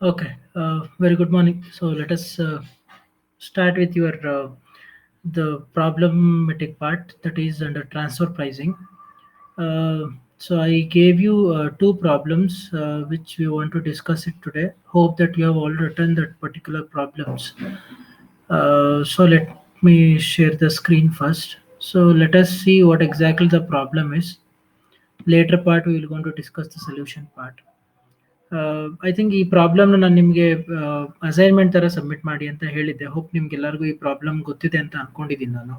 Okay, very good morning. So let us start with your the problematic part, that is under transfer pricing. So I gave you two problems which we want to discuss it today. Hope that you have all written that particular problems. So let me share the screen first. So let us see what exactly the problem is. Later part we will going to discuss the solution part. I think ಈ ಪ್ರಾಬ್ಲಮ್ನ ನಾನು ನಿಮಗೆ assignment ಥರ submit ಮಾಡಿ ಅಂತ ಹೇಳಿದ್ದೆ. Hope ನಿಮ್ಗೆಲ್ಲರಿಗೂ ಈ problem ಗೊತ್ತಿದೆ ಅಂತ ಅನ್ಕೊಂಡಿದ್ದೀನಿ ನಾನು.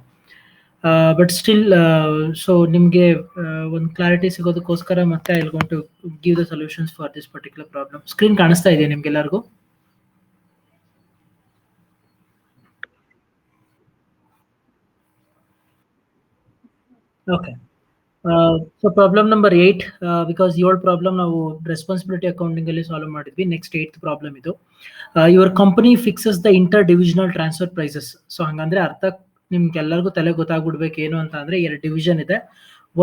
ಬಟ್ ಸ್ಟಿಲ್ ಸೊ ನಿಮಗೆ ಒಂದು ಕ್ಲಾರಿಟಿ ಸಿಗೋದಕ್ಕೋಸ್ಕರ ಮತ್ತೆ I gonna give the solutions for this particular problem. Screen ಕಾಣಿಸ್ತಾ ಇದೆ ನಿಮ್ಗೆಲ್ಲರಿಗೂ? Okay. So problem number 8, because 7 problem ನಾವು ರೆಸ್ಪಾನ್ಸಿಬಿಲಿಟಿ ಅಕೌಂಟಿಂಗ್ ಅಲ್ಲಿ ಸಾಲ್ವ್ ಮಾಡಿದ್ವಿ. ನೆಕ್ಸ್ಟ್ 8th ಪ್ರಾಬ್ಲಮ್ ಇದು. Your company fixes the inter divisional transfer prices. So ಹಂಗಂದ್ರೆ ಅರ್ಥ ನಿಮ್ಗೆಲ್ಲರಿಗೂ ತಲೆ ಗೊತ್ತಾಗ್ಬಿಡ್ಬೇಕು ಏನು ಅಂತ ಅಂದ್ರೆ, 2 ಡಿವಿಷನ್ ಇದೆ.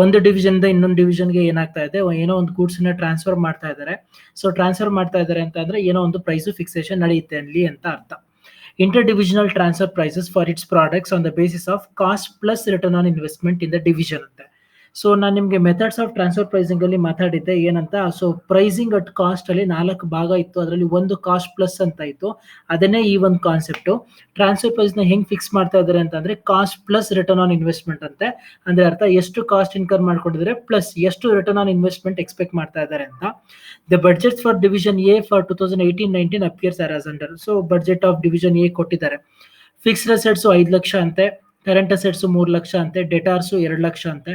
ಒಂದು ಡಿವಿಷನ್ ಇಂದ ಇನ್ನೊಂದು ಡಿವಿಷನ್ಗೆ ಏನಾಗ್ತಾ ಇದೆ, ಏನೋ ಒಂದು ಗೂಡ್ಸ್ ನ ಟ್ರಾನ್ಸ್ಫರ್ ಮಾಡ್ತಾ ಇದ್ದಾರೆ. ಸೊ ಟ್ರಾನ್ಸ್ಫರ್ ಮಾಡ್ತಾ ಇದ್ದಾರೆ ಅಂತ ಅಂದ್ರೆ ಏನೋ ಒಂದು ಪ್ರೈಸ್ ಫಿಕ್ಸೇಷನ್ ನಡೆಯುತ್ತೆ ಅಲ್ಲಿ ಅಂತ ಅರ್ಥ. Interdivisional transfer prices for its products on the basis of cost plus return on investment in the division ಅಂತೆ. ಸೊ ನಾನು ನಿಮಗೆ ಮೆಥಡ್ಸ್ ಆಫ್ ಟ್ರಾನ್ಸ್ಫರ್ ಪ್ರೈಸಿಂಗ್ ಅಲ್ಲಿ ಮಾತಾಡಿದ್ದೆ ಏನಂತ. ಸೊ ಪ್ರೈಸಿಂಗ್ ಅಟ್ ಕಾಸ್ಟ್ ಅಲ್ಲಿ 4 ಭಾಗ ಇತ್ತು, ಅದರಲ್ಲಿ ಒಂದು ಕಾಸ್ಟ್ ಪ್ಲಸ್ ಅಂತ ಇತ್ತು. ಅದನ್ನೇ ಈ ಒಂದು ಕಾನ್ಸೆಪ್ಟ್. ಟ್ರಾನ್ಸ್ಫರ್ ಪ್ರೈಸ್ ನ ಹೆಂಗ್ ಫಿಕ್ಸ್ ಮಾಡ್ತಾ ಇದ್ದಾರೆ ಅಂತಂದ್ರೆ cost plus return on investment ಅಂತೆ. ಅಂದ್ರೆ ಅರ್ಥ ಎಷ್ಟು ಕಾಸ್ಟ್ ಇನ್ಕರ್ ಮಾಡ್ಕೊಂಡಿದ್ದಾರೆ ಪ್ಲಸ್ ಎಷ್ಟು ರಿಟರ್ನ್ ಆನ್ ಇನ್ವೆಸ್ಟ್ಮೆಂಟ್ ಎಕ್ಸ್ಪೆಕ್ಟ್ ಮಾಡ್ತಾ ಇದ್ದಾರೆ ಅಂತ. The budgets for division A for 2018-19 appears as under. So budget of division A ಕೊಟ್ಟಿದ್ದಾರೆ. ಫಿಕ್ಸ್ಡ್ ಅಸೆಟ್ಸ್ 5 ಲಕ್ಷ ಅಂತೆ, ಕರೆಂಟ್ ಅಸೆಟ್ಸ್ 3 ಲಕ್ಷ ಅಂತೆ, ಡೆಟಾರ್ಸ್ 2 ಲಕ್ಷ ಅಂತೆ.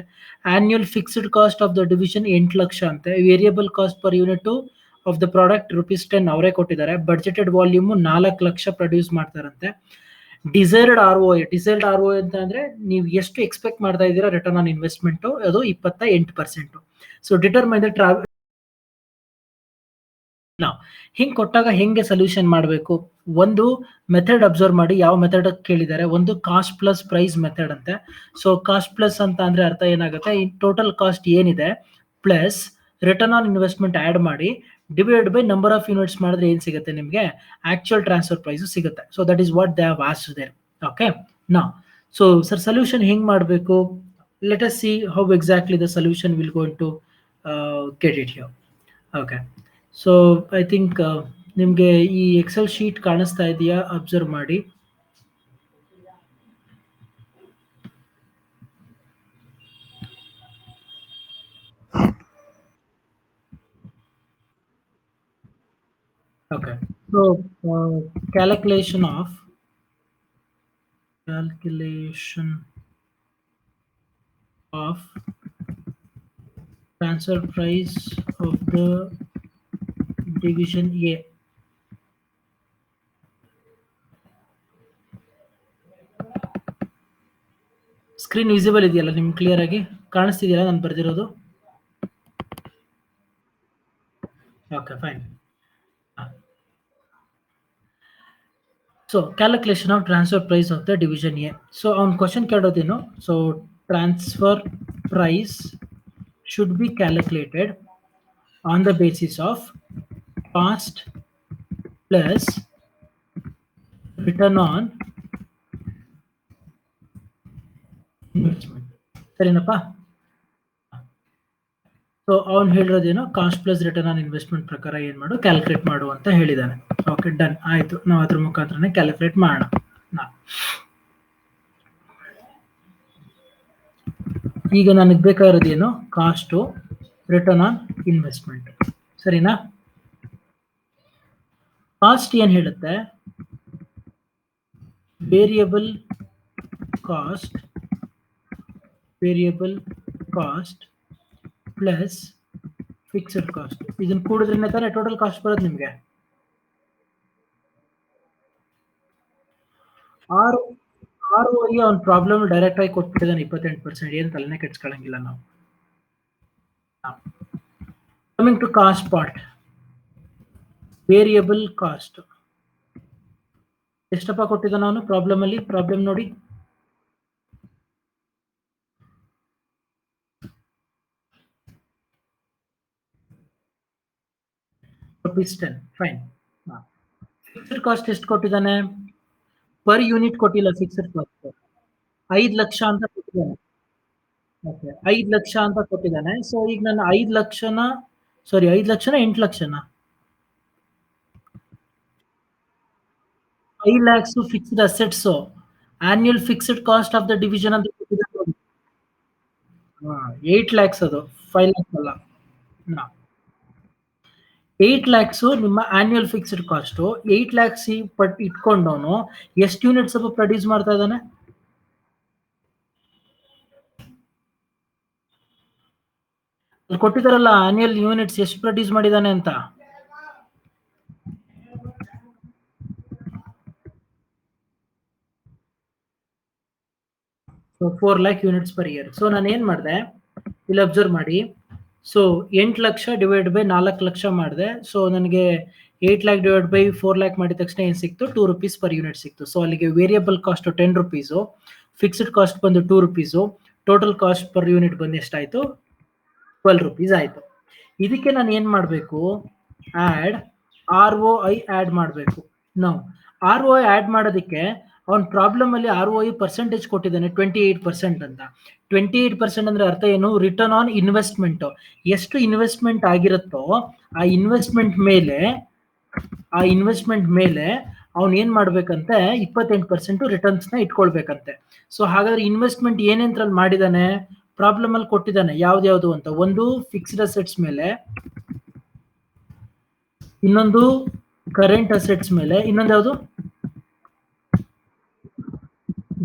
Annual fixed cost of the division 8 lakh ಅಂತೆ. Variable cost per unit of the product ₹10 ಅವರೇ ಕೊಟ್ಟಿದ್ದಾರೆ. Budgeted volume 4 lakh produce ಮಾಡ್ತಾರಂತೆ. Desired R O ಅಂತ ಅಂದ್ರೆ ನೀವು ಎಷ್ಟು ಎಕ್ಸ್ಪೆಕ್ಟ್ ಮಾಡ್ತಾ ಇದ್ದೀರಾ ರಿಟರ್ನ್ ಆನ್ ಇನ್ವೆಸ್ಟ್ಮೆಂಟ್, ಅದು 28%. ಸೊ ಡಿಟರ್ಮೈನ್ ದ ನಾವು ಹಿಂಗ್ ಕೊಟ್ಟಾಗ ಹೆಂಗೆ ಸೊಲ್ಯೂಷನ್ ಮಾಡಬೇಕು? ಒಂದು ಮೆಥಡ್ ಅಬ್ಸರ್ವ್ ಮಾಡಿ, ಯಾವ ಮೆಥಡ್ ಕೇಳಿದ್ದಾರೆ. ಒಂದು ಕಾಸ್ಟ್ ಪ್ಲಸ್ ಪ್ರೈಸ್ ಮೆಥಡ್ ಅಂತೆ. ಸೊ ಕಾಸ್ಟ್ ಪ್ಲಸ್ ಅಂತ ಅಂದ್ರೆ ಅರ್ಥ ಏನಾಗುತ್ತೆ, ಈ ಟೋಟಲ್ ಕಾಸ್ಟ್ ಏನಿದೆ plus return on investment add ಮಾಡಿ divide by number of units ಮಾಡಿದ್ರೆ ಏನ್ ಸಿಗುತ್ತೆ ನಿಮಗೆ? ಆಕ್ಚುಯಲ್ ಟ್ರಾನ್ಸ್ಫರ್ ಪ್ರೈಸ್ ಸಿಗುತ್ತೆ. So that is what they have asked there. Okay. ನಾ ಸೊ ಸರ್ ಸೊಲ್ಯೂಷನ್ ಹೆಂಗ್ ಮಾಡಬೇಕು? Let us see how exactly the solution will going to get it here. Okay. So I think ನಿಮಗೆ ಈ Excel sheet ಕಾಣಿಸ್ತಾ ಇದೆಯಾ? Observe ಮಾಡಿ. Okay. So calculation of transfer price of the division A. Screen visible ಇದೆಯಲ್ಲ ನಿಮ್ಗೆ? Clear ಆಗಿ ಕಾಣಿಸ್ತಿದೆಯಲ್ಲ ನಾನು ಬರ್ದಿರೋದು? Okay, fine. So calculation of transfer price of the division A. So ಅವ್ನ ಕ್ವಶನ್ ಕೇಳೋದೇನು? So transfer price should be calculated on the basis of cost plus return on investment. ಸರಿನಪ್ಪ? So ಅವ್ನು ಹೇಳಿರೋದೇನು, cost plus return on investment ಪ್ರಕಾರ ಏನ್ ಮಾಡು, calculate ಮಾಡು ಅಂತ ಹೇಳಿದ್ದಾನೆ. ಓಕೆ, ಡನ್ ಆಯ್ತು. ನಾವು ಅದ್ರ ಮುಖಾಂತರನೇ ಕ್ಯಾಲ್ಕುಲೇಟ್ ಮಾಡೋಣ. ಈಗ ನನಗೆ ಬೇಕಾಗಿರೋದೇನು, ಕಾಸ್ಟು ರಿಟರ್ನ್ ಆನ್ ಇನ್ವೆಸ್ಟ್ಮೆಂಟ್. ಸರಿನಾ? ಕಾಸ್ಟ್ ಏನ್ ಹೇಳುತ್ತೆ? Variable cost plus fixed cost. ಇದನ್ನ ಕೂಡಿದ್ರೆ ತಾನೇ ಟೋಟಲ್ ಕಾಸ್ಟ್ ಬರೋದು ನಿಮಗೆ. ಆರು ಅವ್ನ ಪ್ರಾಬ್ಲಮ್ ಡೈರೆಕ್ಟ್ ಆಗಿ ಕೊಟ್ಬಿಟ್ಟಿದ್ದಾನೆ 28%. ಏನು ತಲೆನೇ ಕೆಡ್ಸ್ಕೊಳಂಗಿಲ್ಲ ನಾವು. Coming to cost part, variable cost ಎಷ್ಟಪ್ಪ ಕೊಟ್ಟಿದ್ದಾನೆ ಅವನು ಪ್ರಾಬ್ಲಮ್ ಅಲ್ಲಿ? ಪ್ರಾಬ್ಲಮ್ ನೋಡಿ, ₹10. ಫೈನ್. ಫಿಕ್ಸ್ಡ್ ಕಾಸ್ಟ್ ಎಷ್ಟು ಕೊಟ್ಟಿದ್ದಾನೆ? ಪರ್ ಯೂನಿಟ್ ಕೊಟ್ಟಿಲ್ಲ ಫಿಕ್ಸ್ಡ್ ಕಾಸ್ಟ್. 5 ಲಕ್ಷ ಅಂತ ಕೊಟ್ಟಿದ್ದಾನೆ. ಓಕೆ, 5 ಲಕ್ಷ ಅಂತ ಕೊಟ್ಟಿದ್ದಾನೆ. ಸೊ ಈಗ ನಾನು 5 ಲಕ್ಷನ, ಸಾರಿ 5 ಲಕ್ಷನ 8 ಲಕ್ಷನ 5 lakhs fixed assets, annual fixed cost of the division ಅಂತ ಕೊಟ್ಟಿದ್ದಾನೆ ನೋಡಿ. 8 lakhs ಅದು, 5 lakhs ಅಲ್ಲ. 8 lakhs ನಿಮ್ಮ ಆನ್ಯುಯಲ್ ಫಿಕ್ಸ್ಡ್ ಕಾಸ್ಟ್. 8 lakhs ಇಟ್ಕೊಂಡವನು ಎಷ್ಟು ಯೂನಿಟ್ಸ್ ಪ್ರೊಡ್ಯೂಸ್ ಮಾಡ್ತಾ ಇದ್ದಾನೆ? ಅಲ್ಲಿ ಕೊಟ್ಟಿದಾರಲ್ಲ ಆನ್ಯುಯಲ್ ಯೂನಿಟ್ಸ್ ಎಷ್ಟು ಪ್ರೊಡ್ಯೂಸ್ ಮಾಡಿದಾನೆ ಅಂತ. So 4 lakh units per year. So ನಾನು ಏನ್ ಮಾಡಿದೆ ಇಲ್ಲಿ ಅಬ್ಸರ್ವ್ ಮಾಡಿ. So 8 lakh divide by 4 lakh ಮಾಡಿದೆ. ಸೊ ನನಗೆ 8 lakh ಡಿವೈಡ್ ಬೈ 4 lakh ಮಾಡಿದ ತಕ್ಷಣ ಏನ್ ಸಿಕ್ತು? 2 rupees ಪರ್ ಯೂನಿಟ್ ಸಿಕ್ತು. ಸೊ ಅಲ್ಲಿಗೆ variable cost 10 rupees, fixed cost ಬಂದು 2 rupees, total cost per unit ಬಂದು ಎಷ್ಟಾಯ್ತು? 12 rupees ಆಯ್ತು. ಇದಕ್ಕೆ ನಾನು ಏನ್ ಮಾಡಬೇಕು? ಆಡ್ ROI ಆಡ್ ಮಾಡಬೇಕು. ನಾವು ROI ಆಡ್ ಮಾಡೋದಕ್ಕೆ ಅವ್ನ ಪ್ರಾಬ್ಲಮ್ ಅಲ್ಲಿ ROI ಪರ್ಸೆಂಟೇಜ್ ಕೊಟ್ಟಿದ್ದಾನೆ 28% ಅಂತ. 28% ಅಂದ್ರೆ ಅರ್ಥ ಏನು? Return on investment. ಎಷ್ಟು ಇನ್ವೆಸ್ಟ್ಮೆಂಟ್ ಆಗಿರುತ್ತೋ ಆ ಇನ್ವೆಸ್ಟ್ಮೆಂಟ್ ಮೇಲೆ ಅವ್ನು ಏನ್ ಮಾಡ್ಬೇಕಂತೆ? 28% ರಿಟರ್ನ್ಸ್ ನ ಇಟ್ಕೊಳ್ಬೇಕಂತೆ. ಸೊ ಹಾಗಾದ್ರೆ ಇನ್ವೆಸ್ಟ್ಮೆಂಟ್ ಏನೇಂದ್ರಲ್ಲಿ ಮಾಡಿದಾನೆ? ಪ್ರಾಬ್ಲಮ್ ಅಲ್ಲಿ ಕೊಟ್ಟಿದ್ದಾನೆ ಯಾವ್ದು ಅಂತ. ಒಂದು ಫಿಕ್ಸ್ಡ್ ಅಸೆಟ್ಸ್ ಮೇಲೆ, ಇನ್ನೊಂದು ಕರೆಂಟ್ ಅಸೆಟ್ಸ್ ಮೇಲೆ, ಇನ್ನೊಂದು ಯಾವುದು?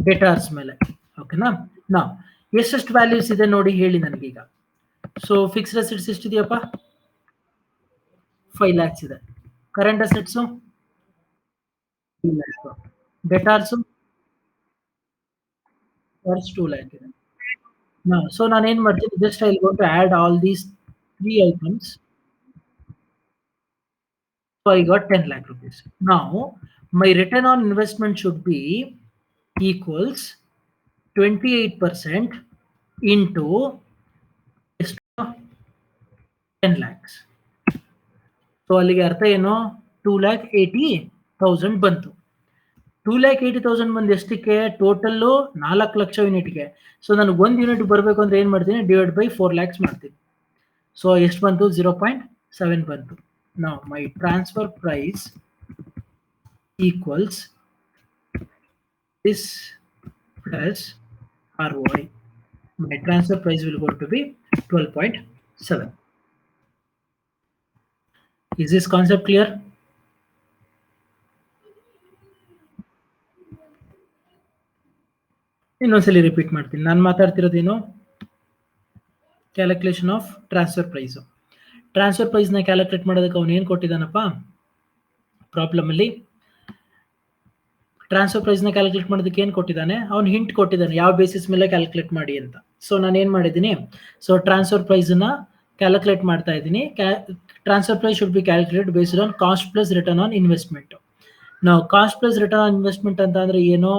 ಡೆಟಾರ್ಸ್ ಮೇಲೆ. ಓಕೆನಾ? ನಾವು ಎಷ್ಟೆಷ್ಟು ವ್ಯಾಲ್ಯೂಸ್ ಇದೆ ನೋಡಿ ಹೇಳಿ ನನಗೀಗ. ಸೊ ಫಿಕ್ಸ್ಡ್ ಅಸೆಟ್ಸ್ ಎಷ್ಟಿದೆಯಪ್ಪ? 5 lakhs ಇದೆ. Current assets 2 lakhs. Debtors 2 lakh ಇದೆ. ಸೊ ನಾನು ಏನ್ ಮಾಡ್ತೀನಿ? Just I will go to add all these 3 items. So I got 10 lakh rupees. Now my return on investment should be equals 28% into 10 lakhs. So ಅಲ್ಲಿಗೆ ಅರ್ಥ ಏನು? 2,80,000 ಬಂತು. 2,80,000 ಬಂದು ಎಷ್ಟಕ್ಕೆ? ಟೋಟಲ್ 4 ಲಕ್ಷ ಯೂನಿಟ್ಗೆ. ಸೊ ನನಗೆ 1 ಯೂನಿಟ್ ಬರಬೇಕು ಅಂದ್ರೆ ಏನ್ ಮಾಡ್ತೀನಿ? ಡಿವೈಡ್ ಬೈ 4 lakhs ಮಾಡ್ತೀನಿ. ಸೊ ಎಷ್ಟು ಬಂತು? 0.7 ಬಂತು. Now my transfer price equals this plus ROI. My transfer price will go to be 12.7. Is this concept clear? ಇನ್ನೊಂದ್ಸಲಿ ರಿಪೀಟ್ ಮಾಡ್ತೀನಿ. ನಾನು ಮಾತಾಡ್ತಿರೋದೇನು? Calculation of transfer price. Transfer price ನ ಕ್ಯಾಲ್ಕುಲೇಟ್ ಮಾಡೋದಕ್ಕೆ ಅವನು ಏನ್ ಕೊಟ್ಟಿದ್ದಾನಪ್ಪ ಪ್ರಾಬ್ಲಮ್ ಅಲ್ಲಿ? ಟ್ರಾನ್ಸ್ಫರ್ ಪ್ರೈಸ್ ನ ಕ್ಯಾಲ್ಕುಲೇಟ್ ಮಾಡೋದಕ್ಕೆ ಏನ್ ಕೊಟ್ಟಿದ್ದಾನೆ? ಅವ್ನು ಹಿಂಟ್ ಕೊಟ್ಟಿದ್ದಾನೆ ಯಾವ ಬೇಸಿಸ್ ಮೇಲೆ ಕ್ಯಾಲ್ಕುಲೇಟ್ ಮಾಡಿ ಅಂತ. ಸೊ ನಾನು ಏನ್ ಮಾಡಿದ್ದೀನಿ? ಸೊ ಟ್ರಾನ್ಸ್ಫರ್ ಪ್ರೈಸ್ ನ ಕ್ಯಾಲ್ಕುಲೇಟ್ ಮಾಡ್ತಾ ಇದ್ದೀನಿ. Transfer price should be calculate based on cost plus return on investment. ನಾವು cost plus return on investment ಅಂತ ಅಂದ್ರೆ ಏನು?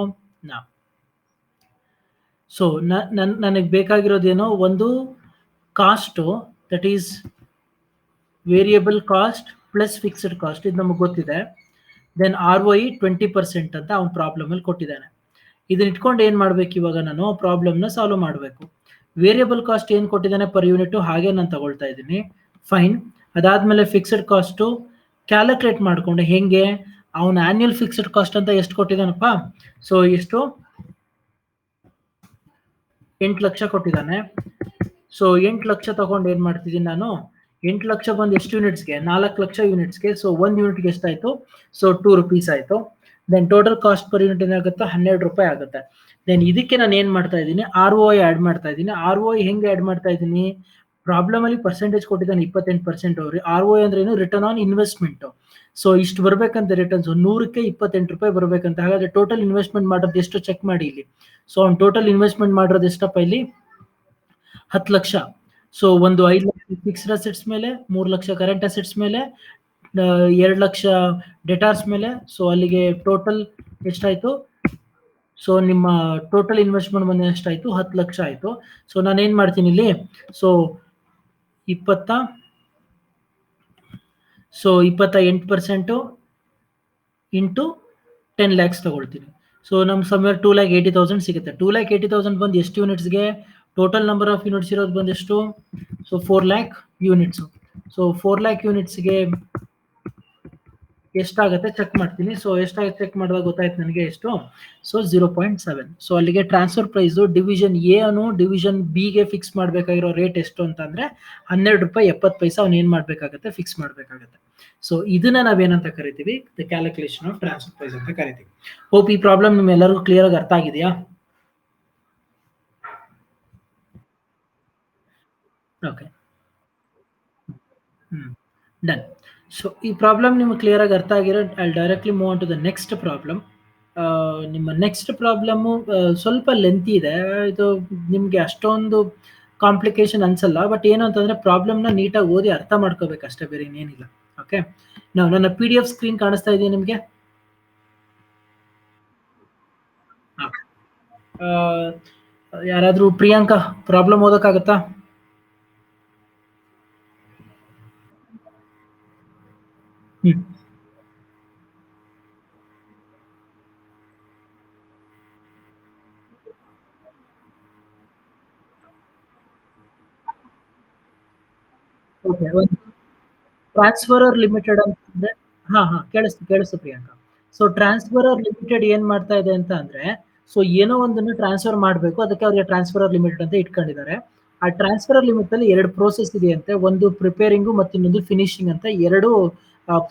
ಸೊ ನನಗೆ ಬೇಕಾಗಿರೋದೇನೋ ಒಂದು cost, that is variable cost plus fixed cost, ಇದು ನಮಗೆ ಗೊತ್ತಿದೆ. ದೆನ್ ROI 20% ಅಂತ ಅವ್ನು ಪ್ರಾಬ್ಲಮ್ ಅಲ್ಲಿ ಕೊಟ್ಟಿದ್ದಾನೆ. ಇದನ್ನ ಇಟ್ಕೊಂಡು ಏನ್ ಮಾಡ್ಬೇಕು ಇವಾಗ? ನಾನು ಪ್ರಾಬ್ಲಮ್ ನ ಸಾಲ್ವ್ ಮಾಡಬೇಕು. ವೇರಿಯಬಲ್ ಕಾಸ್ಟ್ ಏನ್ ಕೊಟ್ಟಿದ್ದಾನೆ ಪರ್ ಯೂನಿಟ್ ಹಾಗೆ ನಾನು ತಗೊಳ್ತಾ ಇದ್ದೀನಿ. ಫೈನ್. ಅದಾದ್ಮೇಲೆ ಫಿಕ್ಸ್ಡ್ ಕಾಸ್ಟ್ ಕ್ಯಾಲ್ಕುಲೇಟ್ ಮಾಡ್ಕೊಂಡು ಹೆಂಗೆ? ಅವನ ಆನ್ಯುಯಲ್ ಫಿಕ್ಸ್ಡ್ ಕಾಸ್ಟ್ ಅಂತ ಎಷ್ಟು ಕೊಟ್ಟಿದ್ದಾನಪ್ಪ? ಸೊ ಎಷ್ಟು? 8 ಲಕ್ಷ ಕೊಟ್ಟಿದ್ದಾನೆ. ಸೊ 8 ಲಕ್ಷ ತಗೊಂಡು ಏನ್ ಮಾಡ್ತಿದ್ದೀನಿ ನಾನು? 8 ಲಕ್ಷ ಬಂದು ಎಷ್ಟು ಯೂನಿಟ್ಸ್ಗೆ? 4 ಲಕ್ಷ ಯೂನಿಟ್ಸ್ಗೆ. ಸೊ 1 ಯೂನಿಟ್ಗೆ ಎಷ್ಟಾಯ್ತು? ಸೊ 2 rupees ಆಯ್ತು. Then total cost per unit ಏನಾಗುತ್ತೆ? 12 ರೂಪಾಯಿ ಆಗುತ್ತೆ. ದೆನ್ ಇದಕ್ಕೆ ನಾನು ಏನ್ ಮಾಡ್ತಾ ಇದ್ದೀನಿ? ROI ಆಡ್ ಮಾಡ್ತಾ ಇದ್ದೀನಿ. ROI ಹೆಂಗೆ ಆಡ್ ಮಾಡ್ತಾ ಇದ್ದೀನಿ? ಪ್ರಾಬ್ಲಮ್ ಅಲ್ಲಿ ಪರ್ಸೆಂಟೇಜ್ ಕೊಟ್ಟಿದ್ದಾನೆ 28%. ಅವ್ರು ROI ಅಂದ್ರೆ ಏನು? Return on investment. ಸೊ ಇಷ್ಟು ಬರ್ಬೇಕಂತ ರಿಟರ್ನ್ಸ್ 100ಕ್ಕೆ 28 ರೂಪಾಯಿ ಬರ್ಬೇಕಂತ. ಹಾಗಾದ್ರೆ ಟೋಟಲ್ ಇನ್ವೆಸ್ಟ್ಮೆಂಟ್ ಮಾಡೋದು ಎಷ್ಟು ಚೆಕ್ ಮಾಡಿ ಇಲ್ಲಿ. ಸೊ ಅವ್ನು ಟೋಟಲ್ ಇನ್ವೆಸ್ಟ್ಮೆಂಟ್ ಮಾಡೋದು ಎಷ್ಟಪ್ಪ ಇಲ್ಲಿ? 10 ಲಕ್ಷ. ಸೊ ಒಂದು 5 ಲಕ್ಷ ಫಿಕ್ಸ್ಡ್ ಅಸೆಟ್ಸ್ ಮೇಲೆ, 3 ಲಕ್ಷ ಕರೆಂಟ್ ಅಸೆಟ್ಸ್ ಮೇಲೆ, 2 ಲಕ್ಷ ಡೆಟಾರ್ಸ್ ಮೇಲೆ. ಸೊ ಅಲ್ಲಿಗೆ ಟೋಟಲ್ ಎಷ್ಟಾಯ್ತು? ಸೊ ನಿಮ್ಮ ಟೋಟಲ್ ಇನ್ವೆಸ್ಟ್ಮೆಂಟ್ ಬಂದ ಎಷ್ಟಾಯ್ತು? 10 ಲಕ್ಷ ಆಯ್ತು. ಸೊ ನಾನು ಏನ್ ಮಾಡ್ತೀನಿ ಇಲ್ಲಿ? ಸೊ 28%, ಇಂಟು 10 lakhs ತಗೊಳ್ತೀನಿ. ಸೊ ನಮ್ಗೆ ಸಮ್ವೇರ್ 2,80,000 ಸಿಗುತ್ತೆ. 2,80,000 ಬಂದು ಎಷ್ಟು ಯೂನಿಟ್ಸ್ಗೆ? ಟೋಟಲ್ ನಂಬರ್ ಆಫ್ ಯೂನಿಟ್ಸ್ ಇರೋದು ಬಂದು ಎಷ್ಟು? So 4 lakh units. So 4 lakh ಯೂನಿಟ್ಸ್ಗೆ ಎಷ್ಟಾಗುತ್ತೆ ಚೆಕ್ ಮಾಡ್ತೀನಿ. ಸೊ ಎಷ್ಟಾಗುತ್ತೆ ಚೆಕ್ ಮಾಡಿದಾಗ ಗೊತ್ತಾಯ್ತು ನನಗೆ ಎಷ್ಟು. ಸೊ 0.7. ಸೊ ಅಲ್ಲಿಗೆ ಟ್ರಾನ್ಸ್ಫರ್ ಪ್ರೈಸು ಡಿವಿಷನ್ ಎ ಅನ್ನು ಡಿವಿಷನ್ ಬಿ ಗೆ ಫಿಕ್ಸ್ ಮಾಡಬೇಕಾಗಿರೋ ರೇಟ್ ಎಷ್ಟು ಅಂತಂದ್ರೆ ₹12.70 ಅವ್ನು ಏನ್ ಮಾಡ್ಬೇಕಾಗತ್ತೆ? ಫಿಕ್ಸ್ ಮಾಡ್ಬೇಕಾಗತ್ತೆ. ಸೊ ಇದನ್ನ ನಾವೇನಂತ ಕರಿತೀವಿ? The calculation of transfer price ಅಂತ ಕರಿತೀವಿ. ಹೋಪ್ ಈ ಪ್ರಾಬ್ಲಮ್ ನಿಮ್ಮೆಲ್ಲರಿಗೂ ಕ್ಲಿಯರ್ ಆಗಿ ಅರ್ಥ ಆಗಿದೆಯಾ? Okay, done. ಸೊ ಈ ಪ್ರಾಬ್ಲಮ್ ನಿಮ್ಗೆ ಕ್ಲಿಯರ್ ಆಗಿ ಅರ್ಥ ಆಗಿರೋ I directly move on to the next problem. ನಿಮ್ಮ ನೆಕ್ಸ್ಟ್ ಪ್ರಾಬ್ಲಮ್ಮು ಸ್ವಲ್ಪ ಲೆಂತಿ ಇದೆ. ಇದು ನಿಮಗೆ ಅಷ್ಟೊಂದು ಕಾಂಪ್ಲಿಕೇಶನ್ ಅನ್ಸಲ್ಲ. ಬಟ್ ಏನು ಅಂತಂದ್ರೆ ಪ್ರಾಬ್ಲಮ್ನ ನೀಟಾಗಿ ಓದಿ ಅರ್ಥ ಮಾಡ್ಕೋಬೇಕು ಅಷ್ಟೇ, ಬೇರೆ ಇನ್ನೇನಿಲ್ಲ. ಓಕೆ, ನಾವು ನನ್ನ PDF ಸ್ಕ್ರೀನ್ ಕಾಣಿಸ್ತಾ ಇದೆಯಾ ನಿಮಗೆ? ಯಾರಾದ್ರೂ ಪ್ರಿಯಾಂಕಾ ಪ್ರಾಬ್ಲಮ್ ಓದಕ್ಕಾಗತ್ತಾ? ಹ್ಮ್ ಓಕೆ, ಟ್ರಾನ್ಸ್ಫರರ್ ಲಿಮಿಟೆಡ್ ಅಂತಂದ್ರೆ ಕೇಳಿಸ್ತು ಪ್ರಿಯಾಂಕಾ. ಸೊ ಟ್ರಾನ್ಸ್ಫರರ್ ಲಿಮಿಟೆಡ್ ಏನ್ ಮಾಡ್ತಾ ಇದೆ ಅಂತ ಅಂದ್ರೆ, ಸೊ ಏನೋ ಒಂದನ್ನು ಟ್ರಾನ್ಸ್ಫರ್ ಮಾಡಬೇಕು, ಅದಕ್ಕೆ ಅವ್ರಿಗೆ ಟ್ರಾನ್ಸ್ಫರರ್ ಲಿಮಿಟೆಡ್ ಅಂತ ಇಟ್ಕೊಂಡಿದ್ದಾರೆ. ಆ ಟ್ರಾನ್ಸ್ಫರರ್ ಲಿಮಿಟ್ ಅಲ್ಲಿ 2 ಪ್ರೋಸೆಸ್ ಇದೆಯಂತೆ. ಒಂದು ಪ್ರಿಪೇರಿಂಗು ಮತ್ತು ಇನ್ನೊಂದು ಫಿನಿಶಿಂಗ್ ಅಂತ 2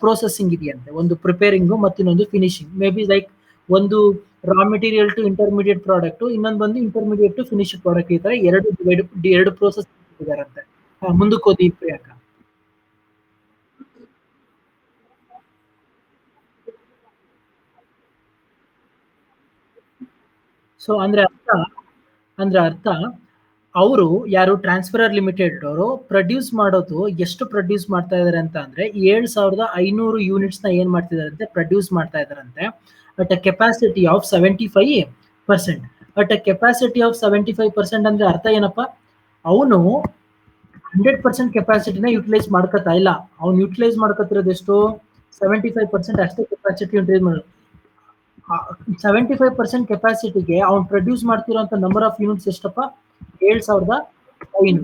ಪ್ರೋಸೆಸಿಂಗ್ ಇದೆಯಂತೆ. ಒಂದು ಪ್ರಿಪೇರಿಂಗು ಮತ್ತು ಇನ್ನೊಂದು ಫಿನಿಶಿಂಗ್. ಮೇ ಬಿ ಲೈಕ್ ಒಂದು raw material to intermediate product, ಇನ್ನೊಂದು ಬಂದು ಇಂಟರ್ಮೀಡಿಯೇಟ್ ಟು ಫಿನಿಶ್ ಪ್ರಾಡಕ್ಟ್. ಈ ತರ ಎರಡು ಪ್ರೋಸೆಸ್ ಇದಾರಂತೆ. ಮುಂದಕ್ಕೆ ಓದಿ ಪ್ರಿಯಾಂಕಾ. ಸೊ ಅಂದ್ರೆ ಅರ್ಥ ಅವರು ಯಾರು ಟ್ರಾನ್ಸ್ಫರರ್ ಲಿಮಿಟೆಡ್ ಅವರು ಪ್ರೊಡ್ಯೂಸ್ ಮಾಡೋದು ಎಷ್ಟು ಪ್ರೊಡ್ಯೂಸ್ ಮಾಡ್ತಾ ಇದಾರೆ ಅಂತ ಅಂದ್ರೆ 7,500 ಯೂನಿಟ್ಸ್ ನ ಏನ್ ಮಾಡ್ತಿದಾರಂತೆ? ಪ್ರೊಡ್ಯೂಸ್ ಮಾಡ್ತಾ ಇದಾರಂತೆ. At a capacity of 75%. At a capacity of 75% ಅಂದ್ರೆ ಅರ್ಥ ಏನಪ್ಪ? ಅವನು 100% ಕೆಪಾಸಿಟಿನ ಯುಟಿಲೈಸ್ ಮಾಡ್ಕೊತಾ ಇಲ್ಲ. ಅವ್ನು ಯುಟಿಲೈಸ್ ಮಾಡ್ಕೊತಿರೋದು ಎಷ್ಟು? 75% ಅಷ್ಟೇ ಕೆಪಾಸಿಟಿ ಯುಟಿಲೈಸ್ ಮಾಡೋದು. 75% ಕೆಪಾಸಿಟಿಗೆ ಅವ್ನು ಪ್ರೊಡ್ಯೂಸ್ ಮಾಡ್ತಿರೋಂಥ ನಂಬರ್ ಆಫ್ ಯೂನಿಟ್ಸ್ ಎಷ್ಟಪ್ಪ? 7,500.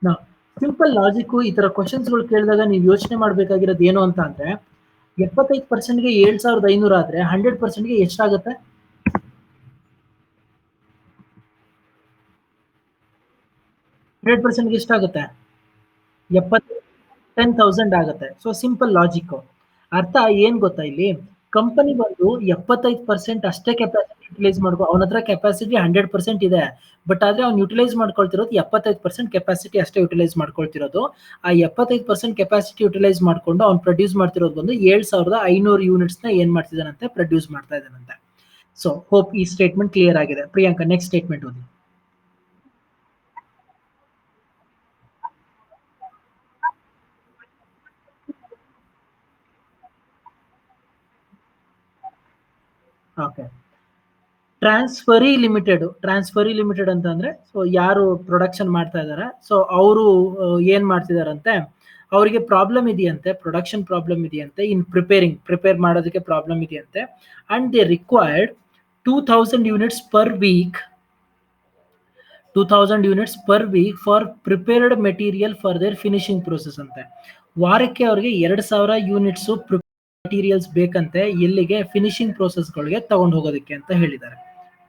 ನಾ ಸಿಂಪಲ್ ಲಾಜಿಕ್ ಈ ತರ ಕ್ವಶನ್ಸ್ಗಳು ಕೇಳಿದಾಗ ನೀವು ಯೋಚನೆ ಮಾಡ್ಬೇಕಾಗಿರೋದು ಏನು ಅಂತ ಅಂದ್ರೆ, 75%ಗೆ 7,500 ಆದ್ರೆ 100%ಗೆ ಎಷ್ಟಾಗುತ್ತೆ? 100%ಗೆ ಎಷ್ಟಾಗುತ್ತೆ? 10,000 ಆಗುತ್ತೆ. So simple logic. ಅರ್ಥ ಏನ್ ಗೊತ್ತಾ ಇಲ್ಲಿ? ಕಂಪನಿ ಬಂದು 75% ಅಷ್ಟೇ ಕೆಪಾಸಿಟಿ ಯುಟಿಲೈಸ್ ಮಾಡ್ಕೊ, ಅವನ ಹತ್ರ ಕೆಪಾಸಿಟಿ 100% ಇದೆ. ಬಟ್ ಆದ್ರೆ ಅವ್ನು ಯುಟಿಲೈಸ್ ಮಾಡ್ಕೊಳ್ತಿರೋದು 75% ಕೆಪಾಸಿಟಿ ಅಷ್ಟೇ ಯುಟಿಲೈಸ್ ಮಾಡ್ಕೊಳ್ತಿರೋದು. ಆ 75% ಕೆಪಾಸಿಟಿ ಯುಟಿಲೈಸ್ ಮಾಡ್ಕೊಂಡು ಅವ್ನು ಪ್ರೊಡ್ಯೂಸ್ ಮಾಡ್ತಿರೋದು ಬಂದು 7,500 ಯೂನಿಟ್ಸ್ ನ ಏನ್ ಮಾಡ್ತಿದ್ದಾನಂತೆ? ಪ್ರೊಡ್ಯೂಸ್ ಮಾಡ್ತಾ ಇದ್ದಾನಂತೆ. ಸೊ ಹೋಪ್ ಈ ಸ್ಟೇಟ್ಮೆಂಟ್ ಕ್ಲಿಯರ್ ಆಗಿದೆ. ಪ್ರಿಯಾಂಕಾ ನೆಕ್ಸ್ಟ್ ಸ್ಟೇಟ್ಮೆಂಟ್ ಓದಿ. ಓಕೆ, ಟ್ರಾನ್ಸ್ಫರಿ ಲಿಮಿಟೆಡ್ ಅಂತ ಅಂದ್ರೆ, ಸೊ ಯಾರು ಪ್ರೊಡಕ್ಷನ್ ಮಾಡ್ತಾ ಇದಾರೆ, ಸೊ ಅವರು ಏನ್ ಮಾಡ್ತಿದಾರಂತೆ? ಅವರಿಗೆ ಪ್ರಾಬ್ಲಮ್ ಇದೆಯಂತೆ, ಪ್ರೊಡಕ್ಷನ್ ಪ್ರಾಬ್ಲಮ್ ಇದೆಯಂತೆ. ಇನ್ ಪ್ರಿಪೇರ್ ಮಾಡೋದಕ್ಕೆ ಪ್ರಾಬ್ಲಮ್ ಇದೆಯಂತೆ. And they required 2,000 units per week 2,000 units per week for prepared material for there finishing process ಅಂತೆ. ವಾರಕ್ಕೆ ಅವ್ರಿಗೆ 2,000 ಯೂನಿಟ್ಸ್ ಮೆಟೀರಿಯಲ್ಸ್ ಬೇಕಂತೆ. ಎಲ್ಲಿಗೆ? ಫಿನಿಶಿಂಗ್ ಪ್ರೋಸೆಸ್ಗಳಿಗೆ ತಗೊಂಡು ಹೋಗೋದಕ್ಕೆ ಅಂತ ಹೇಳಿದ್ದಾರೆ.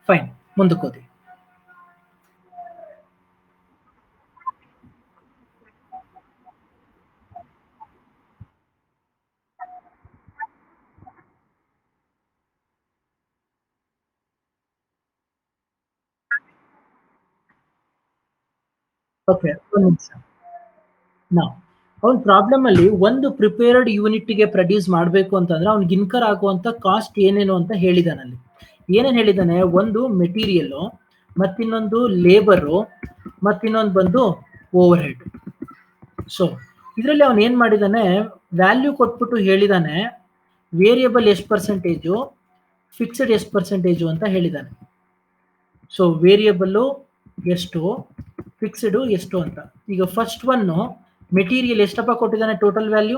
ಫೈನ್, ಮುಂದಕ್ಕೆ ಹೋದಿ. ಓಕೆ, ಒಂದು ನಿಮಿಷ. ನಾವು ಅವ್ನ ಪ್ರಾಬ್ಲಮ್ ಅಲ್ಲಿ ಒಂದು ಪ್ರಿಪೇರ್ಡ್ ಯೂನಿಟ್ ಗೆ ಪ್ರೊಡ್ಯೂಸ್ ಮಾಡಬೇಕು ಅಂತಂದ್ರೆ ಅವ್ನಿಗೆ ಇನ್ಕರ್ ಆಗುವಂತ ಕಾಸ್ಟ್ ಏನೇನು ಅಂತ ಹೇಳಿದಾನೆ ಅಲ್ಲಿ. ಏನೇನು ಹೇಳಿದಾನೆ? ಒಂದು ಮೆಟೀರಿಯಲ್, ಮತ್ತಿನ್ನೊಂದು ಲೇಬರು, ಮತ್ತಿನ್ನೊಂದು ಬಂದು ಓವರ್ ಹೆಡ್. ಸೊ ಇದರಲ್ಲಿ ಅವನು ಏನ್ ಮಾಡಿದಾನೆ? ವ್ಯಾಲ್ಯೂ ಕೊಟ್ಬಿಟ್ಟು ಹೇಳಿದಾನೆ ವೇರಿಯಬಲ್ ಎಷ್ಟು ಪರ್ಸೆಂಟೇಜು, ಫಿಕ್ಸ್ಡ್ ಎಷ್ಟು ಪರ್ಸೆಂಟೇಜು ಅಂತ ಹೇಳಿದಾನೆ. ಸೊ ವೇರಿಯಬಲ್ ಎಷ್ಟು, ಫಿಕ್ಸ್ಡ್ ಎಷ್ಟು ಅಂತ. ಈಗ ಫಸ್ಟ್ ಒನ್ ಮೆಟೀರಿಯಲ್ ಎಷ್ಟಪ್ಪ ಕೊಟ್ಟಿದ್ದಾನೆ? ಟೋಟಲ್ ವ್ಯಾಲ್ಯೂ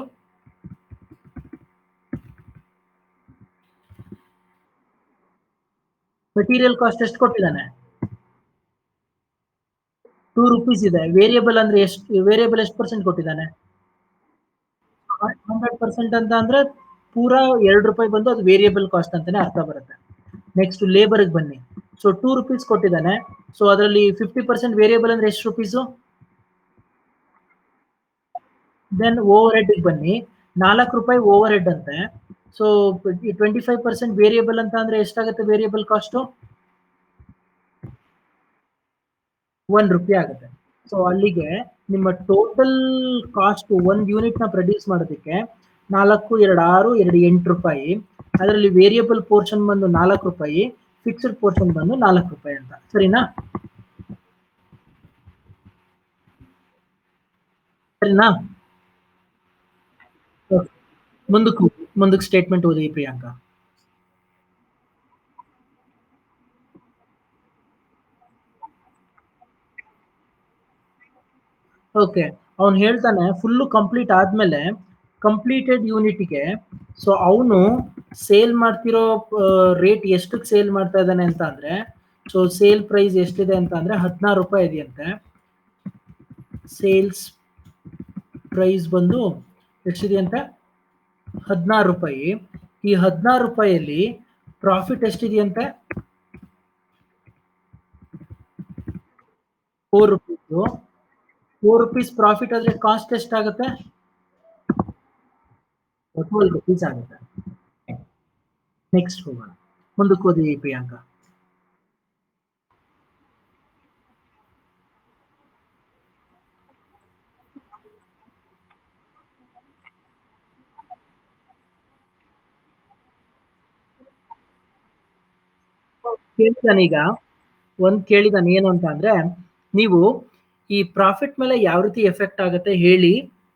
ಮೆಟೀರಿಯಲ್ ಕಾಸ್ಟ್ ಎಷ್ಟು ಕೊಟ್ಟಿದ್ದಾನೆ? 2 ರೂಪೀಸ್ ಇದೆ. ವೇರಿಯಬಲ್ ಅಂದ್ರೆ ವೇರಿಯಬಲ್ ಎಷ್ಟು ಪರ್ಸೆಂಟ್ ಕೊಟ್ಟಿದ್ದಾನೆ? 100% ಅಂತ ಅಂದ್ರೆ ಪೂರಾ ₹2 ಬಂದು ಅದು ವೇರಿಯಬಲ್ ಕಾಸ್ಟ್ ಅಂತಾನೆ ಅರ್ಥ ಬರುತ್ತೆ. ನೆಕ್ಸ್ಟ್ ಲೇಬರ್ಗೆ ಬನ್ನಿ. ಸೊ 2 ರೂಪೀಸ್ ಕೊಟ್ಟಿದ್ದಾನೆ. ಸೊ ಅದರಲ್ಲಿ 50% ವೇರಿಯಬಲ್ ಅಂದ್ರೆ ಎಷ್ಟು ರುಪೀಸು? ದೆನ್ ಓವರ್ ಹೆಡ್ ಬನ್ನಿ. ₹4 ಓವರ್ ಹೆಡ್ ಅಂತೆ. ಸೊ 25% ವೇರಿಯಬಲ್ ಅಂತ ಅಂದ್ರೆ ಎಷ್ಟಾಗುತ್ತೆ ವೇರಿಯಬಲ್ ಕಾಸ್ಟು? ₹1 ಆಗುತ್ತೆ. ಸೊ ಅಲ್ಲಿಗೆ ನಿಮ್ಮ ಟೋಟಲ್ ಕಾಸ್ಟ್ ಒಂದು ಯೂನಿಟ್ ನ ಪ್ರೊಡ್ಯೂಸ್ ಮಾಡೋದಕ್ಕೆ 4, 2, 6, 2, ₹8. ಅದರಲ್ಲಿ ವೇರಿಯಬಲ್ ಪೋರ್ಷನ್ ಬಂದು ₹4, ಫಿಕ್ಸ್ಡ್ ಪೋರ್ಷನ್ ಬಂದು ₹4 ಅಂತ. ಸರಿನಾ? ಸರಿನಾ? ಮುಂದಕ್ಕೆ ಸ್ಟೇಟ್ಮೆಂಟ್ ಓದಿ ಪ್ರಿಯಾಂಕಾ. ಓಕೆ, ಅವ್ನು ಹೇಳ್ತಾನೆ ಫುಲ್ಲು ಕಂಪ್ಲೀಟ್ ಆದ್ಮೇಲೆ ಕಂಪ್ಲೀಟೆಡ್ ಯೂನಿಟ್ಗೆ ಸೊ ಅವನು ಸೇಲ್ ಮಾಡ್ತಿರೋ ರೇಟ್ ಎಷ್ಟಕ್ಕೆ ಸೇಲ್ ಮಾಡ್ತಾ ಇದ್ದಾನೆ ಅಂತ ಅಂದ್ರೆ, ಸೊ ಸೇಲ್ ಪ್ರೈಸ್ ಎಷ್ಟಿದೆ ಅಂತ ಅಂದ್ರೆ ₹16 ಇದೆಯಂತೆ. ಸೇಲ್ಸ್ ಪ್ರೈಸ್ ಬಂದು ಎಷ್ಟಿದೆಯಂತೆ? ₹16. ಈ ₹16 ಪ್ರಾಫಿಟ್ ಎಷ್ಟಿದೆಯಂತೆ? ₹4. ₹4 ಪ್ರಾಫಿಟ್ ಆದ್ರೆ ಕಾಸ್ಟ್ ಎಷ್ಟಾಗುತ್ತೆ? ₹12 ಆಗುತ್ತೆ. ನೆಕ್ಸ್ಟ್ ಹೋಗೋಣ. ಮುಂದಕ್ಕೆ ಓದಿ ಪ್ರಿಯಾಂಕಾ. ಕೇಳಿದಾನೀಗ ಕೇಳಿದಾನೆ ಏನು ಅಂತ ಅಂದ್ರೆ, ನೀವು ಈ ಪ್ರಾಫಿಟ್ ಮೇಲೆ ಯಾವ ರೀತಿ ಎಫೆಕ್ಟ್ ಆಗುತ್ತೆ ಹೇಳಿ.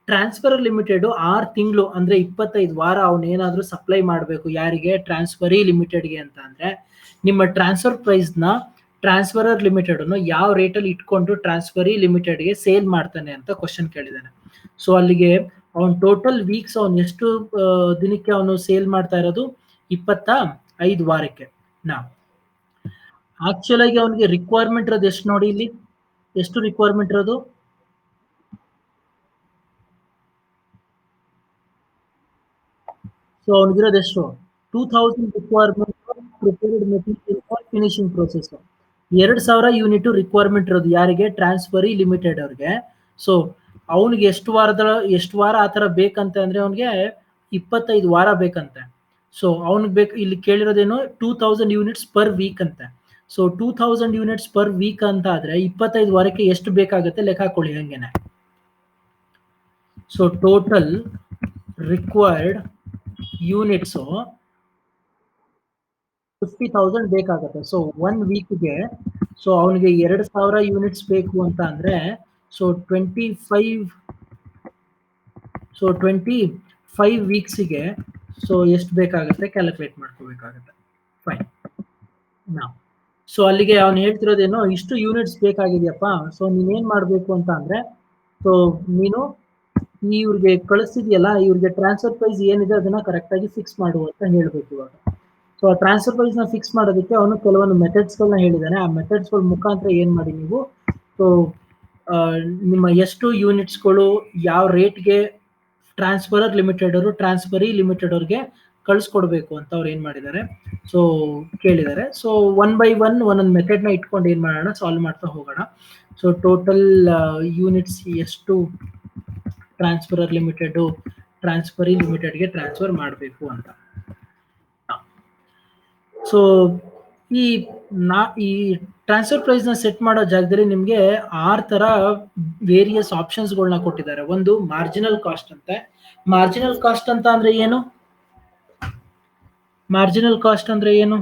ಟ್ರಾನ್ಸ್ಫರ್ ಲಿಮಿಟೆಡ್ 6 ತಿಂಗಳು ಅಂದ್ರೆ 25 ವಾರ ಅವನೇನಾದ್ರೂ ಸಪ್ಲೈ ಮಾಡಬೇಕು. ಯಾರಿಗೆ? ಟ್ರಾನ್ಸ್ಫರಿ ಲಿಮಿಟೆಡ್ಗೆ ಅಂತ ಅಂದ್ರೆ ನಿಮ್ಮ ಟ್ರಾನ್ಸ್ಫರ್ ಪ್ರೈಸ್ ನ ಟ್ರಾನ್ಸ್ಫರರ್ ಲಿಮಿಟೆಡ್ ಅನ್ನು ಯಾವ ರೇಟಲ್ಲಿ ಇಟ್ಕೊಂಡು ಟ್ರಾನ್ಸ್ಫರಿ ಲಿಮಿಟೆಡ್ಗೆ ಸೇಲ್ ಮಾಡ್ತಾನೆ ಅಂತ ಕ್ವಶನ್ ಕೇಳಿದಾನೆ. ಸೊ ಅಲ್ಲಿಗೆ ಅವನ್ ಟೋಟಲ್ ವೀಕ್ಸ್ ಅವನು ಎಷ್ಟು ದಿನಕ್ಕೆ ಅವನು ಸೇಲ್ ಮಾಡ್ತಾ ಇರೋದು? 25 ವಾರಕ್ಕೆ. ನಾ ಆಕ್ಚುಲ್ ಆಗಿ ಅವನಿಗೆ ರಿಕ್ವೈರ್ಮೆಂಟ್ ಇರೋದು ಎಷ್ಟು ನೋಡಿ ಇಲ್ಲಿ? ಎಷ್ಟು ರಿಕ್ವೈರ್ಮೆಂಟ್ ಇರೋದು? ಸೊ ಅವನಿಗಿರೋದು ಎಷ್ಟು? 2000 requirement prepared material for finishing process. 2000 unit requirement ಇರೋದು ಯಾರಿಗೆ? ಟ್ರಾನ್ಸ್ಫರಿ ಲಿಮಿಟೆಡ್ ಅವ್ರಿಗೆ. ಸೊ ಅವನಿಗೆ ಎಷ್ಟು ವಾರ ಆ ಥರ ಬೇಕಂತೆ ಅಂದ್ರೆ ಅವನಿಗೆ 25 ವಾರ ಬೇಕಂತೆ. ಸೊ ಅವ್ನಿಗೆ ಬೇಕು ಇಲ್ಲಿ ಕೇಳಿರೋದೇನು? 2000 ಯೂನಿಟ್ಸ್ ಪರ್ ವೀಕ್ ಅಂತೆ. ಸೊ 2000 ಯೂನಿಟ್ಸ್ ಪರ್ ವೀಕ್ ಅಂತ ಆದ್ರೆ 25 ವಾರಕ್ಕೆ ಎಷ್ಟು ಬೇಕಾಗುತ್ತೆ ಲೆಕ್ಕ ಹಾಕೊಳ್ಳಿ ಹಂಗೇನೆ. ಸೊ ಟೋಟಲ್ ರಿಕ್ವೈರ್ಡ್ ಯೂನಿಟ್ಸ್ 50,000 ಬೇಕಾಗುತ್ತೆ. ಸೊ 1 ವೀಕ್ಗೆ ಸೊ ಅವನಿಗೆ 2000 ಯೂನಿಟ್ಸ್ ಬೇಕು ಅಂತ ಅಂದ್ರೆ ಸೊ 25 ವೀಕ್ಸಿಗೆ ಸೊ ಎಷ್ಟು ಬೇಕಾಗುತ್ತೆ ಕ್ಯಾಲ್ಕುಲೇಟ್ ಮಾಡ್ಕೋಬೇಕಾಗುತ್ತೆ. ಫೈನ್. ನಾವು ಸೊ ಅಲ್ಲಿಗೆ ಅವ್ನು ಹೇಳ್ತಿರೋದೇನೋ ಇಷ್ಟು ಯೂನಿಟ್ಸ್ ಬೇಕಾಗಿದೆಯಪ್ಪ. ಸೊ ನೀನೇನ್ ಮಾಡ್ಬೇಕು ಅಂತ ಅಂದ್ರೆ, ಸೊ ನೀನು ಇವ್ರಿಗೆ ಕಳಿಸ್ತಿದ್ಯಲ್ಲ, ಇವ್ರಿಗೆ ಟ್ರಾನ್ಸ್ಫರ್ ಪ್ರೈಸ್ ಏನಿದೆ ಅದನ್ನ ಕರೆಕ್ಟ್ ಆಗಿ ಫಿಕ್ಸ್ ಮಾಡು ಅಂತ ಹೇಳ್ಬೇಕು ಇವಾಗ. ಸೊ ಆ ಟ್ರಾನ್ಸ್ಫರ್ ಪ್ರೈಸ್ ನ ಫಿಕ್ಸ್ ಮಾಡೋದಕ್ಕೆ ಅವನು ಕೆಲವೊಂದು ಮೆಥಡ್ಸ್ಗಳನ್ನ ಹೇಳಿದ್ದಾನೆ. ಆ ಮೆಥಡ್ಸ್ಗಳ ಮುಖಾಂತರ ಏನ್ ಮಾಡಿ ನೀವು ಸೊ ನಿಮ್ಮ ಎಷ್ಟು ಯೂನಿಟ್ಸ್ಗಳು ಯಾವ ರೇಟ್ಗೆ ಟ್ರಾನ್ಸ್ಫರರ್ ಲಿಮಿಟೆಡ್ ಅವರು ಟ್ರಾನ್ಸ್ಫರಿ ಲಿಮಿಟೆಡ್ ಅವ್ರಿಗೆ ಕಳಿಸ್ಕೊಡ್ಬೇಕು ಅಂತ ಅವ್ರು ಏನ್ ಮಾಡಿದ್ದಾರೆ ಸೊ ಕೇಳಿದ್ದಾರೆ. ಸೊ ಒನ್ ಬೈ ಒನ್ ಒಂದೊಂದು ಮೆಥಡ್ನ ಇಟ್ಕೊಂಡು ಏನ್ ಮಾಡೋಣ, ಸಾಲ್ವ್ ಮಾಡ್ತಾ ಹೋಗೋಣ. ಸೊ ಟೋಟಲ್ ಯೂನಿಟ್ಸ್ ಎಷ್ಟು ಟ್ರಾನ್ಸ್ಫರರ್ ಲಿಮಿಟೆಡ್ ಟ್ರಾನ್ಸ್ಫರಿ ಲಿಮಿಟೆಡ್ಗೆ ಟ್ರಾನ್ಸ್ಫರ್ ಮಾಡಬೇಕು ಅಂತ. ಸೊ ಈ ಟ್ರಾನ್ಸ್ಫರ್ ಪ್ರೈಸ್ ನ ಸೆಟ್ ಮಾಡೋ ಜಾಗದಲ್ಲಿ ನಿಮಗೆ 6 ತರ ವೇರಿಯಸ್ ಆಪ್ಷನ್ಸ್ಗಳನ್ನ ಕೊಟ್ಟಿದ್ದಾರೆ. ಒಂದು ಮಾರ್ಜಿನಲ್ ಕಾಸ್ಟ್ ಅಂತೆ. ಮಾರ್ಜಿನಲ್ ಕಾಸ್ಟ್ ಅಂತ ಅಂದ್ರೆ ಏನು? ಮಾರ್ಜಿನಲ್ ಕಾಸ್ಟ್ ಅಂದ್ರೆ ಏನು?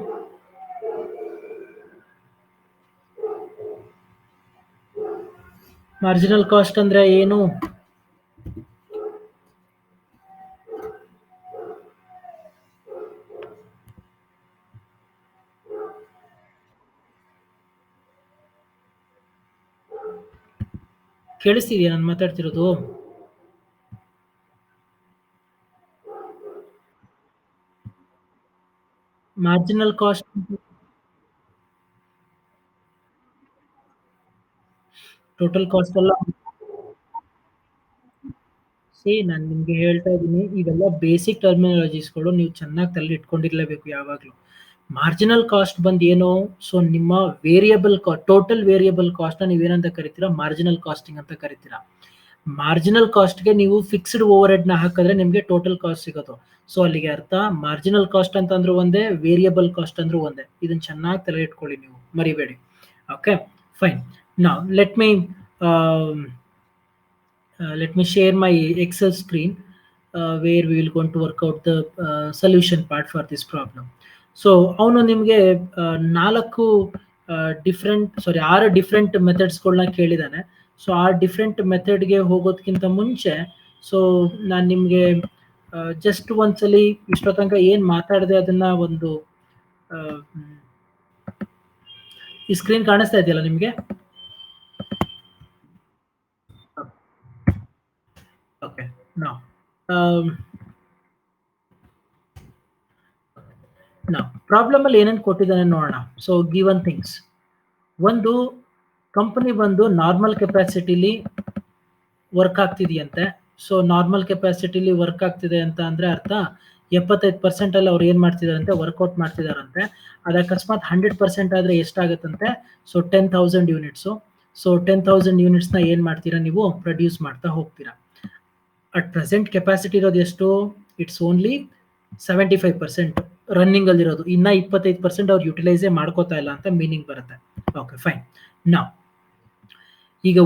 ಮಾರ್ಜಿನಲ್ ಕಾಸ್ಟ್ ಅಂದ್ರೆ ಏನು? ಕೇಳಿಸ್ತಿದ್ಯಾ ನಾನು ಮಾತಾಡ್ತಿರೋದು? ಮಾರ್ಜಿನಲ್ ಕಾಸ್ಟ್ ಟೋಟಲ್ ಕಾಸ್ಟ್ ಎಲ್ಲ ನಾನು ನಿಮ್ಗೆ ಹೇಳ್ತಾ ಇದ್ದೀನಿ, ಇವೆಲ್ಲ ಬೇಸಿಕ್ ಟರ್ಮಿನಾಲಜೀಸ್ಗಳು ನೀವು ಚೆನ್ನಾಗಿ ತಲೆಲಿ ಇಟ್ಕೊಂಡಿರ್ಲೇಬೇಕು ಯಾವಾಗಲೂ. ಮಾರ್ಜಿನಲ್ ಕಾಸ್ಟ್ ಬಂದು ಏನು, ಸೊ ನಿಮ್ಮ ವೇರಿಯಬಲ್ ಟೋಟಲ್ ವೇರಿಯಬಲ್ ಕಾಸ್ಟ್ನ ನೀವೇನಂತ ಕರಿತೀರಾ, ಮಾರ್ಜಿನಲ್ ಕಾಸ್ಟಿಂಗ್ ಅಂತ ಕರಿತೀರಾ. ಮಾರ್ಜಿನಲ್ ಕಾಸ್ಟ್ಗೆ ನೀವು ಫಿಕ್ಸ್ಡ್ ಓವರ್ ಹೆಡ್ನ ಹಾಕಿದ್ರೆ ನಿಮಗೆ ಟೋಟಲ್ ಕಾಸ್ಟ್ ಸಿಗೋದು. ಸೊ ಅಲ್ಲಿಗೆ ಅರ್ಥ ಮಾರ್ಜಿನಲ್ ಕಾಸ್ಟ್ ಅಂತಂದ್ರೂ ಒಂದೇ, ವೇರಿಯಬಲ್ ಕಾಸ್ಟ್ ಅಂದ್ರೂ ಒಂದೇ. ಇದನ್ನ ಚೆನ್ನಾಗಿ ತಲೆ ಇಟ್ಕೊಳ್ಳಿ, ನೀವು ಮರಿಬೇಡಿ. Okay, fine. Now let me share my Excel screen where we will going to work out the solution part for this problem. So ಅವನು ನಿಮಗೆ 6 ಡಿಫ್ರೆಂಟ್ ಮೆಥಡ್ಸ್ಗಳನ್ನ ಕೇಳಿದ್ದಾನೆ. ಸೊ ಆ ಡಿಫ್ರೆಂಟ್ ಮೆಥಡ್ಗೆ ಹೋಗೋದಕ್ಕಿಂತ ಮುಂಚೆ, ಸೊ ನಾನು ನಿಮಗೆ ಜಸ್ಟ್ ಒಂದ್ಸಲಿ ಇಷ್ಟೋ ತನಕ ಏನು ಮಾತಾಡಿದೆ ಅದನ್ನ ಒಂದು ಈ ಸ್ಕ್ರೀನ್ ಕಾಣಿಸ್ತಾ ಇದೆಯಲ್ಲ ನಿಮಗೆ? ಓಕೆ, ನಾವು ಪ್ರಾಬ್ಲಮ್ ಅಲ್ಲಿ ಏನೇನು ಕೊಟ್ಟಿದ್ದಾನೆ ನೋಡೋಣ. ಸೊ ಗಿವನ್ ಥಿಂಗ್ಸ್, ಒಂದು ಕಂಪನಿ ಬಂದು ನಾರ್ಮಲ್ ಕೆಪಾಸಿಟಿಲಿ ವರ್ಕ್ ಆಗ್ತಿದೆಯಂತೆ. ಸೊ ನಾರ್ಮಲ್ ಕೆಪಾಸಿಟಿಲಿ ವರ್ಕ್ ಆಗ್ತಿದೆ ಅಂತ ಅಂದ್ರೆ ಅರ್ಥ 75% ಅಲ್ಲಿ ಅವ್ರು ಏನ್ ಮಾಡ್ತಿದಾರಂತೆ, ವರ್ಕೌಟ್ ಮಾಡ್ತಿದಾರಂತೆ. ಅದು ಅಕಸ್ಮಾತ್ 100% ಆದ್ರೆ ಎಷ್ಟಾಗುತ್ತಂತೆ, ಸೊ 10,000 ಯೂನಿಟ್ಸು. ಸೊ 10,000 ಯೂನಿಟ್ಸ್ನ ಏನ್ ಮಾಡ್ತೀರಾ ನೀವು, ಪ್ರೊಡ್ಯೂಸ್ ಮಾಡ್ತಾ ಹೋಗ್ತೀರಾ. ಅಟ್ ಪ್ರೆಸೆಂಟ್ ಕೆಪಾಸಿಟಿ ಇರೋದು ಎಷ್ಟು, ಇಟ್ಸ್ ಓನ್ಲಿ 75% ರನ್ನಿಂಗ್ ಅಲ್ಲಿರೋದು. ಇನ್ನ 25% ಅವ್ರು ಯುಟಿಲೈಸೇ ಮಾಡ್ಕೋತಾ ಇಲ್ಲ ಅಂತ ಮೀನಿಂಗ್ ಬರುತ್ತೆ. Okay, fine. ನಾವು ಈಗ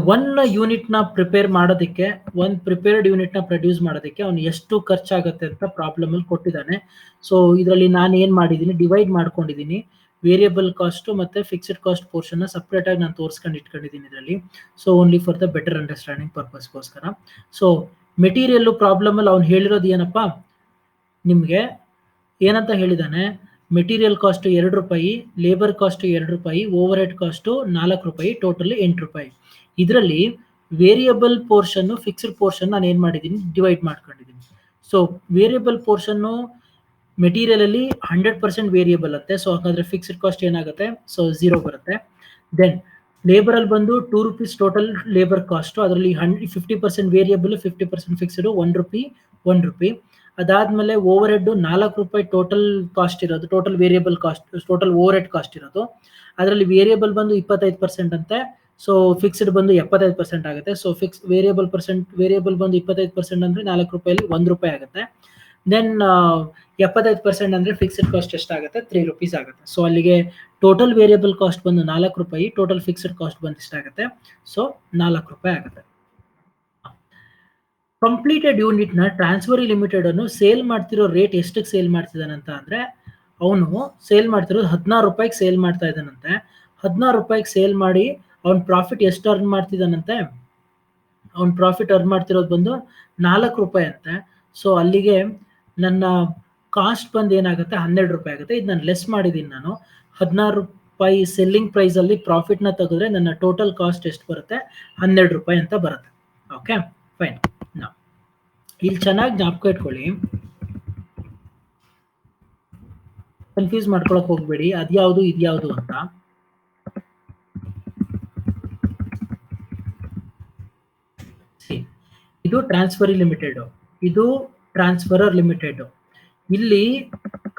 ಯೂನಿಟ್ನ ಪ್ರಿಪೇರ್ ಮಾಡೋದಕ್ಕೆ, ಪ್ರಿಪೇರ್ಡ್ ಯೂನಿಟ್ನ ಪ್ರೊಡ್ಯೂಸ್ ಮಾಡೋದಕ್ಕೆ ಅವ್ನು ಎಷ್ಟು ಖರ್ಚಾಗುತ್ತೆ ಅಂತ ಪ್ರಾಬ್ಲಮ್ ಅಲ್ಲಿ ಕೊಟ್ಟಿದ್ದಾನೆ. ಸೊ ಇದರಲ್ಲಿ ನಾನು ಏನ್ ಮಾಡಿದ್ದೀನಿ, ಡಿವೈಡ್ ಮಾಡ್ಕೊಂಡಿದ್ದೀನಿ. ವೇರಿಯಬಲ್ ಕಾಸ್ಟ್ ಮತ್ತೆ ಫಿಕ್ಸ್ಡ್ ಕಾಸ್ಟ್ ಪೋರ್ಷನ್ ಸಪ್ರೇಟ್ ಆಗಿ ನಾನು ತೋರಿಸ್ಕೊಂಡು ಇಟ್ಕೊಂಡಿದ್ದೀನಿ ಇದರಲ್ಲಿ. So only for the better understanding ಪರ್ಪಸ್ಗೋಸ್ಕರ. ಸೊ ಮೆಟೀರಿಯಲ್ ಪ್ರಾಬ್ಲಮ್ ಅಲ್ಲಿ ಅವ್ನು ಹೇಳಿರೋದು ಏನಪ್ಪಾ, ನಿಮ್ಗೆ ಏನಂತ ಹೇಳಿದಾನೆ, ಮೆಟೀರಿಯಲ್ ಕಾಸ್ಟ್ 2 ರೂಪಾಯಿ, ಲೇಬರ್ ಕಾಸ್ಟ್ 2 ರೂಪಾಯಿ, ಓವರ್ ಹೆಡ್ ಕಾಸ್ಟ್ 4 ರೂಪಾಯಿ, ಟೋಟಲ್ 8 ರೂಪಾಯಿ. ಇದರಲ್ಲಿ ವೇರಿಯಬಲ್ ಪೋರ್ಷನ್, ಫಿಕ್ಸ್ಡ್ ಪೋರ್ಷನ್ ನಾನು ಏನ್ ಮಾಡಿದ್ದೀನಿ, ಡಿವೈಡ್ ಮಾಡ್ಕೊಂಡಿದ್ದೀನಿ. ಸೊ ವೇರಿಯಬಲ್ ಪೋರ್ಷನ್ ಮೆಟೀರಿಯಲ್ ಅಲ್ಲಿ 100% ವೇರಿಯಬಲ್ ಅಂತೆ. ಸೊ ಹಾಗಾದ್ರೆ ಫಿಕ್ಸ್ಡ್ ಕಾಸ್ಟ್ ಏನಾಗುತ್ತೆ, ಸೊ 0 ಬರುತ್ತೆ. ದೆನ್ ಲೇಬರ್ ಅಲ್ಲಿ ಬಂದು 2 ರೂಪೀಸ್ ಟೋಟಲ್ ಲೇಬರ್ ಕಾಸ್ಟ್, ಅದರಲ್ಲಿ 50% ವೇರಿಯಬಲ್, 50% ಫಿಕ್ಸ್ಡ್, 1 ರೂಪಿ. ಅದಾದ್ಮೇಲೆ ಓವರ್ ಹೆಡ್ 4 ರೂಪಾಯಿ ಟೋಟಲ್ ಕಾಸ್ಟ್ ಇರೋದು, total variable cost, total over head cost ಇರೋದು. ಅದರಲ್ಲಿ ವೇರಿಯಬಲ್ ಬಂದು 25% ಅಂತೆ. ಸೊ ಫಿಕ್ಸ್ಡ್ ಬಂದು 75% ಆಗುತ್ತೆ. ಸೊ ವೇರಿಯಬಲ್ ಬಂದು 25% ಅಂದ್ರೆ 4 ರೂಪಾಯಲ್ಲಿ 1 ರೂಪಾಯಿ ಆಗುತ್ತೆ. ದೆನ್ 75% ಅಂದ್ರೆ ಫಿಕ್ಸ್ಡ್ ಕಾಸ್ಟ್ ಎಷ್ಟಾಗುತ್ತೆ, 3 ರೂಪೀಸ್ ಆಗುತ್ತೆ. ಸೊ ಅಲ್ಲಿಗೆ ಟೋಟಲ್ ವೇರಿಯಬಲ್ ಕಾಸ್ಟ್ ಬಂದು 4 ರೂಪಾಯಿ, ಟೋಟಲ್ ಫಿಕ್ಸ್ಡ್ ಕಾಸ್ಟ್ ಬಂದು ಎಷ್ಟಾಗುತ್ತೆ, ಸೊ 4 ರೂಪಾಯಿ ಆಗುತ್ತೆ. ಕಂಪ್ಲೀಟೆಡ್ ಯೂನಿಟ್ ನ ಟ್ರಾನ್ಸ್ಫರಿ ಲಿಮಿಟೆಡ್ ಅನ್ನು ಸೇಲ್ ಮಾಡ್ತಿರೋ ರೇಟ್ ಎಷ್ಟಕ್ಕೆ ಸೇಲ್ ಮಾಡ್ತಿದ್ದಾನಂತ ಅಂದ್ರೆ, ಅವನು ಸೇಲ್ ಮಾಡ್ತಿರೋದು 16 ರೂಪಾಯಿಗೆ ಸೇಲ್ ಮಾಡ್ತಾ ಇದ್ದಾನಂತೆ. 16 ರೂಪಾಯಿಗೆ ಸೇಲ್ ಮಾಡಿ ಅವ್ನ ಪ್ರಾಫಿಟ್ ಎಷ್ಟು ಅರ್ನ್ ಮಾಡ್ತಿದ್ದಾನಂತೆ, ಅವ್ನ ಪ್ರಾಫಿಟ್ ಅರ್ನ್ ಮಾಡ್ತಿರೋದು ಬಂದು 4 ರೂಪಾಯಿ ಅಂತೆ. ಸೊ ಅಲ್ಲಿಗೆ ನನ್ನ ಕಾಸ್ಟ್ ಬಂದು ಏನಾಗುತ್ತೆ, 12 ರೂಪಾಯಿ ಆಗುತ್ತೆ. ಇದು ನಾನು ಲೆಸ್ ಮಾಡಿದ್ದೀನಿ. ನಾನು 16 ರೂಪಾಯಿ ಸೆಲ್ಲಿಂಗ್ ಪ್ರೈಸ್ ಅಲ್ಲಿ ಪ್ರಾಫಿಟ್ ನ ತೆಗೆದ್ರೆ ನನ್ನ ಟೋಟಲ್ ಕಾಸ್ಟ್ ಎಷ್ಟು ಬರುತ್ತೆ, 12 ರೂಪಾಯಿ ಅಂತ ಬರುತ್ತೆ. Okay, fine. ಇಲ್ಲಿ ಚೆನ್ನಾಗಿ ಜ್ಞಾಪಕ ಇಟ್ಕೊಳ್ಳಿ, ಕನ್ಫ್ಯೂಸ್ ಮಾಡ್ಕೊಳಕ್ ಹೋಗ್ಬೇಡಿ ಅದ್ಯಾವುದು ಇದ್ಯಾವುದು ಅಂತ. ಇದು ಟ್ರಾನ್ಸ್ಫರಿ ಲಿಮಿಟೆಡ್, ಇದು ಟ್ರಾನ್ಸ್ಫರರ್ ಲಿಮಿಟೆಡ್. ಇಲ್ಲಿ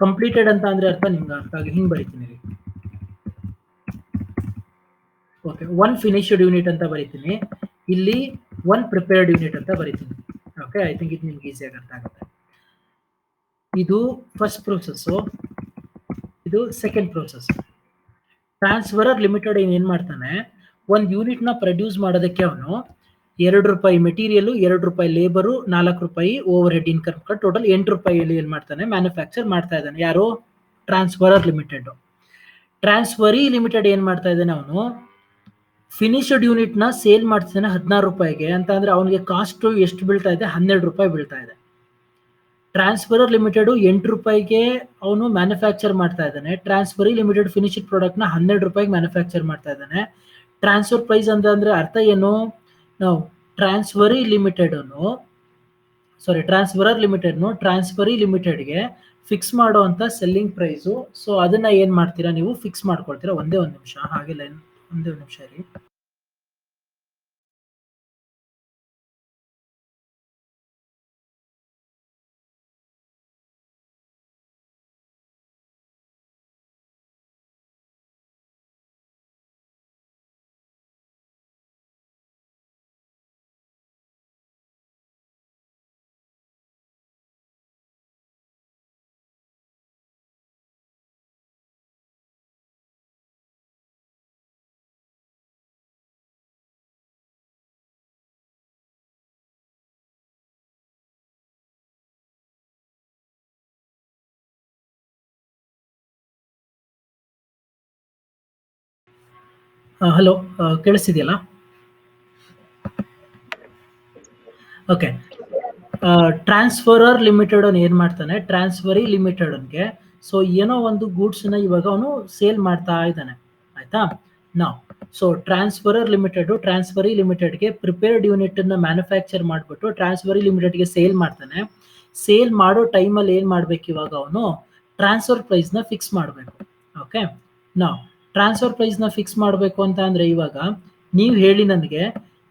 ಕಂಪ್ಲೀಟೆಡ್ ಅಂತ ಅಂದ್ರೆ ಅರ್ಥ ನಿಮ್ಗೆ ಅರ್ಥ ಆಗಿ ಹಿಂಗ್ ಬರೀತೀನಿ. ಓಕೆ, 1 ಫಿನಿಶ್ಡ್ ಯೂನಿಟ್ ಅಂತ ಬರೀತೀನಿ, ಇಲ್ಲಿ 1 ಪ್ರಿಪೇರ್ಡ್ ಯೂನಿಟ್ ಅಂತ ಬರೀತೀನಿ. ಓಕೆ, ಐ ಥಿಂಕ್ ಇದು ನಿಮ್ಗೆ ಈಸಿಯಾಗಿ ಅರ್ಥ ಆಗುತ್ತೆ. ಇದು ಫಸ್ಟ್ ಪ್ರೋಸೆಸ್, ಇದು ಸೆಕೆಂಡ್ ಪ್ರೋಸೆಸ್. ಟ್ರಾನ್ಸ್ಫರರ್ ಲಿಮಿಟೆಡ್ ಏನ್ ಮಾಡ್ತಾನೆ, 1 ಯೂನಿಟ್ ನ ಪ್ರೊಡ್ಯೂಸ್ ಮಾಡೋದಕ್ಕೆ ಅವನು 2 ರೂಪಾಯಿ ಮೆಟೀರಿಯಲ್, 2 ರೂಪಾಯಿ ಲೇಬರು, 4 ರೂಪಾಯಿ ಓವರ್ ಹೆಡ್ ಇನ್ಕಮ್, ಟೋಟಲ್ 8 ರೂಪಾಯಿಯಲ್ಲಿ ಏನ್ ಮಾಡ್ತಾನೆ, ಮ್ಯಾನುಫ್ಯಾಕ್ಚರ್ ಮಾಡ್ತಾ ಇದ್ದಾನೆ. ಯಾರು, ಟ್ರಾನ್ಸ್ಫರರ್ ಲಿಮಿಟೆಡ್. ಟ್ರಾನ್ಸ್ಫರಿ ಲಿಮಿಟೆಡ್ ಏನ್ ಮಾಡ್ತಾ ಇದ್ದಾನೆ, ಅವನು ಫಿನಿಶ್ಡ್ ಯೂನಿಟ್ ನ ಸೇಲ್ ಮಾಡ್ತಿದ್ದಾನೆ 16 ರೂಪಾಯಿಗೆ ಅಂತ ಅಂದ್ರೆ ಅವನಿಗೆ ಕಾಸ್ಟ್ ಎಷ್ಟು ಬೀಳ್ತಾ ಇದೆ, 12 ರೂಪಾಯಿ ಬೀಳ್ತಾ ಇದೆ. ಟ್ರಾನ್ಸ್ಫರರ್ ಲಿಮಿಟೆಡ್ 8 ರೂಪಾಯಿಗೆ ಅವನು ಮ್ಯಾನುಫ್ಯಾಕ್ಚರ್ ಮಾಡ್ತಾ ಇದ್ದಾನೆ. ಟ್ರಾನ್ಸ್ಫರಿ ಲಿಮಿಟೆಡ್ ಫಿನಿಶ್ಡ್ ಪ್ರಾಡಕ್ಟ್ ನ 12 ರೂಪಾಯಿಗೆ ಮ್ಯಾನುಫ್ಯಾಕ್ಚರ್ ಮಾಡ್ತಾ ಇದ್ದಾನೆ. ಟ್ರಾನ್ಸ್ಫರ್ ಪ್ರೈಸ್ ಅಂತ ಅಂದ್ರೆ ಅರ್ಥ ಏನು, ನಾವು ಟ್ರಾನ್ಸ್ಫರರ್ ಲಿಮಿಟೆಡ್ಗೆ ಫಿಕ್ಸ್ ಮಾಡೋ ಅಂತ ಸೆಲ್ಲಿಂಗ್ ಪ್ರೈಸು. ಸೊ ಅದನ್ನ ಏನ್ ಮಾಡ್ತೀರಾ ನೀವು, ಫಿಕ್ಸ್ ಮಾಡ್ಕೊಳ್ತೀರಾ. ಒಂದೇ ಒಂದು ನಿಮಿಷ ಹಾಗೆ ಲೈನ್, ಒಂದೇ ಒಂದು ನಿಮಿಷ ಇರಿ. ಹಲೋ, ಕೇಳಿಸ್ತಿದೆಯಲ್ಲ? ಓಕೆ. ಟ್ರಾನ್ಸ್ಫರರ್ ಲಿಮಿಟೆಡ್ ಅವ್ನು ಏನ್ ಮಾಡ್ತಾನೆ, ಟ್ರಾನ್ಸ್ಫರಿ ಲಿಮಿಟೆಡ್ ಅವ್ನಿಗೆ ಸೊ ಏನೋ ಒಂದು ಗೂಡ್ಸ್ ನ ಇವಾಗ ಅವನು ಸೇಲ್ ಮಾಡ್ತಾ ಇದ್ದಾನೆ, ಆಯ್ತಾ? ನಾವು ಸೊ ಟ್ರಾನ್ಸ್ಫರಿ ಲಿಮಿಟೆಡ್ಗೆ ಪ್ರಿಪೇರ್ಡ್ ಯೂನಿಟ್ ಅನ್ನ ಮ್ಯಾನುಫ್ಯಾಕ್ಚರ್ ಮಾಡಿಬಿಟ್ಟು ಟ್ರಾನ್ಸ್ಫರಿ ಲಿಮಿಟೆಡ್ಗೆ ಸೇಲ್ ಮಾಡ್ತಾನೆ. ಸೇಲ್ ಮಾಡೋ ಟೈಮಲ್ಲಿ ಏನ್ ಮಾಡ್ಬೇಕು ಇವಾಗ ಅವನು, ಟ್ರಾನ್ಸ್ಫರ್ ಪ್ರೈಸ್ ನ ಫಿಕ್ಸ್ ಮಾಡಬೇಕು. ಓಕೆ, ನಾವು ಟ್ರಾನ್ಸ್ಫರ್ ಪ್ರೈಸ್ ನ ಫಿಕ್ಸ್ ಮಾಡಬೇಕು ಅಂತ ಅಂದ್ರೆ ಇವಾಗ ನೀವು ಹೇಳಿ ನನಗೆ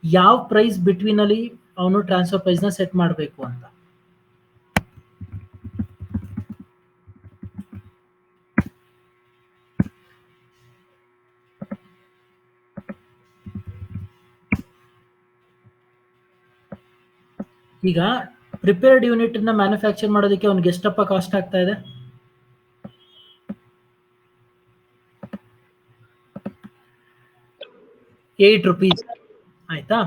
ಯಾವ ಪ್ರೈಸ್ ಬಿಟ್ವೀನ್ ಅಲ್ಲಿ ಅವನು ಟ್ರಾನ್ಸ್ಫರ್ ಪ್ರೈಸ್ ನ ಸೆಟ್ ಮಾಡಬೇಕು ಅಂತ. ಈಗ ಪ್ರಿಪೇರ್ಡ್ ಯೂನಿಟ್ ನ ಮ್ಯಾನುಫ್ಯಾಕ್ಚರ್ ಮಾಡೋದಕ್ಕೆ ಅವ್ನಿಗೆ ಎಷ್ಟಪ್ಪ ಕಾಸ್ಟ್ ಆಗ್ತಾ ಇದೆ? ₹8. ಆಯ್ತಾ?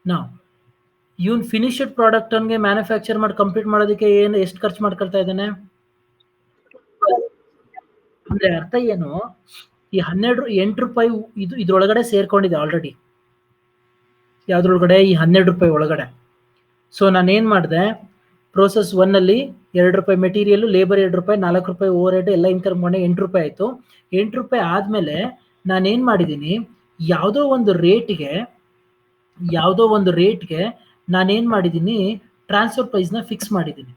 ನಾವು ಇವನ್ ಫಿನಿಶ್ಡ್ ಪ್ರಾಡಕ್ಟ್ ಅನ್ಗೆ ಮ್ಯಾನುಫ್ಯಾಕ್ಚರ್ ಮಾಡಿ ಕಂಪ್ಲೀಟ್ ಮಾಡೋದಕ್ಕೆ ಎಷ್ಟು ಖರ್ಚು ಮಾಡ್ಕೊಳ್ತಾ ಇದ್ದಾನೆ ಅಂದ್ರೆ ಅರ್ಥ ಏನು, ಈ ₹8 ಇದ್ರೊಳಗಡೆ ಸೇರ್ಕೊಂಡಿದೆ ಆಲ್ರೆಡಿ. ಯಾವ್ದ್ರೊಳಗಡೆ? ಈ ₹12 ಒಳಗಡೆ. ಸೊ ನಾನು ಏನ್ ಮಾಡಿದೆ, ಪ್ರೋಸೆಸ್ 1 ಅಲ್ಲಿ ₹2 ಮೆಟೀರಿಯಲ್, ಲೇಬರ್ ₹2, ₹4 ಓವರ್ ಹೆಡ್ ಎಲ್ಲ ಇನ್ಕಮ್ ಮಾಡಿ ₹8 ಆಯ್ತು. ₹8 ಆದ್ಮೇಲೆ ನಾನೇನ್ ಮಾಡಿದೀನಿ, ಯಾವುದೋ ಒಂದು ರೇಟ್ಗೆ ನಾನೇನ್ ಮಾಡಿದೀನಿ, ಟ್ರಾನ್ಸ್ಫರ್ ಪ್ರೈಸ್ ನ ಫಿಕ್ಸ್ ಮಾಡಿದೀನಿ.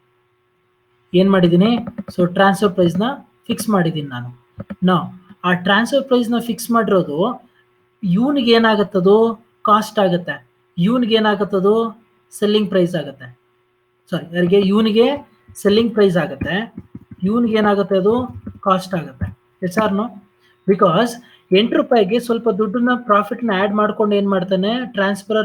ಏನ್ ಮಾಡಿದೀನಿ? ಸೊ ಟ್ರಾನ್ಸ್ಫರ್ ಪ್ರೈಸ್ ನ ಫಿಕ್ಸ್ ಮಾಡಿದೀನಿ ನಾನು. ಆ ಟ್ರಾನ್ಸ್ಫರ್ ಪ್ರೈಸ್ ನ ಫಿಕ್ಸ್ ಮಾಡಿರೋದು ಇವನಿಗೆ ಏನಾಗತ್ತದು, ಕಾಸ್ಟ್ ಆಗುತ್ತೆ. ಇವನಿಗೆ ಏನಾಗತ್ತದು, ಸೆಲ್ಲಿಂಗ್ ಪ್ರೈಸ್ ಆಗುತ್ತೆ. ಸಾರಿ, ಯಾರಿಗೆ? ಇವನಿಗೆ ಸೆಲ್ಲಿಂಗ್ ಪ್ರೈಸ್ ಆಗುತ್ತೆ, ಇವನಿಗೆ ಏನಾಗುತ್ತೆ, ಅದು ಕಾಸ್ಟ್ ಆಗುತ್ತೆ. Yes or no? ಬಿಕಾಸ್ ₹8ಗೆ ಸ್ವಲ್ಪ ದುಡ್ಡನ್ನ ಪ್ರಾಫಿಟ್ ನ ಆಡ್ ಮಾಡ್ಕೊಂಡು ಏನ್ ಮಾಡ್ತಾನೆ, ಟ್ರಾನ್ಸ್ಫರಿ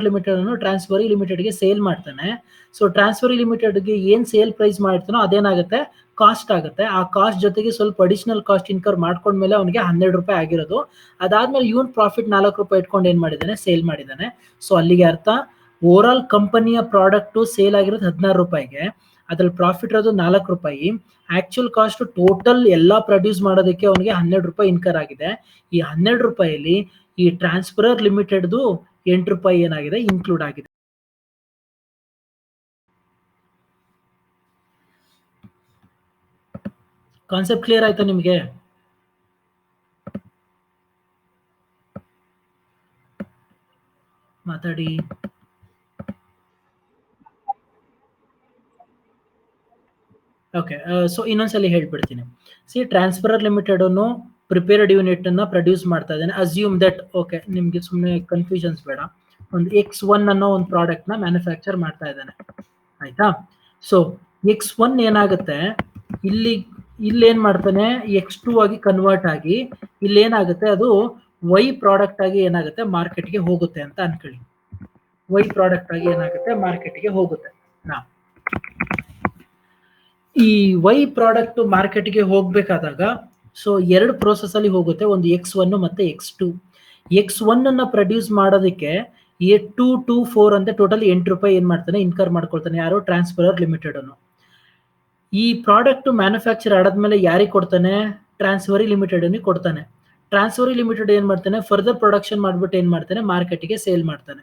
ಲಿಮಿಟೆಡ್ಗೆ ಸೇಲ್ ಮಾಡ್ತಾನೆ. ಸೊ ಟ್ರಾನ್ಸ್ಫರಿ ಲಿಮಿಟೆಡ್ಗೆ ಏನ್ ಸೇಲ್ ಪ್ರೈಸ್ ಮಾಡ್ತಾನೋ ಅದೇನಾಗುತ್ತೆ, ಕಾಸ್ಟ್ ಆಗುತ್ತೆ. ಆ ಕಾಸ್ಟ್ ಜೊತೆಗೆ ಸ್ವಲ್ಪ ಅಡಿಷನಲ್ ಕಾಸ್ಟ್ ಇನ್ಕರ್ ಮಾಡ್ಕೊಂಡ್ಮೇಲೆ ಅವನಿಗೆ ₹12 ಆಗಿರೋದು. ಅದಾದ್ಮೇಲೆ ಇವನ್ ಪ್ರಾಫಿಟ್ ₹4 ಇಟ್ಕೊಂಡು ಏನ್ ಮಾಡಿದಾನೆ, ಸೇಲ್ ಮಾಡಿದಾನೆ. ಸೊ ಅಲ್ಲಿಗೆ ಅರ್ಥ, ಓವರ್ ಆಲ್ ಕಂಪನಿಯ ಪ್ರಾಡಕ್ಟ್ ಸೇಲ್ ಆಗಿರೋದು ₹16, ಅದ್ರಲ್ಲಿ ಪ್ರಾಫಿಟ್ ಇರೋದು ₹4. ಆಕ್ಚುಯಲ್ ಕಾಸ್ಟ್ ಟೋಟಲ್ ಎಲ್ಲ ಪ್ರೊಡ್ಯೂಸ್ ಮಾಡೋದಕ್ಕೆ ಅವನಿಗೆ ₹12 ಇನ್ಕರ್ ಆಗಿದೆ. ಈ ₹12 ಈ ಟ್ರಾನ್ಸ್ಫರರ್ ಲಿಮಿಟೆಡ್ದು ₹8 ಏನಾಗಿದೆ, ಇನ್ಕ್ಲೂಡ್ ಆಗಿದೆ. ಕಾನ್ಸೆಪ್ಟ್ ಕ್ಲಿಯರ್ ಆಯ್ತಾ ನಿಮಗೆ? ಮಾತಾಡಿ. ಓಕೆ, ಸೊ ಇನ್ನೊಂದ್ಸಲಿ ಹೇಳ್ಬಿಡ್ತೀನಿ. ಟ್ರಾನ್ಸ್ಫರರ್ ಲಿಮಿಟೆಡ್ ಅನ್ನು ಪ್ರಿಪೇರ್ಡ್ ಯೂನಿಟ್ ಅನ್ನ ಪ್ರೊಡ್ಯೂಸ್ ಮಾಡ್ತಾ ಇದ್ದಾನೆ. ಅಸ್ಯೂಮ್ ದಟ್, ಓಕೆ, ನಿಮ್ಗೆ ಸುಮ್ಮನೆ ಕನ್ಫ್ಯೂಷನ್ಸ್ ಬೇಡ, ಒಂದು X1 ಅನ್ನೋ ಒಂದು ಪ್ರಾಡಕ್ಟ್ ನ ಮ್ಯಾನುಫ್ಯಾಕ್ಚರ್ ಮಾಡ್ತಾ ಇದ್ದಾನೆ, ಆಯ್ತಾ? ಸೊ X1 ಏನಾಗುತ್ತೆ, ಇಲ್ಲೇನ್ ಮಾಡ್ತಾನೆ, X2 ಆಗಿ ಕನ್ವರ್ಟ್ ಆಗಿ ಇಲ್ಲೇನಾಗುತ್ತೆ, ಅದು Y ಪ್ರಾಡಕ್ಟ್ ಆಗಿ ಏನಾಗುತ್ತೆ, ಮಾರ್ಕೆಟ್ಗೆ ಹೋಗುತ್ತೆ ಅಂತ ಅನ್ಕೊಳ್ಳಿ. Y ಪ್ರಾಡಕ್ಟ್ ಆಗಿ ಏನಾಗುತ್ತೆ, ಮಾರ್ಕೆಟ್ಗೆ ಹೋಗುತ್ತೆ. ಈ Y ಪ್ರಾಡಕ್ಟ್ ಮಾರ್ಕೆಟ್ಗೆ ಹೋಗ್ಬೇಕಾದಾಗ ಸೊ 2 ಪ್ರೋಸೆಸ್ ಅಲ್ಲಿ ಹೋಗುತ್ತೆ, ಒಂದು X1 ಮತ್ತೆ X2. X1 ಅನ್ನ ಪ್ರೊಡ್ಯೂಸ್ ಮಾಡೋದಕ್ಕೆ 2 to 4 ಅಂತ ಟೋಟಲ್ ₹8 ಏನ್ ಮಾಡ್ತಾನೆ, ಇನ್ಕರ್ ಮಾಡ್ಕೊಳ್ತಾನೆ. ಯಾರು? ಟ್ರಾನ್ಸ್ಫರರ್ ಲಿಮಿಟೆಡ್ ಅನ್ನು. ಈ ಪ್ರಾಡಕ್ಟ್ ಮ್ಯಾನುಫ್ಯಾಕ್ಚರ್ ಆಡದ್ಮೇಲೆ ಯಾರಿಗೆ ಕೊಡ್ತಾನೆ, ಟ್ರಾನ್ಸ್ಫರಿ ಲಿಮಿಟೆಡ್ ಅನ್ನು ಕೊಡ್ತಾನೆ. ಟ್ರಾನ್ಸ್ಫರಿ ಲಿಮಿಟೆಡ್ ಏನ್ ಮಾಡ್ತಾನೆ, ಫರ್ದರ್ ಪ್ರೊಡಕ್ಷನ್ ಮಾಡ್ಬಿಟ್ಟು ಏನ್ ಮಾಡ್ತಾನೆ, ಮಾರ್ಕೆಟ್ಗೆ ಸೇಲ್ ಮಾಡ್ತಾನೆ.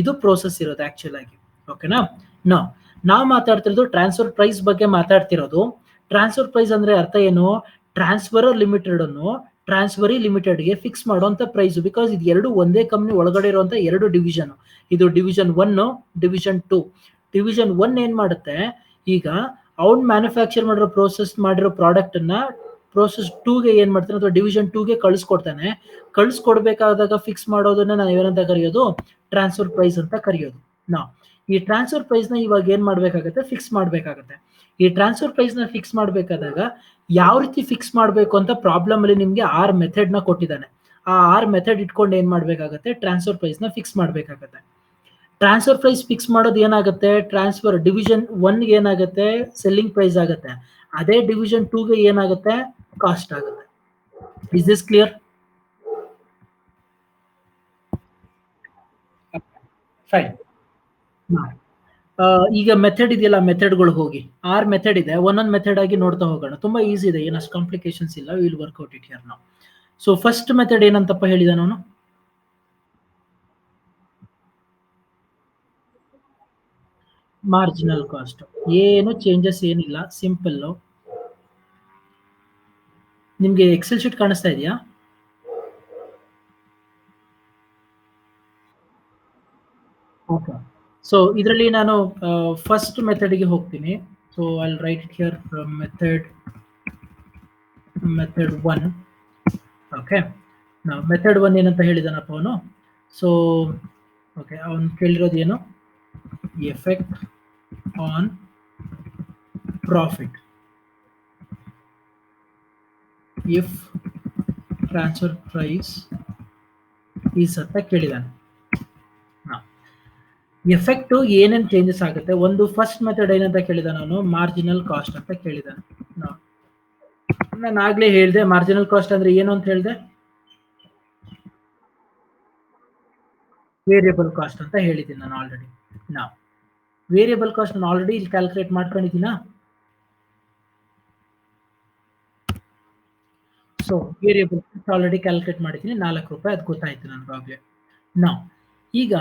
ಇದು ಪ್ರೋಸೆಸ್ ಇರೋದು ಆಕ್ಚುಲ್ ಆಗಿ. ಓಕೆನಾ? ನಾವು ಮಾತಾಡ್ತಿರೋದು ಟ್ರಾನ್ಸ್ಫರ್ ಪ್ರೈಸ್ ಬಗ್ಗೆ ಮಾತಾಡ್ತಿರೋದು. ಟ್ರಾನ್ಸ್ಫರ್ ಪ್ರೈಸ್ ಅಂದ್ರೆ ಅರ್ಥ ಏನು, ಟ್ರಾನ್ಸ್ಫರರ್ ಲಿಮಿಟೆಡ್ ಅನ್ನು ಟ್ರಾನ್ಸ್ಫರಿ ಲಿಮಿಟೆಡ್ಗೆ ಫಿಕ್ಸ್ ಮಾಡುವಂತ ಪ್ರೈಸ್. ಬಿಕಾಸ್ ಇದು ಎರಡು ಒಂದೇ ಕಂಪ್ನಿ ಒಳಗಡೆ ಇರುವಂತ 2 ಡಿವಿಷನ್. ಇದು ಡಿವಿಷನ್ 1, ಡಿವಿಷನ್ 2. ಡಿವಿಷನ್ 1 ಏನ್ ಮಾಡುತ್ತೆ, ಈಗ ಅವ್ನ್ ಮ್ಯಾನುಫ್ಯಾಕ್ಚರ್ ಮಾಡಿರೋ ಪ್ರಾಡಕ್ಟ್ ಅನ್ನ ಪ್ರೋಸೆಸ್ 2ಗೆ ಏನ್ ಮಾಡ್ತಾನೆ, ಅಥವಾ ಡಿವಿಷನ್ 2ಗೆ ಕಳಿಸ್ಕೊಡ್ತಾನೆ. ಕಳಿಸ್ಕೊಡ್ಬೇಕಾದಾಗ ಫಿಕ್ಸ್ ಮಾಡೋದನ್ನ ನಾವು ಏನಂತ ಕರೆಯೋದು, ಟ್ರಾನ್ಸ್ಫರ್ ಪ್ರೈಸ್ ಅಂತ ಕರೆಯೋದು. ಈ ಟ್ರಾನ್ಸ್ಫರ್ ಪ್ರೈಸ್ ನ ಇವಾಗ ಏನ್ ಮಾಡ್ಬೇಕಾಗತ್ತೆ, ಫಿಕ್ಸ್ ಮಾಡ್ಬೇಕಾಗತ್ತೆ. ಈ ಟ್ರಾನ್ಸ್ಫರ್ ಪ್ರೈಸ್ ನ ಫಿಕ್ಸ್ ಮಾಡ್ಬೇಕಾದಾಗ ಯಾವ ರೀತಿ ಫಿಕ್ಸ್ ಮಾಡ್ಬೇಕು ಅಂತ ಪ್ರಾಬ್ಲಮ್ ಅಲ್ಲಿ ನಿಮ್ಗೆ 6 ಮೆಥಡ್ ನ ಕೊಟ್ಟಿದ್ದಾನೆ. ಆ 6 ಮೆಥಡ್ ಇಟ್ಕೊಂಡು ಏನ್ ಮಾಡ್ಬೇಕಾಗತ್ತೆ, ಟ್ರಾನ್ಸ್ಫರ್ ಪ್ರೈಸ್ ನ ಫಿಕ್ಸ್ ಮಾಡ್ಬೇಕಾಗತ್ತೆ. ಟ್ರಾನ್ಸ್ಫರ್ ಪ್ರೈಸ್ ಫಿಕ್ಸ್ ಮಾಡೋದು ಏನಾಗುತ್ತೆ, ಟ್ರಾನ್ಸ್ಫರ್ ಡಿವಿಷನ್ 1ಗೆ ಏನಾಗುತ್ತೆ, ಸೆಲ್ಲಿಂಗ್ ಪ್ರೈಸ್ ಆಗುತ್ತೆ. ಅದೇ ಡಿವಿಷನ್ 2ಗೆ ಏನಾಗುತ್ತೆ, ಕಾಸ್ಟ್ ಆಗುತ್ತೆ. Is this clear? ಫೈನ್. ಈಗ ಮೆಥಡ್ ಇದೆಯಲ್ಲ, ಮೆಥಡ್ಗಳು ಹೋಗಿ 6 ಮೆಥಡ್ ಇದೆ, ಒಂದೊಂದು ಮೆಥಡ್ ಆಗಿ ನೋಡ್ತಾ ಹೋಗೋಣ. ತುಂಬಾ ಈಸಿ ಇದೆ, ಏನಷ್ಟು ಕಾಂಪ್ಲಿಕೇಶನ್ಸ್ ಇಲ್ಲ. ವಿಲ್ ವರ್ಕ್ಔಟ್ ಇಟ್ ಹಿಯರ್ ನಾವು. ಸೊ ಫಸ್ಟ್ ಮೆಥಡ್ ಏನಂತಪ್ಪ ಹೇಳಿದ ನಾನು, ಮಾರ್ಜಿನಲ್ ಕಾಸ್ಟ್ ಏನು ಚೇಂಜಸ್ ಏನಿಲ್ಲ, ಸಿಂಪಲ್. ನಿಮ್ಗೆ ಎಕ್ಸೆಲ್ ಶೀಟ್ ಕಾಣಿಸ್ತಾ ಇದೆಯಾ? ಓಕೆ. ಸೊ ಇದರಲ್ಲಿ ನಾನು ಫಸ್ಟ್ ಮೆಥಡ್ಗೆ ಹೋಗ್ತೀನಿ. So I write it here method one. Okay, ನಾವು ಮೆಥಡ್ ಒನ್ ಏನಂತ ಹೇಳಿದಾನಪ್ಪ ಅವನು. ಸೊ ಓಕೆ, ಅವನು ಕೇಳಿರೋದು ಏನು? Effect on profit if transfer price is ಅಂತ ಕೇಳಿದಾನೆ. ಎಫೆಕ್ಟ್ ಏನೇನು ಚೇಂಜಸ್ ಆಗುತ್ತೆ? ಒಂದು ಫಸ್ಟ್ ಮೆಥಡ್ ಏನಂತ ಕೇಳಿದ ನಾನು, ಮಾರ್ಜಿನಲ್ ಕಾಸ್ಟ್ ಅಂತ ಕೇಳಿದಾನೆ. ನಾನು ಆಗ್ಲೇ ಹೇಳಿದೆ ಮಾರ್ಜಿನಲ್ ಕಾಸ್ಟ್ ಅಂದ್ರೆ ಏನು ಅಂತ ಹೇಳಿದೆ, ವೇರಿಯಬಲ್ ಕಾಸ್ಟ್ ಅಂತ ಹೇಳಿದ್ದೀನಿ ನಾನು ಆಲ್ರೆಡಿ. ನಾವು ವೇರಿಯಬಲ್ ಕಾಸ್ಟ್ ನಾನು ಆಲ್ರೆಡಿ ಇಲ್ಲಿ ಕ್ಯಾಲ್ಕುಲೇಟ್ ಮಾಡ್ಕೊಂಡಿದ್ದೀನಾ? So variable cost already calculate ಮಾಡಿದ್ದೀನಿ, 4 ರೂಪಾಯಿ, ಅದು ಗೊತ್ತಾಯ್ತು ನನಗಾಗಲೇ. ನಾವು ಈಗ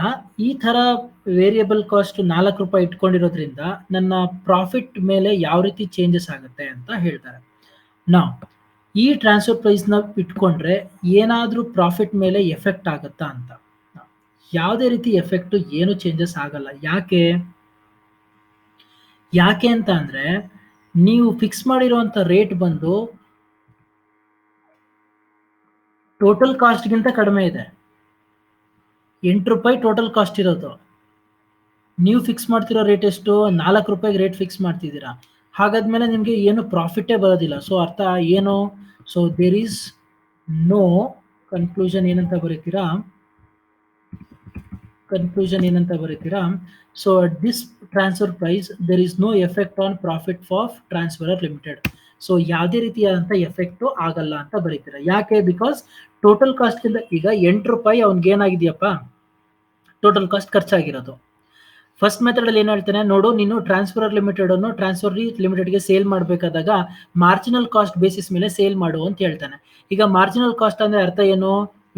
ಈ ತರ ವೇರಿಯಬಲ್ ಕಾಸ್ಟ್ 4 ರೂಪಾಯಿ ಇಟ್ಕೊಂಡಿರೋದ್ರಿಂದ ನನ್ನ ಪ್ರಾಫಿಟ್ ಮೇಲೆ ಯಾವ ರೀತಿ ಚೇಂಜಸ್ ಆಗುತ್ತೆ ಅಂತ ಹೇಳ್ತಾರೆ. ನಾವು ಈ ಟ್ರಾನ್ಸ್ಫರ್ ಪ್ರೈಸ್ ನ ಇಟ್ಕೊಂಡ್ರೆ ಏನಾದ್ರೂ ಪ್ರಾಫಿಟ್ ಮೇಲೆ ಎಫೆಕ್ಟ್ ಆಗುತ್ತಾ ಅಂತ? ಯಾವುದೇ ರೀತಿ ಎಫೆಕ್ಟ್ ಏನು ಚೇಂಜಸ್ ಆಗಲ್ಲ. ಯಾಕೆ ಅಂತ ಅಂದ್ರೆ ನೀವು ಫಿಕ್ಸ್ ಮಾಡಿರುವಂತ ರೇಟ್ ಬಂದು ಟೋಟಲ್ ಕಾಸ್ಟ್ ಗಿಂತ ಕಡಿಮೆ ಇದೆ. 8 ರೂಪಾಯಿ ಟೋಟಲ್ ಕಾಸ್ಟ್ ಇರೋದು. ನೀವು ಫಿಕ್ಸ್ ಮಾಡ್ತಿರೋ ರೇಟ್ ಎಷ್ಟು? 4 ರೂಪಾಯಿಗೆ ರೇಟ್ ಫಿಕ್ಸ್ ಮಾಡ್ತಿದ್ದೀರಾ. ಹಾಗಾದ್ಮೇಲೆ ನಿಮ್ಗೆ ಏನು ಪ್ರಾಫಿಟೇ ಬರೋದಿಲ್ಲ. ಸೊ ಅರ್ಥ ಏನು? So there is no conclusion ಏನಂತ ಬರೀತೀರಾ? So at this transfer price there is no effect on profit of transferrer limited. So ಯಾವುದೇ ರೀತಿಯಾದಂಥ ಎಫೆಕ್ಟ್ ಆಗಲ್ಲ ಅಂತ ಬರೀತೀರಾ. ಯಾಕೆ? ಬಿಕಾಸ್ ಟೋಟಲ್ ಕಾಸ್ಟ್ ಗಿಂತ ಈಗ 8 ರೂಪಾಯಿ ಅವ್ನಿಗೆ ಏನಾಗಿದೆಯಪ್ಪ, ಟೋಟಲ್ ಕಾಸ್ಟ್ ಖರ್ಚಾಗಿರೋದು. ಫಸ್ಟ್ ಮೆಥಡ್ ಅಲ್ಲಿ ಏನ್ ಹೇಳ್ತಾನೆ ನೋಡು, ನೀನು ಟ್ರಾನ್ಸ್ಫರರ್ ಲಿಮಿಟೆಡ್ ಅನ್ನು ಟ್ರಾನ್ಸ್ಫರ್ ಲಿಮಿಟೆಡ್ಗೆ ಸೇಲ್ ಮಾಡಬೇಕಾದಾಗ ಮಾರ್ಜಿನಲ್ ಕಾಸ್ಟ್ ಬೇಸಿಸ್ ಮೇಲೆ ಸೇಲ್ ಮಾಡು ಅಂತ ಹೇಳ್ತಾನೆ. ಈಗ ಮಾರ್ಜಿನಲ್ ಕಾಸ್ಟ್ ಅಂದ್ರೆ ಅರ್ಥ ಏನು?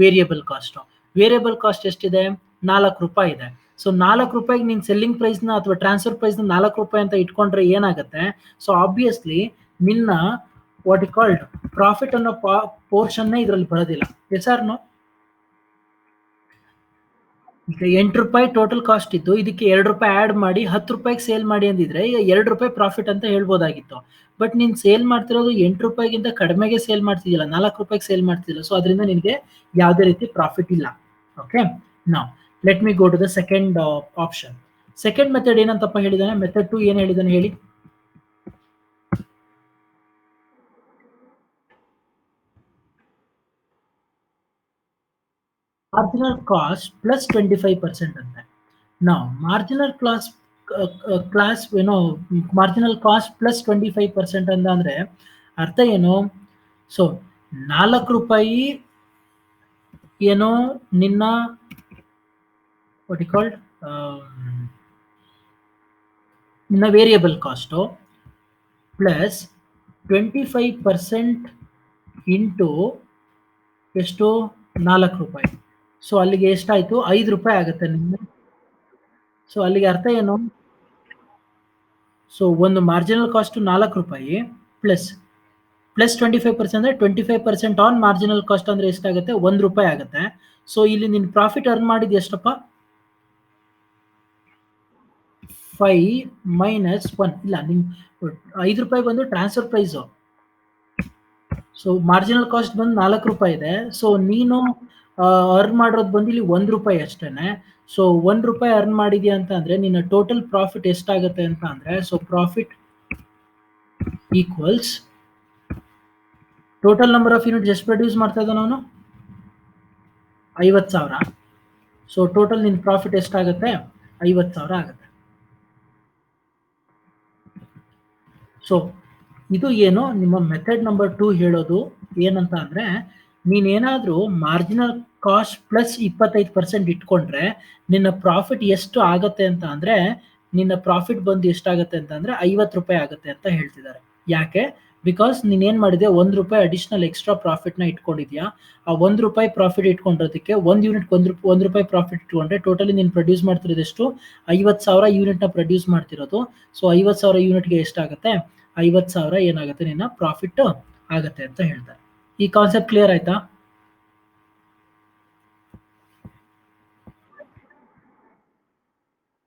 Variable cost. ವೇರಿಯಬಲ್ ಕಾಸ್ಟ್ ಎಷ್ಟಿದೆ? 4 ರೂಪಾಯಿ ಇದೆ. ಸೊ 4 ರೂಪಾಯಿಗೆ ನೀನು ಸೆಲ್ಲಿಂಗ್ ಪ್ರೈಸ್ ನ ಅಥವಾ ಟ್ರಾನ್ಸ್ಫರ್ ಪ್ರೈಸ್ ನ 4 ರೂಪಾಯಿ ಅಂತ ಇಟ್ಕೊಂಡ್ರೆ ಏನಾಗುತ್ತೆ? ಸೊ ಆಬ್ವಿಯಸ್ಲಿ ನಿನ್ನ ವಾಟ್ ಯು ಕಾಲ್ಡ್ ಪ್ರಾಫಿಟ್ ಅನ್ನೋ ಪೋರ್ಷನ್ ಇದರಲ್ಲಿ ಬರೋದಿಲ್ಲ. Yes or no? ಈಗ 8 ರೂಪಾಯಿ ಟೋಟಲ್ ಕಾಸ್ಟ್ ಇದ್ದು ಇದಕ್ಕೆ 2 ರೂಪಾಯಿ ಆಡ್ ಮಾಡಿ 10 ರೂಪಾಯಿಗೆ ಸೇಲ್ ಮಾಡಿ ಅಂದಿದ್ರೆ ಈಗ 2 ರೂಪಾಯಿ ಪ್ರಾಫಿಟ್ ಅಂತ ಹೇಳ್ಬೋದಾಗಿತ್ತು. ಬಟ್ ನೀನ್ ಸೇಲ್ ಮಾಡ್ತಿರೋದು 8 ರೂಪಾಯಿಗಿಂತ ಕಡಿಮೆಗೆ ಸೇಲ್ ಮಾಡ್ತಿದ್ದಿಲ್ಲ, 4 ರೂಪಾಯಿಗೆ ಸೇಲ್ ಮಾಡ್ತಿದ್ದಿಲ್ಲ. ಸೊ ಅದರಿಂದ ನಿನಗೆ ಯಾವುದೇ ರೀತಿ ಪ್ರಾಫಿಟ್ ಇಲ್ಲ. ಓಕೆ, ನಾವು let me go to the second option. Second method ಏನಂತಪ್ಪ ಹೇಳಿದಾನೆ? ಮೆಥಡ್ 2 ಏನ್ ಹೇಳಿದಾನೆ ಹೇಳಿ? ಮಾರ್ಜಿನಲ್ ಕಾಸ್ಟ್ ಪ್ಲಸ್ 25% ಅಂತೆ. ನಾವು ಮಾರ್ಜಿನಲ್ ಕ್ಲಾಸ್ ಏನೋ ಮಾರ್ಜಿನಲ್ ಕಾಸ್ಟ್ ಪ್ಲಸ್ 25% ಅಂತ ಅಂದ್ರೆ ಅರ್ಥ ಏನು? ಸೊ 4 ರೂಪಾಯಿ ಏನೋ ನಿನ್ನ ವಾಟ್ ಯು ಕಾಲ್ಡ್ ನಿನ್ನ ವೇರಿಯಬಲ್ ಕಾಸ್ಟು ಪ್ಲಸ್ 25% ಇಂಟು ಎಷ್ಟು? 4 ರೂಪಾಯಿ. ಸೊ ಅಲ್ಲಿಗೆ ಎಷ್ಟಾಯ್ತು? 5 ರೂಪಾಯಿ ಆಗುತ್ತೆ ನಿಮ್ಗೆ. ಸೊ ಅಲ್ಲಿಗೆ ಅರ್ಥ ಏನು? ಸೊ ಒಂದು ಮಾರ್ಜಿನಲ್ ಕಾಸ್ಟ್ 4 ರೂಪಾಯಿ ಪ್ಲಸ್ 25% ಅಂದ್ರೆ 25% ಆನ್ ಮಾರ್ಜಿನಲ್ ಕಾಸ್ಟ್ ಅಂದ್ರೆ ಎಷ್ಟಾಗುತ್ತೆ? 1 ರೂಪಾಯಿ ಆಗುತ್ತೆ. ಸೊ ಇಲ್ಲಿ ನಿನ್ ಪ್ರಾಫಿಟ್ ಅರ್ನ್ ಮಾಡಿದ್ ಎಷ್ಟಪ್ಪ? 5 ಮೈನಸ್ 1. ಇಲ್ಲ, ನಿಮ್ 5 ರೂಪಾಯಿ ಬಂದು transfer price. So marginal cost ಬಂದು 4 ರೂಪಾಯಿ ಇದೆ. ಸೊ ನೀನು ಅರ್ನ್ ಮಾಡಿರೋದು ಬಂದು ಇಲ್ಲಿ 1 ರೂಪಾಯಿ ಅಷ್ಟೇನೆ. ಸೊ 1 ರೂಪಾಯಿ ಅರ್ನ್ ಮಾಡಿದ್ಯಾ ಅಂತ ಅಂದ್ರೆ ನಿನ್ನ ಟೋಟಲ್ ಪ್ರಾಫಿಟ್ ಎಷ್ಟಾಗುತ್ತೆ ಅಂತ ಅಂದ್ರೆ, so profit equals total number of unit ಎಷ್ಟು ಪ್ರೊಡ್ಯೂಸ್ ಮಾಡ್ತಾ ಇದ್ದಾನೆ ಅವನು? 50,000. ಸೊ ಟೋಟಲ್ ನಿನ್ ಪ್ರಾಫಿಟ್ ಎಷ್ಟಾಗುತ್ತೆ? 50,000 ಆಗುತ್ತೆ. ಸೊ ಇದು ಏನು ನಿಮ್ಮ ಮೆಥಡ್ ನಂಬರ್ 2 ಹೇಳೋದು ಏನಂತ ಅಂದ್ರೆ, ನೀನೇನಾದ್ರೂ ಮಾರ್ಜಿನಲ್ ಕಾಸ್ಟ್ ಪ್ಲಸ್ 25% ಇಟ್ಕೊಂಡ್ರೆ ನಿನ್ನ ಪ್ರಾಫಿಟ್ ಎಷ್ಟು ಆಗತ್ತೆ ಅಂತ ಅಂದ್ರೆ, ನಿನ್ನ ಪ್ರಾಫಿಟ್ ಬಂದು ಎಷ್ಟಾಗತ್ತೆ ಅಂತ ಅಂದ್ರೆ 50 ರೂಪಾಯಿ ಆಗುತ್ತೆ ಅಂತ ಹೇಳ್ತಿದ್ದಾರೆ. ಯಾಕೆ? ಬಿಕಾಸ್ ನೀನೇನ್ ಮಾಡಿದೆ ₹1 ಅಡಿಷನಲ್ ಎಕ್ಸ್ಟ್ರಾ ಪ್ರಾಫಿಟ್ ನ ಇಟ್ಕೊಂಡಿದ್ಯಾ. ಆ ₹1 ಪ್ರಾಫಿಟ್ ಇಟ್ಕೊಂಡಿರೋದಕ್ಕೆ ಯೂನಿಟ್ ₹1 ಪ್ರಾಫಿಟ್ ಇಟ್ಕೊಂಡ್ರೆ ಟೋಟಲಿ ನೀನು ಪ್ರೊಡ್ಯೂಸ್ ಮಾಡ್ತಿರೋದು ಎಷ್ಟು? 50,000 ಯೂನಿಟ್ ನ ಪ್ರೊಡ್ಯೂಸ್ ಮಾಡ್ತಿರೋದು. ಸೊ 50,000 ಯೂನಿಟ್ಗೆ ಎಷ್ಟಾಗುತ್ತೆ? 50,000 ಏನಾಗುತ್ತೆ ನಿನ್ನ ಪ್ರಾಫಿಟ್ ಆಗತ್ತೆ ಅಂತ ಹೇಳ್ತಾರೆ. ಈ ಕಾನ್ಸೆಪ್ಟ್ ಕ್ಲಿಯರ್ ಆಯ್ತಾ?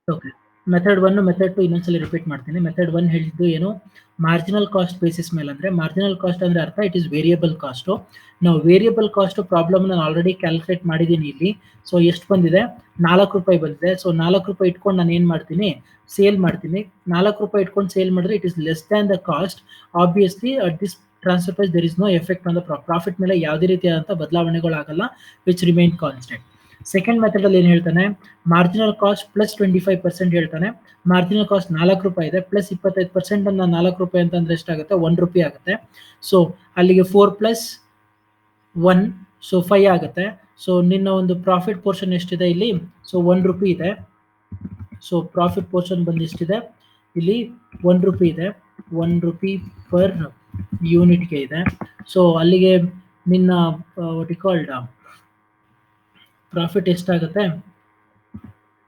ಓಕೆ. ಮೆಥಡ್ 1 ಮೆಥಡ್ 2 ಇನ್ನೊಂದ್ಸಲಿ ರಿಪೀಟ್ ಮಾಡ್ತೀನಿ. ಮೆಥಡ್ 1 ಹೇಳಿದ್ದು ಏನು? ಮಾರ್ಜಿನಲ್ ಕಾಸ್ಟ್ ಬೇಸಿಸ್ ಮೇಲೆ. ಅಂದ್ರೆ ಮಾರ್ಜಿನಲ್ ಕಾಸ್ಟ್ ಅಂದ್ರೆ ಅರ್ಥ ಇಟ್ ಇಸ್ ವೇರಿಯಬಲ್ ಕಾಸ್ಟ್. ನಾವು ವೇರಿಯಬಲ್ ಕಾಸ್ಟ್ ಪ್ರಾಬ್ಲಮ್ ನಾನು ಆಲ್ರೆಡಿ ಕ್ಯಾಲ್ಕುಲೇಟ್ ಮಾಡಿದ್ದೀನಿ ಇಲ್ಲಿ. ಸೊ ಎಷ್ಟು ಬಂದಿದೆ? ₹4 ಬಂದಿದೆ. ಸೊ ₹4 ಇಟ್ಕೊಂಡು ನಾನು ಏನ್ ಮಾಡ್ತೀನಿ? ಸೇಲ್ ಮಾಡ್ತೀನಿ. ₹4 ಇಟ್ಕೊಂಡು ಸೇಲ್ ಮಾಡಿದ್ರೆ it is less than the cost. Obviously at this transfer price there is no effect on the profit ಮೇಲೆ ಯಾವುದೇ ರೀತಿಯಾದಂತಹ ಬದಲಾವಣೆಗಳಾಗಲ್ಲ, which remain constant. Second method ಅಲ್ಲಿ ಏನ್ ಹೇಳ್ತಾನೆ? ಮಾರ್ಜಿನಲ್ ಕಾಸ್ಟ್ ಪ್ಲಸ್ 25% ಹೇಳ್ತಾನೆ. ಮಾರ್ಜಿನಲ್ ಕಾಸ್ಟ್ ₹4 ಇದೆ, ಪ್ಲಸ್ 25% ಅನ್ನ ₹4 ಅಂತಂದ್ರೆ ಎಷ್ಟಾಗುತ್ತೆ? ₹1 ಆಗುತ್ತೆ. ಸೊ ಅಲ್ಲಿಗೆ 4 ಪ್ಲಸ್ 1 ಸೊ 5 ಆಗುತ್ತೆ. ಸೊ ನಿನ್ನ ಒಂದು ಪ್ರಾಫಿಟ್ ಪೋರ್ಷನ್ ಎಷ್ಟಿದೆ ಇಲ್ಲಿ? ಸೊ ₹1 ಇದೆ. ಸೊ ಪ್ರಾಫಿಟ್ ಪೋರ್ಷನ್ ಬಂದು ಎಷ್ಟಿದೆ ಇಲ್ಲಿ? ₹1 ಇದೆ. ₹1 ಪರ್ ಯೂನಿಟ್ಗೆ ಇದೆ. ಸೊ ಅಲ್ಲಿಗೆ ನಿನ್ನ ವಾಟ್ ಯು ಕಾಲ್ಡ್ ಪ್ರಾಫಿಟ್ ಎಷ್ಟಾಗುತ್ತೆ?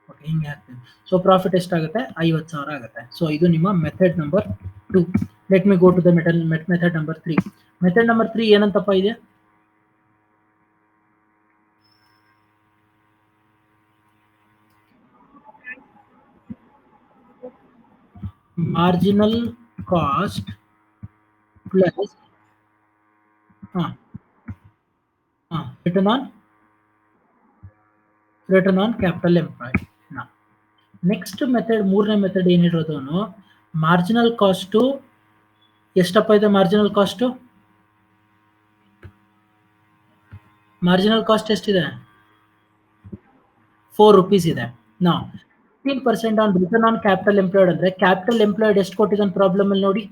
ಓಕೆ, ಹಿಂಗೆ ಹಾಕ್ತೀನಿ. ಸೊ ಪ್ರಾಫಿಟ್ ಎಷ್ಟಾಗುತ್ತೆ? 50,000 ಆಗುತ್ತೆ. ಸೊ ಇದು ನಿಮ್ಮ method number 2. Let me go to the method number 3. Method number 3 ಏನಂತಪ್ಪ ಇದೆ? Marginal cost plus return on capital employed. Next method, ಮೂರನೇ ಮೆಥಡ್ ಏನ್ ಹೇಳಿರೋದವನು? ಮಾರ್ಜಿನಲ್ ಕಾಸ್ಟ್ ಎಷ್ಟಪ್ಪ ಇದೆ? ಮಾರ್ಜಿನಲ್ ಕಾಸ್ಟ್ ಎಷ್ಟಿದೆ? ₹4 ಇದೆ. ನಾ 15% on return on capital employed ಅಂದ್ರೆ ಕ್ಯಾಪಿಟಲ್ ಎಂಪ್ಲಾಯ್ಡ್ ಎಷ್ಟು ಕೊಟ್ಟಿದ್ದಾನೆ ಪ್ರಾಬ್ಲಮ್ ಅಲ್ಲಿ ನೋಡಿ?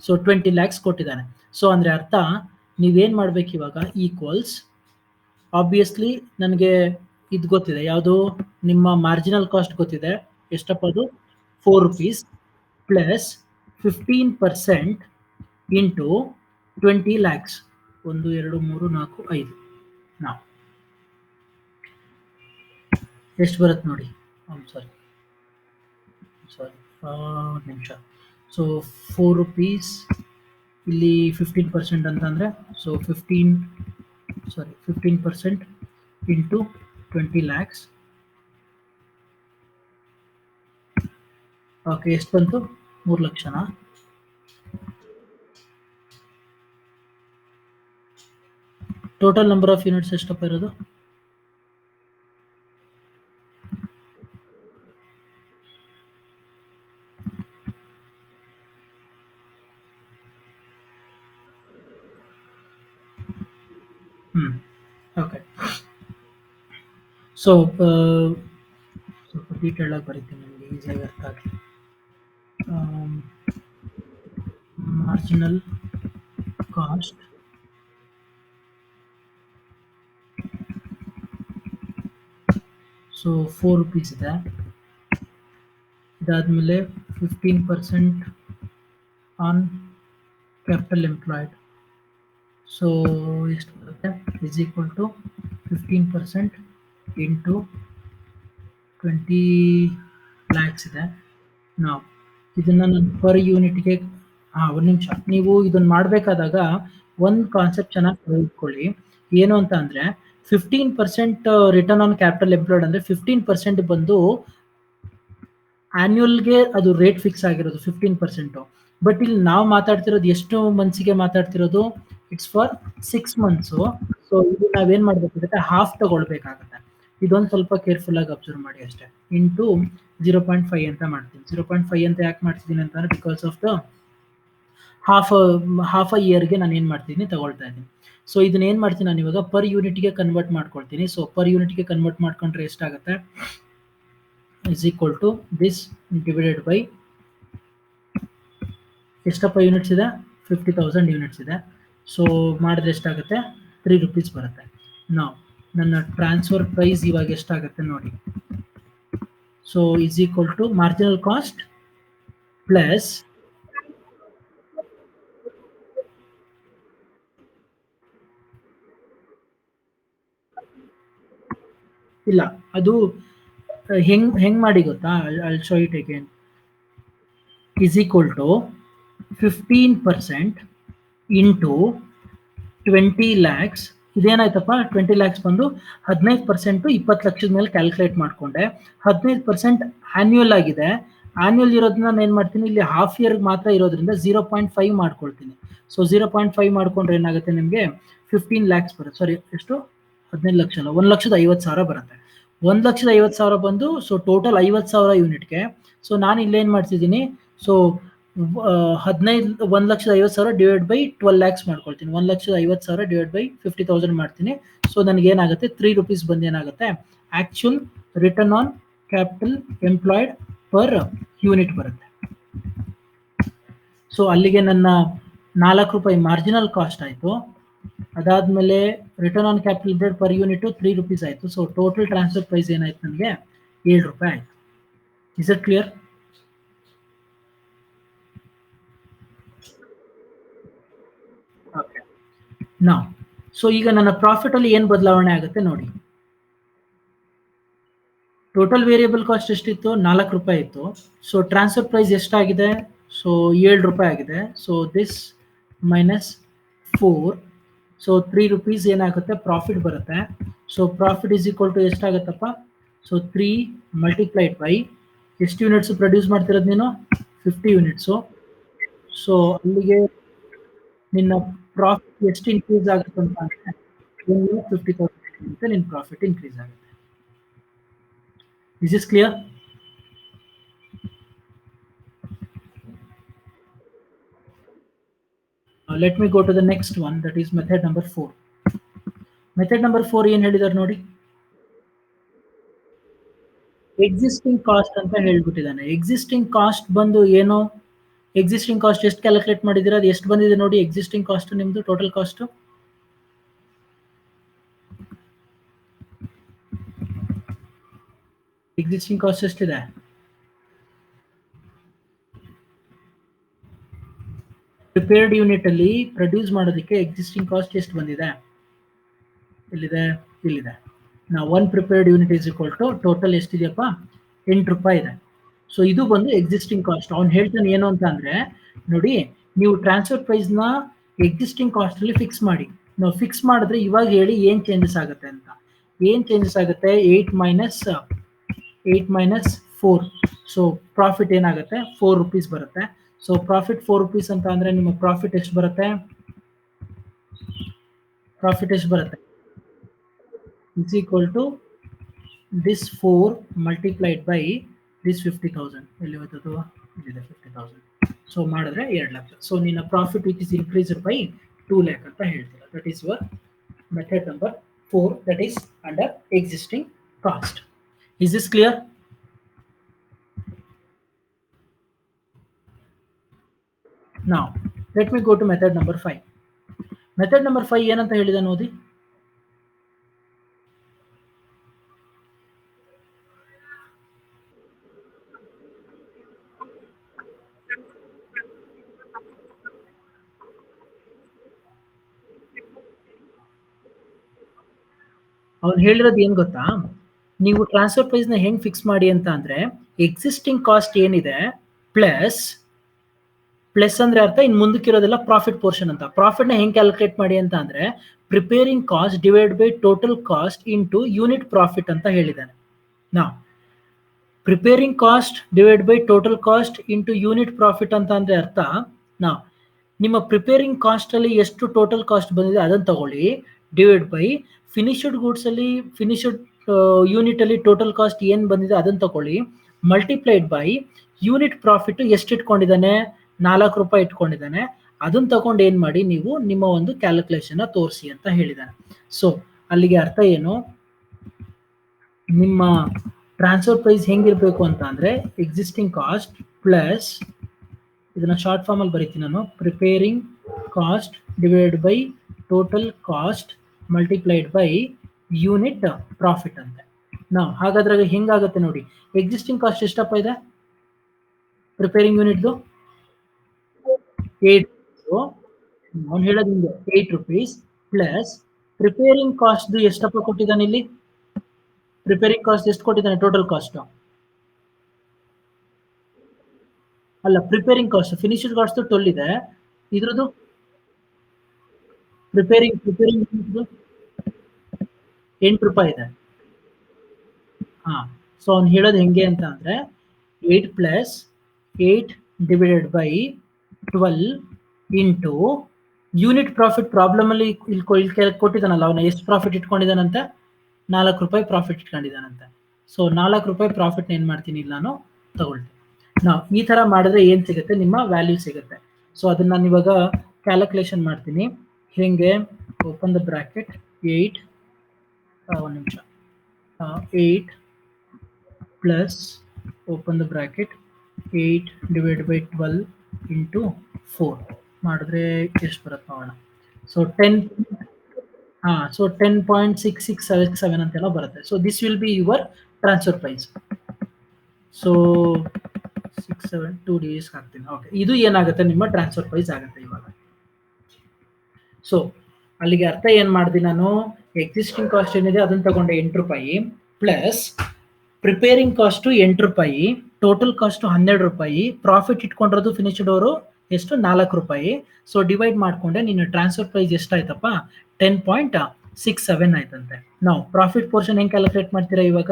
ಸೊ 20 lakhs ಕೊಟ್ಟಿದ್ದಾನೆ. ಸೊ ಅಂದ್ರೆ ಅರ್ಥ ನೀವೇನ್ ಮಾಡ್ಬೇಕು ಇವಾಗ? ಈಕ್ವಲ್ಸ್ ಆಬ್ವಿಯಸ್ಲಿ ನನಗೆ ಇದು ಗೊತ್ತಿದೆ, ಯಾವುದು? ನಿಮ್ಮ ಮಾರ್ಜಿನಲ್ ಕಾಸ್ಟ್ ಗೊತ್ತಿದೆ. ಎಷ್ಟಪ್ಪ ಅದು? ₹4 ಪ್ಲಸ್ 15% ಇಂಟು 20 lakhs. 1 2 3 4 5. ನಾವು ಎಷ್ಟು ಬರುತ್ತೆ ನೋಡಿ? ಸಾರಿ ನಿಮಿಷ. ಸೊ ₹4 ಇಲ್ಲಿ 15% ಅಂತಂದ್ರೆ ಸೊ 15% ಇಂಟು 20 lakhs. ಓಕೆ, ಎಷ್ಟು ಬಂತು? 3 ಲಕ್ಷನಾ? ಟೋಟಲ್ ನಂಬರ್ ಆಫ್ ಯೂನಿಟ್ಸ್ ಎಷ್ಟಪ್ಪ ಇರೋದು? ಓಕೆ. ಸೊ ಸ್ವಲ್ಪ ಡೀಟೇಲ್ ಆಗಿ ಬರೀತೀನಿ, ನಿಮಗೆ ಈಸಿಯಾಗಿ ಅರ್ಥ ಆಗಲಿ. ಮಾರ್ಜಿನಲ್ ಕಾಸ್ಟ್ ಸೊ ₹4 ಇದೆ. ಇದಾದ್ಮೇಲೆ 15% ಆನ್ ಕ್ಯಾಪಿಟಲ್ ಎಂಪ್ಲಾಯ್ಡ್. ಸೊ ಎಷ್ಟು ಬರುತ್ತೆ? Is equal to 15% into 20 lakhs ಇದೆ. ನಾವು ಇದನ್ನ ನಾನು ಪರ್ ಯೂನಿಟ್ಗೆ ಒಂದು ನಿಮಿಷ, ನೀವು ಇದನ್ನ ಮಾಡಬೇಕಾದಾಗ ಒಂದು ಕಾನ್ಸೆಪ್ಟ್ ಚೆನ್ನಾಗಿ ಇಟ್ಕೊಳ್ಳಿ. ಏನು ಅಂತ ಅಂದ್ರೆ 15% ರಿಟರ್ನ್ ಆನ್ ಕ್ಯಾಪಿಟಲ್ ಎಂಪ್ಲಾಯ್ಡ್ ಅಂದ್ರೆ 15% ಬಂದು ಆನ್ಯುವಲ್ಗೆ ಅದು ರೇಟ್ ಫಿಕ್ಸ್ ಆಗಿರೋದು 15%. ಬಟ್ ಇಲ್ಲಿ ನಾವು ಮಾತಾಡ್ತಿರೋದು ಎಷ್ಟು ಮಂತ್ಸ್ಗೆ ಮಾತಾಡ್ತಿರೋದು? It's for 6 months. ಸೊ ಇದು ನಾವೇನ್ ಮಾಡ್ಬೇಕಾಗುತ್ತೆ? ಹಾಫ್ ತಗೊಳ್ಬೇಕಾಗತ್ತೆ. ಇದೊಂದು ಸ್ವಲ್ಪ ಕೇರ್ಫುಲ್ ಆಗಿ ಅಬ್ಸರ್ವ್ ಮಾಡಿ ಅಷ್ಟೇ. ಇಂಟು 0.5 ಅಂತ ಮಾಡ್ತೀನಿ. 0.5 ಅಂತ ಯಾಕೆ ಮಾಡ್ತಿದ್ದೀನಿ ಅಂತಂದ್ರೆ because of the half a ಇಯರ್ಗೆ ನಾನು ಏನ್ ಮಾಡ್ತೀನಿ? ತಗೊಳ್ತಾ ಇದ್ದೀನಿ. ಸೊ ಇದನ್ನ ಏನ್ ಮಾಡ್ತೀನಿ ನಾನು ಇವಾಗ? ಪರ್ ಯೂನಿಟ್ಗೆ ಕನ್ವರ್ಟ್ ಮಾಡ್ಕೊಳ್ತೀನಿ. ಸೊ ಪರ್ ಯೂನಿಟ್ಗೆ ಕನ್ವರ್ಟ್ ಮಾಡ್ಕೊಂಡ್ರೆ ಎಷ್ಟಾಗುತ್ತೆ? Is equal to this divided by ಎಷ್ಟಪ್ಪ ಯೂನಿಟ್ಸ್ ಇದೆ? 50,000 ಯೂನಿಟ್ಸ್ ಇದೆ. ಸೊ ಮಾಡಿದ್ರೆ ಎಷ್ಟಾಗುತ್ತೆ? ₹3 ಬರುತ್ತೆ. ನಾವು ನನ್ನ ಟ್ರಾನ್ಸ್ಫರ್ ಪ್ರೈಸ್ ಇವಾಗ ಎಷ್ಟಾಗುತ್ತೆ ನೋಡಿ? So is equal to marginal cost plus ಇಲ್ಲ, ಅದು ಹೆಂಗ್ ಮಾಡಿ ಗೊತ್ತಾ? I'll show it again. Is equal to 15% into 20 lakhs. ಇದೇನಾಯ್ತಪ್ಪ, 20 lakhs ಬಂದು 15% 20 ಲಕ್ಷದ ಮೇಲೆ ಕ್ಯಾಲ್ಕುಲೇಟ್ ಮಾಡ್ಕೊಂಡೆ. 15% ಆನ್ಯುವಲ್ ಆಗಿದೆ. ಆನ್ಯುವಲ್ ಇರೋದನ್ನ ನಾನು ಏನ್ ಮಾಡ್ತೀನಿ, ಇಲ್ಲಿ ಹಾಫ್ ಇಯರ್ ಮಾತ್ರ ಇರೋದ್ರಿಂದ 0.5 ಮಾಡ್ಕೊಳ್ತೀನಿ. ಸೊ 0.5 ಮಾಡ್ಕೊಂಡ್ರೆ ಏನಾಗುತ್ತೆ ನಿಮಗೆ 15 lakhs ಬರುತ್ತೆ. ಸಾರಿ, ಎಷ್ಟು? 15 ಲಕ್ಷ ಅಲ್ಲ, 1,50,000 ಬರುತ್ತೆ. 1,50,000 ಬಂದು, ಸೊ ಟೋಟಲ್ 50,000 ಯೂನಿಟ್ಗೆ. ಸೊ ನಾನು ಇಲ್ಲೇನ್ ಮಾಡ್ತಿದ್ದೀನಿ, ಸೊ 1,50,000 ಡಿವೈಡ್ ಬೈ 12 lakhs ಮಾಡ್ಕೊಳ್ತೀನಿ. 1,50,000 ಡಿವೈಡ್ ಬೈ 50,000 ಮಾಡ್ತೀನಿ. ಸೊ ನನಗೆ ಏನಾಗುತ್ತೆ, 3 rupees ಬಂದು ಏನಾಗುತ್ತೆ, actual return on capital employed per unit ಬರುತ್ತೆ. ಸೊ ಅಲ್ಲಿಗೆ ನನ್ನ 4 ರೂಪಾಯಿ ಮಾರ್ಜಿನಲ್ ಕಾಸ್ಟ್ ಆಯಿತು. ಅದಾದ್ಮೇಲೆ return on capital employed per unit 3 rupees ಆಯಿತು. ಸೊ ಟೋಟಲ್ ಟ್ರಾನ್ಸ್ಫರ್ ಪ್ರೈಸ್ ಏನಾಯ್ತು ನನಗೆ, 7 ರೂಪಾಯಿ ಆಯಿತು. Is it clear? ಓಕೆ. ನಾ ಸೊ ಈಗ ನನ್ನ ಪ್ರಾಫಿಟ್ ಅಲ್ಲಿ ಏನು ಬದಲಾವಣೆ ಆಗುತ್ತೆ ನೋಡಿ. ಟೋಟಲ್ ವೇರಿಯಬಲ್ ಕಾಸ್ಟ್ ಎಷ್ಟಿತ್ತು, 4 ರೂಪಾಯಿ ಇತ್ತು. ಸೊ ಟ್ರಾನ್ಸ್ಫರ್ ಪ್ರೈಸ್ ಎಷ್ಟಾಗಿದೆ, ಸೊ 7 ರೂಪಾಯಿ ಆಗಿದೆ. So this minus 4. So 3 rupees ಏನಾಗುತ್ತೆ, ಪ್ರಾಫಿಟ್ ಬರುತ್ತೆ. So profit is equal to ಎಷ್ಟಾಗುತ್ತಪ್ಪ, ಸೊ 3 ಮಲ್ಟಿಪ್ಲೈಡ್ ಬೈ ಎಷ್ಟು ಯೂನಿಟ್ಸ್ ಪ್ರೊಡ್ಯೂಸ್ ಮಾಡ್ತಿರೋದು ನೀನು, 50 ಯೂನಿಟ್ಸು. ಸೊ ಅಲ್ಲಿಗೆ ನಿನ್ನ ಪ್ರಾಫಿಟ್ ಎಷ್ಟು ಇನ್ಕ್ರೀಸ್ ಆಗುತ್ತೆ ಅಂತ ಅಂದರೆ 50,000 ಅಂತ ನಿನ್ನ ಪ್ರಾಫಿಟ್ ಇನ್ಕ್ರೀಸ್ ಆಗುತ್ತೆ. Is this clear? Let me go to the next one, that is method number 4. Method number 4 ಏನು ಹೇಳಿದಾರೆ ನೋಡಿ, ಎಕ್ಸಿಸ್ಟಿಂಗ್ ಕಾಸ್ಟ್ ಅಂತ ಹೇಳ್ಬಿಟ್ಟಿದ್ದಾನೆ. ಎಕ್ಸಿಸ್ಟಿಂಗ್ ಕಾಸ್ಟ್ ಬಂದು ಏನು, ಎಕ್ಸಿಸ್ಟಿಂಗ್ ಕಾಸ್ಟ್ ಎಷ್ಟು ಕ್ಯಾಲ್ಕುಲೇಟ್ ಮಾಡಿದ್ದೀರಾ, ಅದು ಎಷ್ಟು ಬಂದಿದೆ ನೋಡಿ. ಎಕ್ಸಿಸ್ಟಿಂಗ್ ಕಾಸ್ಟ್ ನಿಮ್ಮದು ಟೋಟಲ್ ಕಾಸ್ಟ್ ಎಕ್ಸಿಸ್ಟಿಂಗ್ ಕಾಸ್ಟ್ ಎಷ್ಟಿದೆ, ಪ್ರಿಪೇರ್ಡ್ ಯೂನಿಟ್ ಅಲ್ಲಿ ಪ್ರೊಡ್ಯೂಸ್ ಮಾಡೋದಕ್ಕೆ ಎಕ್ಸಿಸ್ಟಿಂಗ್ ಕಾಸ್ಟ್ ಎಷ್ಟು ಬಂದಿದೆ, ಇಲ್ಲಿದೆ, ಇಲ್ಲಿದೆ. ನಾವು 1 prepared unit is equal to total ಎಷ್ಟಿದೆಯಪ್ಪ, 8 ರೂಪಾಯಿ ಇದೆ. ಸೊ ಇದು ಬಂದು ಎಕ್ಸಿಸ್ಟಿಂಗ್ ಕಾಸ್ಟ್. ಅವ್ನು ಹೇಳ್ತಾನೆ ಏನು ಅಂತ ಅಂದ್ರೆ, ನೋಡಿ ನೀವು ಟ್ರಾನ್ಸ್ಫರ್ ಪ್ರೈಸ್ ನ ಎಕ್ಸಿಸ್ಟಿಂಗ್ ಕಾಸ್ಟ್ ಅಲ್ಲಿ ಫಿಕ್ಸ್ ಮಾಡಿ. ನಾವು ಫಿಕ್ಸ್ ಮಾಡಿದ್ರೆ ಇವಾಗ ಹೇಳಿ ಏನ್ ಚೇಂಜಸ್ ಆಗುತ್ತೆ ಅಂತ. ಏನ್ ಚೇಂಜಸ್ ಆಗುತ್ತೆ, 8 ಮೈನಸ್ 4. ಸೊ ಪ್ರಾಫಿಟ್ ಏನಾಗುತ್ತೆ, 4 rupees ಬರುತ್ತೆ. ಸೊ ಪ್ರಾಫಿಟ್ 4 rupees ಅಂತ ಅಂದ್ರೆ ನಿಮ್ಮ ಪ್ರಾಫಿಟ್ ಎಷ್ಟು ಬರುತ್ತೆ, ಪ್ರಾಫಿಟ್ ಎಷ್ಟು ಬರುತ್ತೆ, is equal to this 4 multiplied by this 50,000. ಎಲ್ಲಿ ಹೋಯ್ತದು, ಇಲ್ಲಿದೆ 50,000. ಸೊ ಮಾಡಿದ್ರೆ 2 ಲಕ್ಷ. ಸೊ ನಿನ್ನ profit which is increased by 2 lakh ಅಂತ ಹೇಳ್ತೀರಾ. That is your method number 4, that is under existing cost. Is this clear? Now let me go to method number 5. Method number 5 ಏನಂತ ಹೇಳಿದ ನೋಡಿ. ಅವ್ನು ಹೇಳಿರೋದು ಏನ್ ಗೊತ್ತಾ, ನೀವು ಟ್ರಾನ್ಸ್ಫರ್ ಪ್ರೈಸ್ ನ ಹೆಂಗ್ ಫಿಕ್ಸ್ ಮಾಡಿ ಅಂತ ಅಂದ್ರೆ, ಎಕ್ಸಿಸ್ಟಿಂಗ್ ಕಾಸ್ಟ್ ಏನಿದೆ ಪ್ಲಸ್ ಅಂದ್ರೆ ಅರ್ಥ ಇನ್ ಮುಂದಕ್ಕಿರೋದೆಲ್ಲ ಪ್ರಾಫಿಟ್ ಪೋರ್ಷನ್ ಅಂತ. ಪ್ರಾಫಿಟ್ ನ ಹೆಂಗ್ ಕ್ಯಾಲ್ಕುಲೇಟ್ ಮಾಡಿ ಅಂತ ಅಂದ್ರೆ, preparing cost divide by total cost into unit profit ಅಂತ ಹೇಳಿದ್ದಾನೆ. ನಾವು preparing cost divide by total cost into unit profit ಅಂತ ಅಂದ್ರೆ ಅರ್ಥ, ನಾವು ನಿಮ್ಮ ಪ್ರಿಪೇರಿಂಗ್ ಕಾಸ್ಟ್ ಅಲ್ಲಿ ಎಷ್ಟು ಟೋಟಲ್ ಕಾಸ್ಟ್ ಬಂದಿದೆ ಅದನ್ನು ತಗೊಳ್ಳಿ, ಡಿವೈಡ್ ಬೈ ಫಿನಿಶ್ಡ್ ಗೂಡ್ಸ್ ಅಲ್ಲಿ ಫಿನಿಶ್ಡ್ ಯೂನಿಟ್ ಅಲ್ಲಿ ಟೋಟಲ್ ಕಾಸ್ಟ್ ಏನ್ ಬಂದಿದೆ ಅದನ್ನು ತಗೊಳ್ಳಿ, ಮಲ್ಟಿಪ್ಲೈಡ್ ಬೈ ಯೂನಿಟ್ ಪ್ರಾಫಿಟ್ ಎಷ್ಟು ಇಟ್ಕೊಂಡಿದ್ದಾನೆ, 4 ರೂಪಾಯಿ ಇಟ್ಕೊಂಡಿದ್ದಾನೆ. ಅದನ್ನ ತಗೊಂಡು ಏನ್ ಮಾಡಿ, ನೀವು ನಿಮ್ಮ ಒಂದು ಕ್ಯಾಲ್ಕುಲೇಷನ್ ತೋರಿಸಿ ಅಂತ ಹೇಳಿದ್ದಾನೆ. ಸೊ ಅಲ್ಲಿಗೆ ಅರ್ಥ ಏನು, ನಿಮ್ಮ ಟ್ರಾನ್ಸ್ಫರ್ ಪ್ರೈಸ್ ಹೆಂಗಿರ್ಬೇಕು ಅಂತ ಅಂದ್ರೆ, ಎಕ್ಸಿಸ್ಟಿಂಗ್ ಕಾಸ್ಟ್ ಪ್ಲಸ್, ಇದನ್ನ ಶಾರ್ಟ್ ಫಾರ್ಮ್ ಅಲ್ಲಿ ಬರೀತೀನಿ ನಾನು, preparing cost divide by total cost multiplied by unit profit ಅಂತ. ನಾವು ಹಾಗಾದ್ರೆ ಹೆಂಗಾಗುತ್ತೆ ನೋಡಿ, ಎಕ್ಸಿಸ್ಟಿಂಗ್ ಕಾಸ್ಟ್ ಎಷ್ಟಪ್ಪ ಇದೆ ಪ್ರಿಪೇರಿಂಗ್ ಯೂನಿಟ್ದು, 8. ಅವ್ನು ಹೇಳೋದು ಹಿಂಗೆ 8 rupees ಪ್ಲಸ್ ಪ್ರಿಪೇರಿಂಗ್ ಕಾಸ್ಟ್ ಎಷ್ಟಪ್ಪ ಕೊಟ್ಟಿದ್ದಾನೆ ಇಲ್ಲಿ, ಪ್ರಿಪೇರಿಂಗ್ ಕಾಸ್ಟ್ ಎಷ್ಟು ಕೊಟ್ಟಿದ್ದಾನೆ ಟೋಟಲ್ ಕಾಸ್ಟ್? ಅಲ್ಲ, ಪ್ರಿಪೇರಿಂಗ್ ಕಾಸ್ಟ್ ಫಿನಿಶ್ಡ್ ಕಾಸ್ಟ್ 12 ಇದೆ. ಇದ್ರದ್ದು ಪ್ರಿಪೇರಿಂಗ್ ₹8 ಇದೆ. ಹಾ, ಸೊ ಅವ್ನು ಹೇಳೋದು ಹೆಂಗೆ ಅಂತ ಅಂದ್ರೆ 8 plus 8 divided by 12 into unit profit. Problem ಅಲ್ಲಿ ಇಲ್ಲಿ ಕೊಟ್ಟಿದ್ದಾನಲ್ಲ, ಅವನು ಎಷ್ಟು ಪ್ರಾಫಿಟ್ ಇಟ್ಕೊಂಡಿದ್ದಾನಂತೆ? ₹4 ಪ್ರಾಫಿಟ್ ಇಟ್ಕೊಂಡಿದ್ದಾನಂತೆ. ಸೊ ₹4 ಪ್ರಾಫಿಟ್ ಏನ್ ಮಾಡ್ತೀನಿ ಇಲ್ಲಿ ನಾನು ತಗೊಳ್ತೀನಿ. ನಾವು ಈ ತರ ಮಾಡಿದ್ರೆ ಏನ್ ಸಿಗುತ್ತೆ? ನಿಮ್ಮ ವ್ಯಾಲ್ಯೂ ಸಿಗುತ್ತೆ. ಸೊ ಅದನ್ನ ನಾನು ಇವಾಗ ಕ್ಯಾಲ್ಕುಲೇಷನ್ ಮಾಡ್ತೀನಿ. ಹೆಂಗೆ? ಓಪನ್ ದ ಬ್ರಾಕೆಟ್ 8 ಒಂದು ನಿಮಿಷ 8 plus open the bracket 8 divide by 12 into 4 ಮಾಡಿದ್ರೆ ಎಷ್ಟು ಬರುತ್ತೆ ನೋಡೋಣ. ಸೊ 10 ಸೊ 10.6677 ಅಂತೆಲ್ಲ ಬರುತ್ತೆ. So this will be your transfer price. So 2 days ಹಾಕ್ತೀನಿ. ಓಕೆ, ಇದು ಏನಾಗುತ್ತೆ? ನಿಮ್ಮ ಟ್ರಾನ್ಸ್ಫರ್ ಪ್ರೈಸ್ ಆಗುತ್ತೆ ಇವಾಗ. ಸೊ ಅಲ್ಲಿಗೆ ಅರ್ಥ ಏನ್ ಮಾಡಿದೆ ನಾನು? ಎಕ್ಸಿಸ್ಟಿಂಗ್ ಕಾಸ್ಟ್ ಏನಿದೆ ಅದನ್ನ ತಗೊಂಡೆ ₹8 plus preparing cost ₹8, total cost ₹12, profit ಇಟ್ಕೊಂಡಿರೋದು ಫಿನಿಶ್ಡ್ ಅವರು ಎಷ್ಟು? ₹4. ಸೊ ಡಿವೈಡ್ ಮಾಡ್ಕೊಂಡೆ. ನಿನ್ನ ಟ್ರಾನ್ಸ್ಫರ್ ಪ್ರೈಸ್ ಎಷ್ಟಾಯ್ತಪ್ಪ? 10.67 ಆಯ್ತಂತೆ. ನಾವು ಪ್ರಾಫಿಟ್ ಪೋರ್ಷನ್ ಹೆಂಗ್ ಕ್ಯಾಲ್ಕುಲೇಟ್ ಮಾಡ್ತೀರಾ ಇವಾಗ?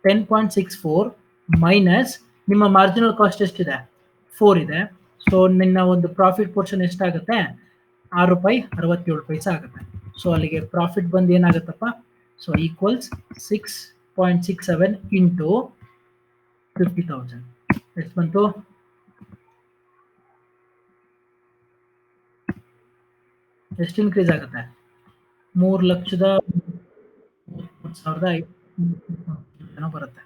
10.64 ಮೈನಸ್ ನಿಮ್ಮ ಮಾರ್ಜಿನಲ್ ಕಾಸ್ಟ್ ಎಷ್ಟಿದೆ? 4 ಇದೆ. ಸೊ ನಿನ್ನ ಒಂದು ಪ್ರಾಫಿಟ್ ಪೋರ್ಷನ್ ಎಷ್ಟಾಗುತ್ತೆ? ₹6.67 ಆಗುತ್ತೆ. ಸೊ ಅಲ್ಲಿಗೆ ಪ್ರಾಫಿಟ್ ಬಂದು ಏನಾಗುತ್ತಪ್ಪ? ಸೊ ಈಕ್ವಲ್ಸ್ 6.67 ಇಂಟು 50,000 ಎಷ್ಟು ಬಂತು? ಎಷ್ಟು ಇನ್ಕ್ರೀಸ್ ಆಗುತ್ತೆ? 3,30,000 ಬರುತ್ತೆ.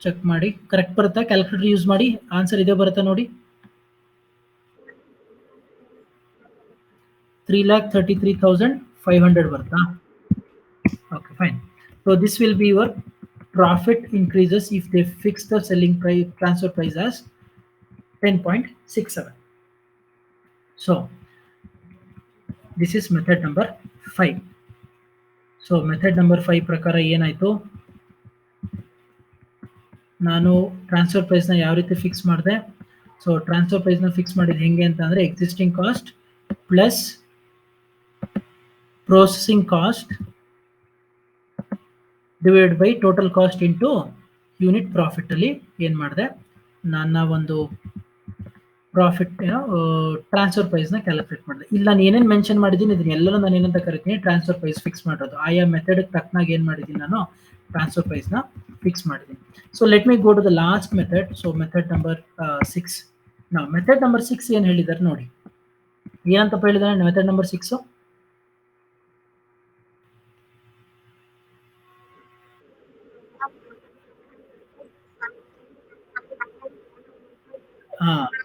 ಚೆಕ್ ಮಾಡಿ, ಕರೆಕ್ಟ್ ಬರುತ್ತಾ? ಕ್ಯಾಲ್ಕುಲೇಟರ್ ಯೂಸ್ ಮಾಡಿ, ಆನ್ಸರ್ ಇದೇ ಬರುತ್ತೆ ನೋಡಿ. 3,33,500 ಬರುತ್ತಾ? Okay, fine. So this will be your profit increases if they fix the selling price, transfer price as 10.67. So this is method number 5. So method number 5 ಪ್ರಕಾರ ಏನಾಯ್ತು? ನಾನು ಟ್ರಾನ್ಸ್ಫರ್ ಪ್ರೈಸ್ ನ ಯಾವ ರೀತಿ ಫಿಕ್ಸ್ ಮಾಡಿದೆ? ಸೊ ಟ್ರಾನ್ಸ್ಫರ್ ಪ್ರೈಸ್ ನ fix ಮಾಡಿದ್ದು ಹೆಂಗೆ ಅಂತ ಅಂದ್ರೆ existing cost plus processing cost divided by total cost into unit profit ಅಲ್ಲಿ ಏನ್ ಮಾಡಿದೆ? ನನ್ನ ಒಂದು ಪ್ರಾಫಿಟ್ ಟ್ರಾನ್ಸ್ಫರ್ ಪ್ರೈಸ್ ನ ಕ್ಯಾಲ್ಕುಲೇಟ್ ಮಾಡಿದೆ. ಇಲ್ಲಿ ನಾನು ಏನೇನು ಮೆನ್ಷನ್ ಮಾಡಿದ್ದೀನಿ ಇದನ್ನೆಲ್ಲರೂ ನಾನು ಏನಂತ ಕರಿತೀನಿ? ಟ್ರಾನ್ಸ್ಫರ್ ಪ್ರೈಸ್ ಫಿಕ್ಸ್ ಮಾಡೋದು. ಆಯಾ ಮೆಥಡ್ ತಕ್ಕನಾಗ ಏನ್ ಮಾಡಿದ್ದೀನಿ ನಾನು? ಟ್ರಾನ್ಸ್ಫರ್ ಪ್ರೈಸ್ ನ ಫಿಕ್ಸ್ ಮಾಡಿದ್ದೀನಿ. So let me go to the last method. So method number 6. ನಾವು ಮೆಥಡ್ ನಂಬರ್ 6 ಏನ್ ಹೇಳಿದ್ದಾರೆ ನೋಡಿ. ಏನಂತಪ್ಪ ಹೇಳಿದಾರೆ ಮೆಥಡ್ ನಂಬರ್ 6?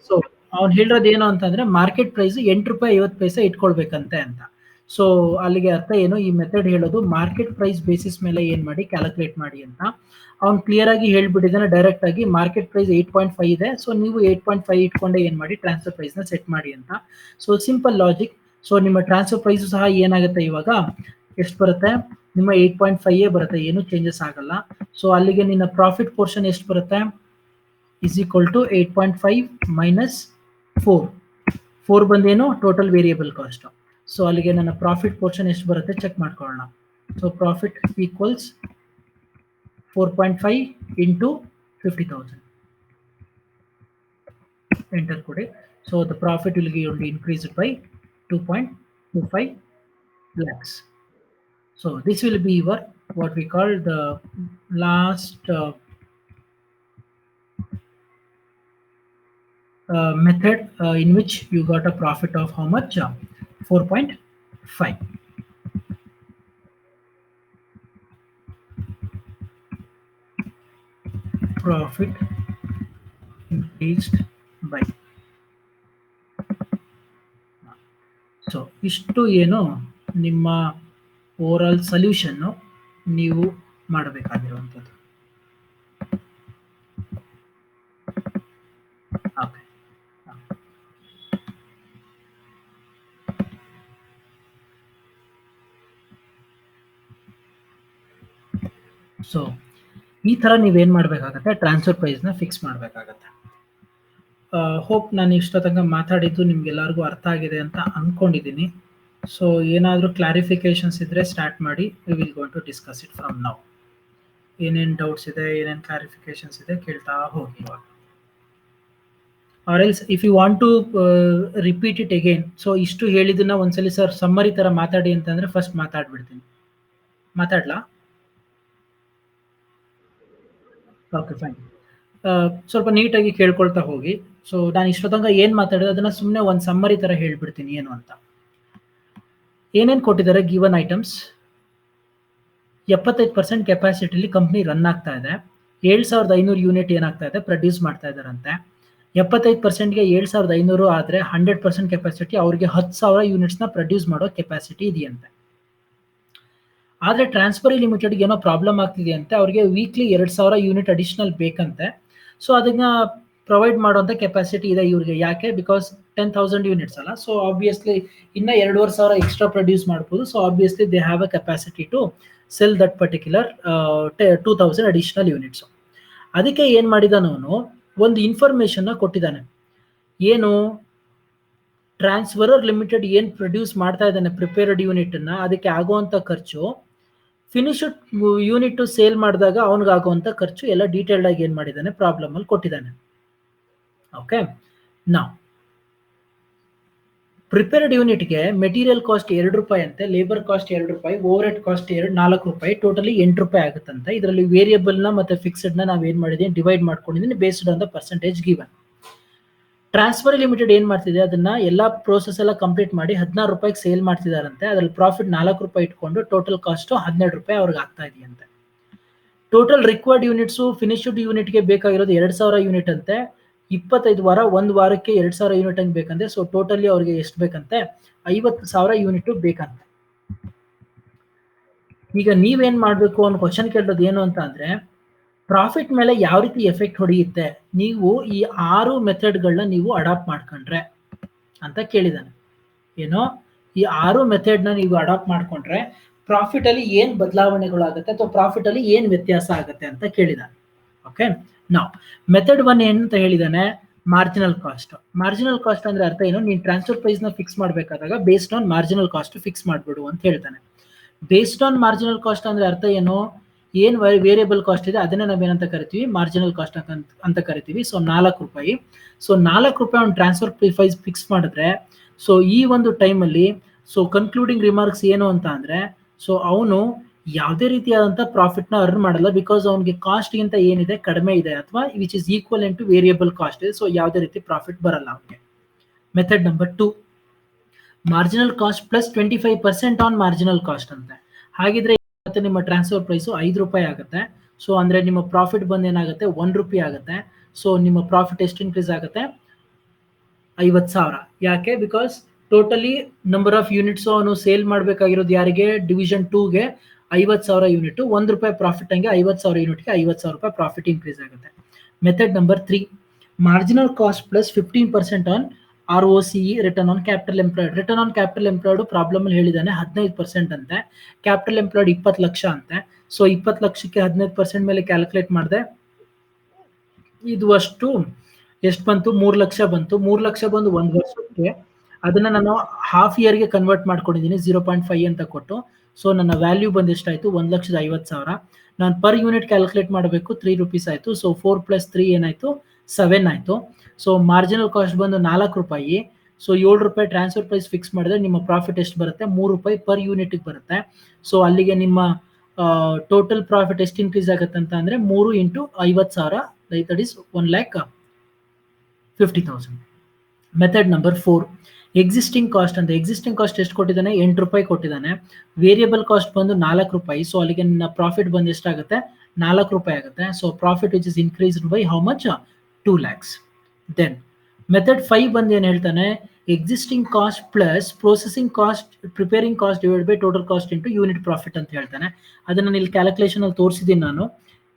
ಸೊ ಅವ್ನು ಹೇಳಿರೋದು ಏನು ಅಂತಂದ್ರೆ ಮಾರ್ಕೆಟ್ ಪ್ರೈಸ್ ₹8.50 ಇಟ್ಕೊಳ್ಬೇಕಂತೆ ಅಂತ. ಸೊ ಅಲ್ಲಿಗೆ ಅರ್ಥ ಏನು? ಈ ಮೆಥಡ್ ಹೇಳೋದು ಮಾರ್ಕೆಟ್ ಪ್ರೈಸ್ ಬೇಸಿಸ್ ಮೇಲೆ ಏನ್ ಮಾಡಿ ಕ್ಯಾಲ್ಕುಲೇಟ್ ಮಾಡಿ ಅಂತ. ಅವ್ನು ಕ್ಲಿಯರ್ ಆಗಿ ಹೇಳ್ಬಿಟ್ಟಿದ್ದಾನೆ ಡೈರೆಕ್ಟ್ ಆಗಿ. ಮಾರ್ಕೆಟ್ ಪ್ರೈಸ್ 8.5 ಇದೆ. ಸೊ ನೀವು 8.5 ಇಟ್ಕೊಂಡೆ ಏನ್ ಮಾಡಿ ಟ್ರಾನ್ಸ್ಫರ್ ಪ್ರೈಸ್ ನ ಸೆಟ್ ಮಾಡಿ ಅಂತ. So simple logic. ಸೊ ನಿಮ್ಮ ಟ್ರಾನ್ಸ್ಫರ್ ಪ್ರೈಸ್ ಸಹ ಏನಾಗುತ್ತೆ ಇವಾಗ? ಎಷ್ಟು ಬರುತ್ತೆ? ನಿಮ್ಮ 8.5 ಬರುತ್ತೆ, ಏನು ಚೇಂಜಸ್ ಆಗಲ್ಲ. ಸೊ ಅಲ್ಲಿಗೆ ನಿನ್ನ ಪ್ರಾಫಿಟ್ ಪೋರ್ಷನ್ ಎಷ್ಟು ಬರುತ್ತೆ? is equal to 8.5 minus 4. 4 ಬಂದೇನು? Total variable cost. ಸೊ ಅಲ್ಲಿಗೆ ನನ್ನ ಪ್ರಾಫಿಟ್ ಪೋರ್ಷನ್ ಎಷ್ಟು ಬರುತ್ತೆ ಚೆಕ್ ಮಾಡ್ಕೊಳ್ಳೋಣ. So profit equals 4.5 into 50,000. Enter ಕೊಡಿ. So the profit will give increased by 2.25 lakhs. So this will be your what we call the last method in which you got a profit of how much? 4.5. Profit increased by. So ಇಷ್ಟು ಏನು ನಿಮ್ಮ overall solution ನೀವು ಮಾಡಬೇಕಾಗಿರುವಂಥದ್ದು. Okay, so ಈ ಥರ ನೀವೇನು ಮಾಡಬೇಕಾಗತ್ತೆ, transfer ಪ್ರೈಸ್ನ fix ಮಾಡಬೇಕಾಗತ್ತೆ. Hope ನಾನು ಇಷ್ಟ ತನಕ ಮಾತಾಡಿದ್ದು ನಿಮ್ಗೆಲ್ಲರಿಗೂ ಅರ್ಥ ಆಗಿದೆ ಅಂತ ಅಂದ್ಕೊಂಡಿದ್ದೀನಿ. ಸೊ ಏನಾದರೂ ಕ್ಲಾರಿಫಿಕೇಶನ್ಸ್ ಇದ್ದರೆ ಸ್ಟಾರ್ಟ್ ಮಾಡಿ, we will going to discuss it from now. ಏನೇನು ಡೌಟ್ಸ್ ಇದೆ, ಏನೇನು ಕ್ಲಾರಿಫಿಕೇಶನ್ಸ್ ಇದೆ ಕೇಳ್ತಾ ಹೋಗಿ ಇವಾಗ. Or else if you want to repeat it again, so ಇಷ್ಟು ಹೇಳಿದ್ದನ್ನ ಒಂದ್ಸಲಿ ಸರ್ ಸಮ್ಮರಿ ಥರ ಮಾತಾಡಿ ಅಂತಂದರೆ ಫಸ್ಟ್ ಮಾತಾಡ್ಬಿಡ್ತೀನಿ. ಮಾತಾಡ್ಲಾ? Okay fine. ಸ್ವಲ್ಪ ನೀಟಾಗಿ ಕೇಳ್ಕೊಳ್ತಾ ಹೋಗಿ. ಸೊ ನಾನು ಇಷ್ಟೊತ್ತಂಗ ಏನು ಮಾತಾಡಿದೆ ಅದನ್ನು ಸುಮ್ಮನೆ ಒಂದು ಸಮ್ಮರಿ ಥರ ಹೇಳ್ಬಿಡ್ತೀನಿ ಏನು ಅಂತ. ಏನೇನು ಕೊಟ್ಟಿದ್ದಾರೆ ಗಿವನ್ ಐಟಮ್ಸ್. 75% ಕೆಪಾಸಿಟಿಲಿ ಕಂಪ್ನಿ ರನ್ ಆಗ್ತಾ ಇದೆ. 7500 ಯೂನಿಟ್ ಏನಾಗ್ತಾ ಇದೆ ಪ್ರೊಡ್ಯೂಸ್ ಮಾಡ್ತಾ ಇದ್ದಾರಂತೆ. 75%ಗೆ 7500 ಆದರೆ 100% ಕೆಪಾಸಿಟಿ ಅವ್ರಿಗೆ 10,000 ಯೂನಿಟ್ಸ್ನ ಪ್ರೊಡ್ಯೂಸ್ ಮಾಡೋ ಕೆಪಾಸಿಟಿ ಇದೆಯಂತೆ. ಆದರೆ ಟ್ರಾನ್ಸ್ಫರಿ ಲಿಮಿಟೆಡ್ಗೆ ಏನೋ ಪ್ರಾಬ್ಲಮ್ ಆಗ್ತಿದೆಯಂತೆ, ಅವ್ರಿಗೆ ವೀಕ್ಲಿ 2000 ಯೂನಿಟ್ ಅಡಿಷನಲ್ ಬೇಕಂತೆ. ಸೊ ಅದನ್ನ ಪ್ರೊವೈಡ್ ಮಾಡುವಂಥ ಕೆಪಾಸಿಟಿ ಇದೆ ಇವ್ರಿಗೆ. ಯಾಕೆ? ಬಿಕಾಸ್ 10,000 ಯೂನಿಟ್ಸ್ ಅಲ್ಲ. ಸೊ ಆಬ್ವಿಯಸ್ಲಿ ಇನ್ನು 2500 ಎಕ್ಸ್ಟ್ರಾ ಪ್ರೊಡ್ಯೂಸ್ ಮಾಡ್ಬೋದು. So obviously they have a capacity to sell that particular 2000 additional units. ಅದಕ್ಕೆ ಏನು ಮಾಡಿದಾನ ಅವನು, ಒಂದು ಇನ್ಫಾರ್ಮೇಶನ್ನ ಕೊಟ್ಟಿದ್ದಾನೆ. ಏನು? ಟ್ರಾನ್ಸ್ಫರರ್ ಲಿಮಿಟೆಡ್ ಏನು ಪ್ರೊಡ್ಯೂಸ್ ಮಾಡ್ತಾ ಇದ್ದಾನೆ ಪ್ರಿಪೇರ್ಡ್ ಯೂನಿಟನ್ನ, ಅದಕ್ಕೆ ಆಗುವಂಥ ಖರ್ಚು, ಫಿನಿಶ್ಡ್ ಯೂನಿಟ್ ಸೇಲ್ ಮಾಡಿದಾಗ ಅವನಿಗಾಗುವಂಥ ಖರ್ಚು ಎಲ್ಲ ಡೀಟೇಲ್ಡ್ ಆಗಿ ಏನು ಮಾಡಿದ್ದಾನೆ ಪ್ರಾಬ್ಲಮಲ್ಲಿ ಕೊಟ್ಟಿದ್ದಾನೆ. ಓಕೆ, ನಾವು ಪ್ರಿಪೇರ್ಡ್ ಯೂನಿಟ್ಗೆ ಮೆಟೀರಿಯಲ್ ಕಾಸ್ಟ್ 2 ರೂಪಾಯಿ ಅಂತೆ, ಲೇಬರ್ ಕಾಸ್ಟ್ 2 ರೂಪಾಯಿ, ಓವರ್ ಹೆಡ್ ಕಾಸ್ಟ್ 4 ರೂಪಾಯಿ, ಟೋಟಲಿ 8 ರೂಪಾಯಿ ಆಗುತ್ತಂತೆ. ಇದರಲ್ಲಿ ವೇರಿಯಬಲ್ನ ಮತ್ತು ಫಿಕ್ಸ್ಡ್ನ ನಾವು ಏನು ಮಾಡಿದ್ದೀವಿ ಡಿವೈಡ್ ಮಾಡ್ಕೊಂಡಿದ್ದೀನಿ based on the percentage given. Transfer limited ಏನು ಮಾಡ್ತಿದೆ, ಅದನ್ನ ಎಲ್ಲ ಪ್ರೋಸೆಸ್ ಎಲ್ಲ ಕಂಪ್ಲೀಟ್ ಮಾಡಿ 16 ರೂಪಾಯಿಗೆ ಸೇಲ್ ಮಾಡ್ತಿದಾರಂತೆ. ಅದ್ರಲ್ಲಿ ಪ್ರಾಫಿಟ್ 4 ರೂಪಾಯಿ ಇಟ್ಕೊಂಡು ಟೋಟಲ್ ಕಾಸ್ಟ್ 12 ರೂಪಾಯಿ ಅವ್ರಿಗೆ ಆಗ್ತಾ ಇದೆಯಂತೆ. ಟೋಟಲ್ ರಿಕ್ವೈರ್ಡ್ ಯೂನಿಟ್ಸು ಫಿನಿಶ್ಡ್ ಯೂನಿಟ್ಗೆ ಬೇಕಾಗಿರೋದು 2000 ಯೂನಿಟ್ ಅಂತೆ. 25 ವಾರ, ಒಂದು ವಾರಕ್ಕೆ 2000 ಯೂನಿಟ್ ಹಂಗೆ ಬೇಕಂತೆ. ಸೊ ಟೋಟಲಿ ಅವ್ರಿಗೆ ಎಷ್ಟು ಬೇಕಂತೆ, 50,000 ಯೂನಿಟ್ ಬೇಕಂತೆ. ಈಗ ನೀವೇನ್ ಮಾಡಬೇಕು ಅನ್ನೋ ಕ್ವಶನ್ ಕೇಳೋದು ಏನು ಅಂತ ಅಂದ್ರೆ, ಪ್ರಾಫಿಟ್ ಮೇಲೆ ಯಾವ ರೀತಿ ಎಫೆಕ್ಟ್ ಹೊಡೆಯುತ್ತೆ ನೀವು ಈ 6 ಮೆಥಡ್ಗಳನ್ನ ನೀವು ಅಡಾಪ್ಟ್ ಮಾಡ್ಕೊಂಡ್ರೆ ಅಂತ ಕೇಳಿದಾನೆ. ಏನೋ ಈ 6 ಮೆಥಡ್ನ ನೀವು ಅಡಾಪ್ಟ್ ಮಾಡ್ಕೊಂಡ್ರೆ ಪ್ರಾಫಿಟ್ ಅಲ್ಲಿ ಏನ್ ಬದಲಾವಣೆಗಳಾಗುತ್ತೆ ಅಥವಾ ಪ್ರಾಫಿಟ್ ಅಲ್ಲಿ ಏನ್ ವ್ಯತ್ಯಾಸ ಆಗುತ್ತೆ ಅಂತ ಕೇಳಿದಾನೆ. ಓಕೆ, ನಾವು ಮೆಥಡ್ 1 ಏನಂತ ಹೇಳಿದಾನೆ, ಮಾರ್ಜಿನಲ್ ಕಾಸ್ಟ್. ಮಾರ್ಜಿನಲ್ ಕಾಸ್ಟ್ ಅಂದ್ರೆ ಅರ್ಥ ಏನು, ನೀನು ಟ್ರಾನ್ಸ್ಫರ್ ಪ್ರೈಸ್ ನ ಫಿಕ್ಸ್ ಮಾಡ್ಬೇಕಾದಾಗ based on marginal cost fix ಮಾಡ್ಬಿಡು ಅಂತ ಹೇಳ್ತಾನೆ. ಬೇಸ್ಡ್ ಆನ್ ಮಾರ್ಜಿನಲ್ ಕಾಸ್ಟ್ ಅಂದ್ರೆ ಅರ್ಥ ಏನು, ಏನ್ ವೇರಿಯಬಲ್ ಕಾಸ್ಟ್ ಇದೆ ಅದನ್ನೇ ನಾವೇನಂತ ಕರಿತೀವಿ, ಮಾರ್ಜಿನಲ್ ಕಾಸ್ಟ್ ಅಂತ ಕರಿತೀವಿ. ಸೊ 4 ರೂಪಾಯಿ. ಸೊ 4 ರೂಪಾಯಿ ಒಂದು ಟ್ರಾನ್ಸ್ಫರ್ ಪ್ರೈಸ್ ಫಿಕ್ಸ್ ಮಾಡಿದ್ರೆ, ಸೊ ಈ ಒಂದು ಟೈಮಲ್ಲಿ ಸೊ ಕನ್ಕ್ಲೂಡಿಂಗ್ ರಿಮಾರ್ಕ್ಸ್ ಏನು ಅಂತ ಅಂದ್ರೆ, ಸೊ ಅವನು ಯಾವುದೇ ರೀತಿಯಾದಂಥ ಪ್ರಾಫಿಟ್ನ ಅರ್ನ್ ಮಾಡಲ್ಲ. ಬಿಕಾಸ್ ಅವನಿಗೆ ಕಾಸ್ಟ್ಗಿಂತ ಏನಿದೆ ಕಡಿಮೆ ಇದೆ ಅಥವಾ which is equal to variable cost ಇದೆ. ಸೊ ಯಾವುದೇ ರೀತಿ ಪ್ರಾಫಿಟ್ ಬರಲ್ಲ ಅವನಿಗೆ. Method number 2, marginal cost plus 25% on marginal cost ಅಂತೆ. ಹಾಗಿದ್ರೆ ಮತ್ತೆ ನಿಮ್ಮ ಟ್ರಾನ್ಸ್ಫರ್ ಪ್ರೈಸು 5 ರೂಪಾಯಿ ಆಗುತ್ತೆ. ಸೊ ಅಂದ್ರೆ ನಿಮ್ಮ ಪ್ರಾಫಿಟ್ ಬಂದು ಏನಾಗುತ್ತೆ, 1 ರೂಪಾಯಿ ಆಗುತ್ತೆ. ಸೊ ನಿಮ್ಮ ಪ್ರಾಫಿಟ್ ಎಷ್ಟು ಇನ್ಕ್ರೀಸ್ ಆಗುತ್ತೆ, 50,000. ಯಾಕೆ? Because totally number of units ಅವನು ಸೇಲ್ ಮಾಡಬೇಕಾಗಿರೋದು ಯಾರಿಗೆ, ಡಿವಿಷನ್ 2ಗೆ 50,000 ಯೂನಿಟ್, 1 ರೂಪಾಯಿ ಪ್ರಾಫಿಟ್ ಹಂಗೆ 50,000 ಯೂನಿಟ್ಗೆ 50,000 ರೂಪಾಯಿ ಪ್ರಾಫಿಟ್ ಇನ್ಕ್ರೀಸ್ ಆಗುತ್ತೆ. Method number 3, marginal cost plus 15% on ROCE, return on capital employed. Return on capital employed problem ಅಲ್ಲಿ ಹೇಳಿದಾನೆ 15% ಅಂತೆ. ಕ್ಯಾಪಿಟಲ್ ಎಂಪ್ಲಾಯ್ಡ್ 20 ಲಕ್ಷ ಅಂತೆ. ಸೊ 20 ಲಕ್ಷಕ್ಕೆ 15% ಮೇಲೆ ಕ್ಯಾಲ್ಕುಲೇಟ್ ಮಾಡಿದೆ, ಇದು ಅಷ್ಟು ಎಷ್ಟು ಬಂತು, 3 ಲಕ್ಷ ಬಂತು. 3 ಲಕ್ಷ ಬಂದು 1 ವರ್ಷಕ್ಕೆ, ಅದನ್ನ ನಾನು ಹಾಫ್ ಇಯರ್ಗೆ ಕನ್ವರ್ಟ್ ಮಾಡ್ಕೊಂಡಿದ್ದೀನಿ 0.5 ಅಂತ ಕೊಟ್ಟು. ಸೊ ನನ್ನ ವ್ಯಾಲ್ಯೂ ಬಂದು ಎಷ್ಟಾಯ್ತು, 1,50,000. ನಾನು ಪರ್ ಯೂನಿಟ್ ಕ್ಯಾಲ್ಕುಲೇಟ್ ಮಾಡಬೇಕು, 3 ರೂಪೀಸ್ ಆಯ್ತು. ಸೊ 4 + 3 ಏನಾಯ್ತು, 7 ಆಯ್ತು. ಸೊ ಮಾರ್ಜಿನಲ್ ಕಾಸ್ಟ್ ಬಂದು 4 ರೂಪಾಯಿ. ಸೊ 7 ರೂಪಾಯಿ ಟ್ರಾನ್ಸ್ಫರ್ ಪ್ರೈಸ್ ಫಿಕ್ಸ್ ಮಾಡಿದ್ರೆ ನಿಮ್ಮ ಪ್ರಾಫಿಟ್ ಎಷ್ಟು ಬರುತ್ತೆ, 3 ರೂಪಾಯಿ ಪರ್ ಯೂನಿಟ್ಗೆ ಬರುತ್ತೆ. ಸೊ ಅಲ್ಲಿಗೆ ನಿಮ್ಮ ಟೋಟಲ್ ಪ್ರಾಫಿಟ್ ಎಷ್ಟು ಇನ್ಕ್ರೀಸ್ ಆಗುತ್ತೆ ಅಂತ ಅಂದ್ರೆ 3 × 50,000, that is 1,50,000. Method number 4, existing cost ಅಂತ. ಎಕ್ಸಿಸ್ಟಿಂಗ್ ಕಾಸ್ಟ್ ಎಷ್ಟು ಕೊಟ್ಟಿದ್ದಾನೆ, 8 ರೂಪಾಯಿ ಕೊಟ್ಟಿದ್ದಾನೆ. ವೇರಿಯಬಲ್ ಕಾಸ್ಟ್ ಬಂದು 4 ರೂಪಾಯಿ. ಸೊ ಅಲ್ಲಿಗೆ ನನ್ನ ಪ್ರಾಫಿಟ್ ಬಂದು ಎಷ್ಟಾಗುತ್ತೆ, 4 ರೂಪಾಯಿ ಆಗುತ್ತೆ. So profit which is increased by how much, 2 lakhs. Then method 5 ಬಂದು ಏನು ಹೇಳ್ತಾನೆ, existing cost plus processing cost, preparing cost divide by total cost into unit profit ಅಂತ ಹೇಳ್ತಾನೆ. ಅದನ್ನ ಇಲ್ಲಿ ಕ್ಯಾಲ್ಕುಲೇಷನ್ ಅಲ್ಲಿ ತೋರಿಸಿದ್ದೀನಿ ನಾನು.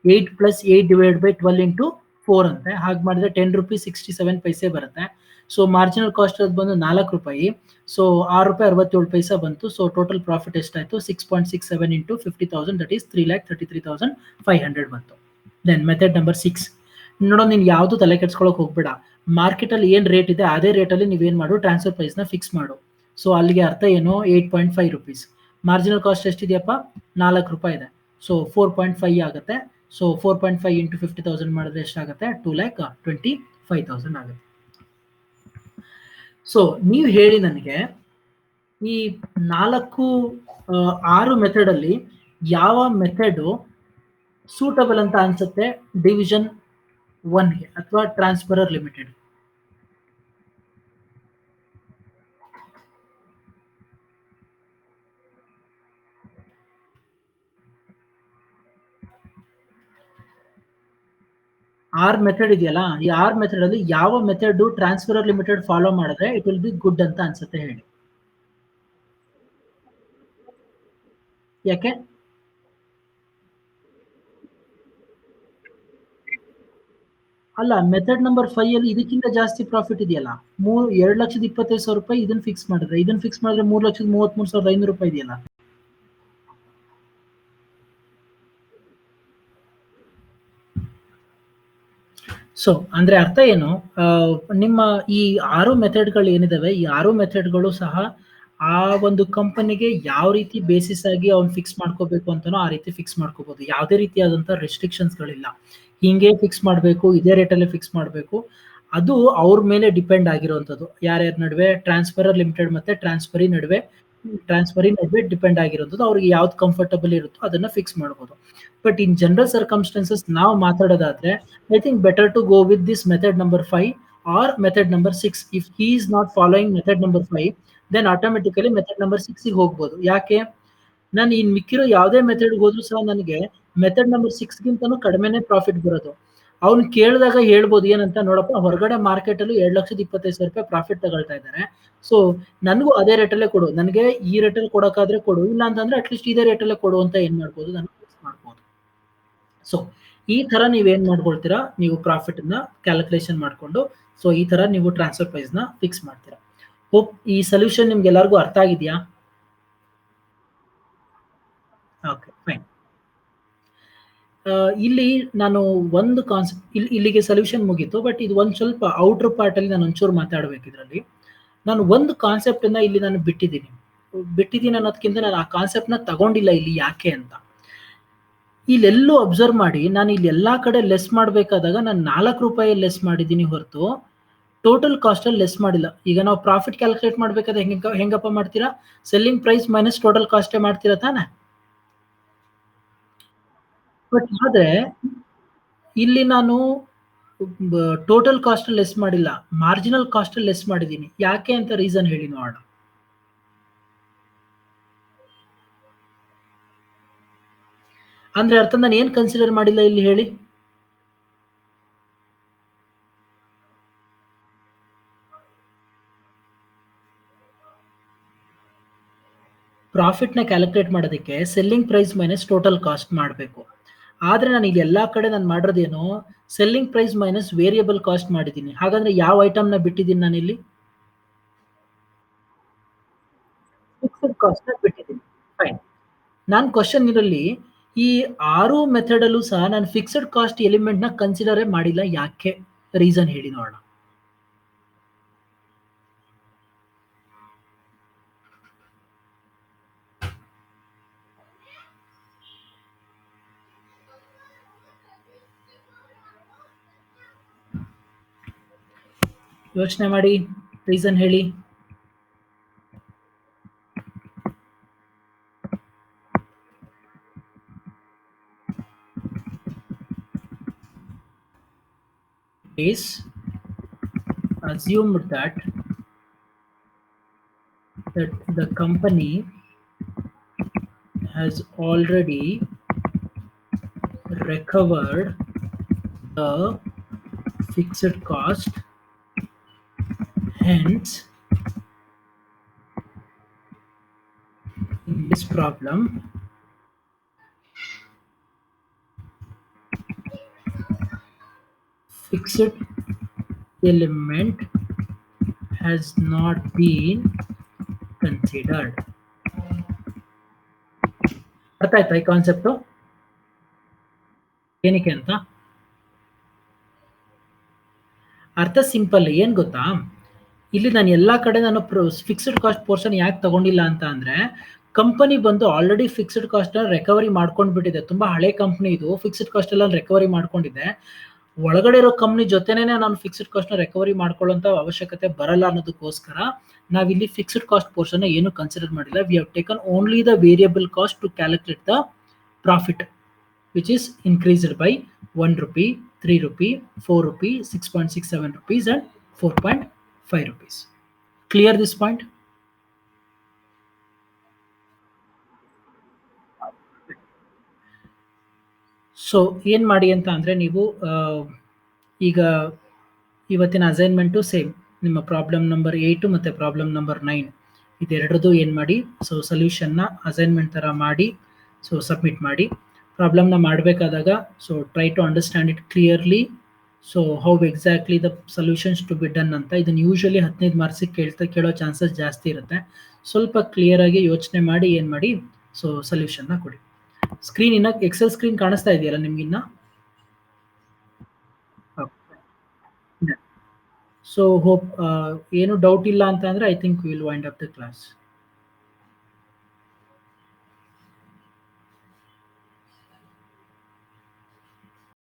8 + 8 ಡಿವೈಡ್ ಬೈ 12 × 4 ಅಂತೆ. ಹಾಗೆ ಮಾಡಿದ್ರೆ 10 ರೂಪೀಸ್ 67 ಪೈಸೆ ಬರುತ್ತೆ. ಸೊ ಮಾರ್ಜಿನಲ್ ಕಾಸ್ಟ್ ಅದು ಬಂದು 4 ರೂಪಾಯಿ. ಸೊ 6 ರೂಪಾಯಿ 67 ಪೈಸೆ ಬಂತು. ಸೊ ಟೋಟಲ್ ಪ್ರಾಫಿಟ್ ಎಷ್ಟಾಯ್ತು? 6.67 ಇಂಟು 50,000 ದಟ್ ಈಸ್ 3,33,500 ಬಂತು. ದೆನ್ ಮೆಥಡ್ ನಂಬರ್ 6 ನೋಡೋ, ನೀನು ಯಾವುದು ತಲೆ ಕೆಡ್ಸ್ಕೊಳಕ್ ಹೋಗ್ಬೇಡ. ಮಾರ್ಕೆಟ್ ಅಲ್ಲಿ ಏನ್ ರೇಟ್ ಇದೆ ಅದೇ ರೇಟ್ ಅಲ್ಲಿ ನೀವೇನ್ ಮಾಡು, ಟ್ರಾನ್ಸ್ಫರ್ ಪ್ರೈಸ್ ನ ಫಿಕ್ಸ್ ಮಾಡು. ಸೊ ಅಲ್ಲಿಗೆ ಅರ್ಥ ಏನು? 8.5 ರೂಪೀಸ್. Marginal cost ಎಷ್ಟಿದೆಯಪ್ಪ? 4 ರೂಪಾಯಿ ಇದೆ. ಸೊ 4.5 ಆಗುತ್ತೆ. ಸೊ 4.5 ಇಂಟು 50,000 ಮಾಡಿದ್ರೆ ಎಷ್ಟಾಗುತ್ತೆ? 2,25,000 ಆಗುತ್ತೆ. ಸೊ ನೀವು ಹೇಳಿ ನನಗೆ, ಈ 6 ಮೆಥಡ್ ಅಲ್ಲಿ ಯಾವ ಮೆಥಡ್ ಸೂಟಬಲ್ ಅಂತ ಅನ್ಸುತ್ತೆ ಡಿವಿಷನ್ 1ಗೆ ಅಥವಾ ಟ್ರಾನ್ಸ್ಫರರ್ ಲಿಮಿಟೆಡ್? ಆರ್ ಮೆಥಡ್ ಇದೆಯಲ್ಲ, ಈ 6 ಮೆಥಡ್ ಅಲ್ಲಿ ಯಾವ ಮೆಥಡ್ ಟ್ರಾನ್ಸ್ಫರರ್ ಲಿಮಿಟೆಡ್ ಫಾಲೋ ಮಾಡಿದ್ರೆ ಇಟ್ ವಿಲ್ ಬಿ ಗುಡ್ ಅಂತ ಅನ್ಸುತ್ತೆ ಹೇಳಿ. ಯಾಕೆ? ಅಲ್ಲ, ಮೆಥಡ್ ನಂಬರ್ 5 ಅಲ್ಲಿ ಇದಕ್ಕಿಂತ ಜಾಸ್ತಿ ಪ್ರಾಫಿಟ್ ಇದೆಯಲ್ಲ. 2,25,000 ರೂಪಾಯಿ ಇದನ್ನ ಫಿಕ್ಸ್ ಮಾಡಿದ್ರೆ 3,33,500 ರೂಪಾಯಿ ಇದೆಯಲ್ಲ. ಸೊ ಅಂದ್ರೆ ಅರ್ಥ ಏನು? ನಿಮ್ಮ ಈ 6 ಮೆಥಡ್ಗಳು ಏನಿದಾವೆ, ಈ 6 ಮೆಥಡ್ಗಳು ಸಹ ಆ ಒಂದು ಕಂಪನಿಗೆ ಯಾವ ರೀತಿ ಬೇಸಿಸ್ ಆಗಿ ಅವ್ನು ಫಿಕ್ಸ್ ಮಾಡ್ಕೋಬೇಕು ಅಂತಾನೋ ಆ ರೀತಿ ಫಿಕ್ಸ್ ಮಾಡ್ಕೋಬಹುದು. ಯಾವುದೇ ರೀತಿಯಾದಂತಹ ರೆಸ್ಟ್ರಿಕ್ಷನ್ಸ್ಗಳಿಲ್ಲ. ಹಿಂಗೆ ಫಿಕ್ಸ್ ಮಾಡಬೇಕು, ಇದೇ ರೇಟಲ್ಲಿ ಫಿಕ್ಸ್ ಮಾಡಬೇಕು. ಅದು ಅವ್ರ ಮೇಲೆ ಡಿಪೆಂಡ್ ಆಗಿರುವಂಥದ್ದು. ಯಾರ್ಯಾರ ನಡುವೆ? ಟ್ರಾನ್ಸ್ಫರರ್ ಲಿಮಿಟೆಡ್ ಮತ್ತೆ ಟ್ರಾನ್ಸ್ಫರಿ ನಡುವೆ ಡಿಪೆಂಡ್ ಆಗಿರುವಂಥದ್ದು. ಅವ್ರಿಗೆ ಯಾವ್ದು ಕಂಫರ್ಟಬಲ್ ಇರುತ್ತೋ ಅದನ್ನ ಫಿಕ್ಸ್ ಮಾಡಬಹುದು. ಬಟ್ ಇನ್ ಜನರಲ್ ಸರ್ಕಮ್ಸ್ಟೆನ್ಸಸ್ ನಾವು ಮಾತಾಡೋದಾದ್ರೆ, I think better to go with this method number 5 or method number 6. If he is not following method number 5, then automatically method number 6ಗೆ ಹೋಗ್ಬೋದು. ಯಾಕೆ? ನಾನು ಇನ್ ಮಿಕ್ಕಿರೋ ಯಾವುದೇ ಮೆಥಡ್ಗೆ ಹೋದ್ರು ಸಹ ನನಗೆ ಮೆಥಡ್ ನಂಬರ್ 6ಗಿಂತನೂ ಕಡಿಮೆನೇ ಪ್ರಾಫಿಟ್ ಬರೋದು. ಅವ್ನು ಕೇಳಿದಾಗ ಹೇಳ್ಬೋದು ಏನಂತ, ನೋಡಪ್ಪ ಹೊರಗಡೆ ಮಾರ್ಕೆಟ್ ಅಲ್ಲಿ 2,25,000 ರೂಪಾಯಿ ಪ್ರಾಫಿಟ್ ತಗೊಳ್ತಾ ಇದ್ದಾರೆ. ಸೊ ನನಗೂ ಅದೇ ರೇಟಲ್ಲೇ ಕೊಡು, ನನಗೆ ಈ ರೇಟಲ್ಲಿ ಕೊಡೋಕ್ಕಾದ್ರೆ ಕೊಡು, ಇಲ್ಲ ಅಂತಂದ್ರೆ ಅಟ್ಲೀಸ್ಟ್ ಇದೇ ರೇಟಲ್ಲೇ ಕೊಡು ಅಂತ ಏನ್ ಮಾಡ್ಬೋದು, ನಾನು ಫಿಕ್ಸ್ ಮಾಡ್ಬೋದು. ಸೊ ಈ ತರ ನೀವೇನ್ ಮಾಡ್ಕೊಳ್ತೀರಾ? ನೀವು ಪ್ರಾಫಿಟ್ ನ ಕ್ಯಾಲ್ಕುಲೇಷನ್ ಮಾಡ್ಕೊಂಡು, ಸೊ ಈ ತರ ನೀವು ಟ್ರಾನ್ಸ್ಫರ್ ಪ್ರೈಸ್ ನ ಫಿಕ್ಸ್ ಮಾಡ್ತೀರಾ. ಹೋಪ್ ಈ ಸೊಲ್ಯೂಷನ್ ನಿಮ್ಗೆ ಎಲ್ಲರಿಗೂ ಅರ್ಥ ಆಗಿದೆಯಾ? Okay, fine. ಇಲ್ಲಿ ನಾನು ಒಂದು ಕಾನ್ಸೆಪ್ಟ್, ಇಲ್ಲಿಗೆ ಸೊಲ್ಯೂಷನ್ ಮುಗೀತು. ಬಟ್ ಇದು ಒಂದು ಸ್ವಲ್ಪ ಔಟರ್ ಪಾರ್ಟ್ ಅಲ್ಲಿ ನಾನು ಒಂಚೂರು ಮಾತಾಡ್ಬೇಕು ಇದರಲ್ಲಿ. ನಾನು ಒಂದು ಕಾನ್ಸೆಪ್ಟ್ ಅನ್ನ ಇಲ್ಲಿ ನಾನು ಬಿಟ್ಟಿದ್ದೀನಿ ಅನ್ನೋದಕ್ಕಿಂತ ನಾನು ಆ ಕಾನ್ಸೆಪ್ಟ್ ನ ತಗೊಂಡಿಲ್ಲ ಇಲ್ಲಿ. ಯಾಕೆ ಅಂತ ಇಲ್ಲೆಲ್ಲೂ ಅಬ್ಸರ್ವ್ ಮಾಡಿ, ನಾನು ಇಲ್ಲಿ ಎಲ್ಲಾ ಕಡೆ ಲೆಸ್ ಮಾಡಬೇಕಾದಾಗ ನಾನು 4 ರೂಪಾಯಿ ಲೆಸ್ ಮಾಡಿದ್ದೀನಿ ಹೊರತು ಟೋಟಲ್ ಕಾಸ್ಟ್ ಅಲ್ಲಿ ಲೆಸ್ ಮಾಡಿಲ್ಲ. ಈಗ ನಾವು ಪ್ರಾಫಿಟ್ ಕ್ಯಾಲ್ಕುಲೇಟ್ ಮಾಡ್ಬೇಕಾದ್ರೆ ಹೆಂಗಪ್ಪ ಮಾಡ್ತೀರಾ? ಸೆಲ್ಲಿಂಗ್ ಪ್ರೈಸ್ ಮೈನಸ್ ಟೋಟಲ್ ಕಾಸ್ಟೇ ಮಾಡ್ತೀರಾ ತಾನೆ? ಬಟ್ ಆದ್ರೆ ಇಲ್ಲಿ ನಾನು ಟೋಟಲ್ ಕಾಸ್ಟ್ ಲೆಸ್ ಮಾಡಿಲ್ಲ, ಮಾರ್ಜಿನಲ್ ಕಾಸ್ಟ್ ಲೆಸ್ ಮಾಡಿದ್ದೀನಿ. ಯಾಕೆ ಅಂತ ರೀಸನ್ ಹೇಳಿ ನೋಡೋಣ. ಅಂದ್ರೆ ಅರ್ಥ ನಾನು ಏನ್ ಕನ್ಸಿಡರ್ ಮಾಡಿಲ್ಲ ಇಲ್ಲಿ ಹೇಳಿ? ಪ್ರಾಫಿಟ್ ನ ಕ್ಯಾಲ್ಕುಲೇಟ್ ಮಾಡೋದಕ್ಕೆ selling price minus total cost ಮಾಡಬೇಕು. ಆದ್ರೆ ನಾನು ಇಲ್ಲಿ ಎಲ್ಲಾ ಕಡೆ ನಾನು ಮಾಡಿರೋದೇನು? Selling price minus variable cost ಮಾಡಿದ್ದೀನಿ. ಹಾಗಾದ್ರೆ ಯಾವ ಐಟಮ್ ನ ಬಿಟ್ಟಿದ್ದೀನಿ ನಾನು ಇಲ್ಲಿ? ಫಿಕ್ಸ್ಡ್ ಕಾಸ್ಟ್ ನ ಬಿಟ್ಟಿದ್ದೀನಿ. ಫೈನ್. ನಾನು ಕ್ವಶನ್ ಇದರಲ್ಲಿ ಈ 6 ಮೆಥಡ್ ಅಲ್ಲೂ ಸಹ ನಾನು ಫಿಕ್ಸ್ಡ್ ಕಾಸ್ಟ್ ಎಲಿಮೆಂಟ್ ನ ಕನ್ಸಿಡರೇ ಮಾಡಿಲ್ಲ. ಯಾಕೆ? ರೀಸನ್ ಹೇಳಿ ನೋಡೋಣ. ಯೋಚನೆ ಮಾಡಿ, ರೀಸನ್ ಹೇಳಿ. is assumed that the company has already recovered the fixed cost, hence in this problem fixed element has not been considered. ಅರ್ಥ ಆಯ್ತಾ ಈ ಕಾನ್ಸೆಪ್ಟು ಏನಕ್ಕೆ ಅಂತ? ಅರ್ಥ ಸಿಂಪಲ್, ಏನ್ ಗೊತ್ತಾ, ಇಲ್ಲಿ ನಾನು ಎಲ್ಲಾ ಕಡೆ ನಾನು ಫಿಕ್ಸ್ಡ್ ಕಾಸ್ಟ್ ಪೋರ್ಷನ್ ಯಾಕೆ ತಗೊಂಡಿಲ್ಲ ಅಂತ ಅಂದ್ರೆ, ಕಂಪನಿ ಬಂದು ಆಲ್ರೆಡಿ ಫಿಕ್ಸ್ಡ್ ಕಾಸ್ಟ್ ರಿಕವರಿ ಮಾಡ್ಕೊಂಡ್ಬಿಟ್ಟಿದೆ. ತುಂಬಾ ಹಳೆ ಕಂಪನಿ ಇದು, ಫಿಕ್ಸ್ಡ್ ಕಾಸ್ಟ್ ಎಲ್ಲ ರಿಕವರಿ ಮಾಡ್ಕೊಂಡಿದೆ. ಒಳಗಡೆ ಇರೋ ಕಂಪ್ನಿ ಜೊತೆನೇ ನಾನು ಫಿಕ್ಸ್ಡ್ ಕಾಸ್ಟ್ ನ ರಿಕವರಿ ಮಾಡ್ಕೊಳ್ಳೋಂತ ಅವಶ್ಯಕತೆ ಬರಲ್ಲ ಅನ್ನೋದಕ್ಕೋಸ್ಕರ ನಾವಿಲ್ಲಿ ಫಿಕ್ಸ್ಡ್ ಕಾಸ್ಟ್ ಪೋರ್ಷನ್ ಏನು ಕನ್ಸಿಡರ್ ಮಾಡಿಲ್ಲ. We have taken only the variable cost to calculate the profit which is increased by 1 rupee, 3 rupee, 4 rupee, 6.67 rupees and 4.5 rupees. Clear this point? So ಏನ್ ಮಾಡಿ ಅಂತ ಅಂದ್ರೆ, ನೀವು ಈಗ ಇವತ್ತಿನ ಅಸೈನ್ಮೆಂಟು ಸೇಮ್, ನಿಮ್ಮ ಪ್ರಾಬ್ಲಮ್ ನಂಬರ್ 8 ಮತ್ತೆ ಪ್ರಾಬ್ಲಮ್ ನಂಬರ್ 9 ಇದೆರಡರದು ಏನ್ ಮಾಡಿ, ಸೊ ಸೊಲ್ಯೂಷನ್ನ ಅಸೈನ್ಮೆಂಟ್ ತರ ಮಾಡಿ ಸೊ ಸಬ್ಮಿಟ್ ಮಾಡಿ. ಪ್ರಾಬ್ಲಮ್ನ ಮಾಡಬೇಕಾದಾಗ so try to understand it clearly. So how exactly the solutions to be done ಅಂತ. ಇದನ್ನು ಯೂಶಲಿ 15 ಮಾರ್ಕ್ಸಿಗೆ ಕೇಳೋ ಚಾನ್ಸಸ್ ಜಾಸ್ತಿ ಇರುತ್ತೆ. ಸ್ವಲ್ಪ ಕ್ಲಿಯರ್ ಆಗಿ ಯೋಚನೆ ಮಾಡಿ ಏನು ಮಾಡಿ, ಸೊ ಸೊಲ್ಯೂಷನ್ನ ಕೊಡಿ. ಸ್ಕ್ರೀನ್ ಇನ್ನ ಎಕ್ಸೆಲ್ ಸ್ಕ್ರೀನ್ ಕಾಣಿಸ್ತಾ ಇದೆಯಲ್ಲ ನಿಮ್ಗಿನ್ನ? ಸೊ ಹೋಪ್ ಏನು ಡೌಟ್ ಇಲ್ಲ ಅಂತ ಅಂದ್ರೆ I think will wind up the class.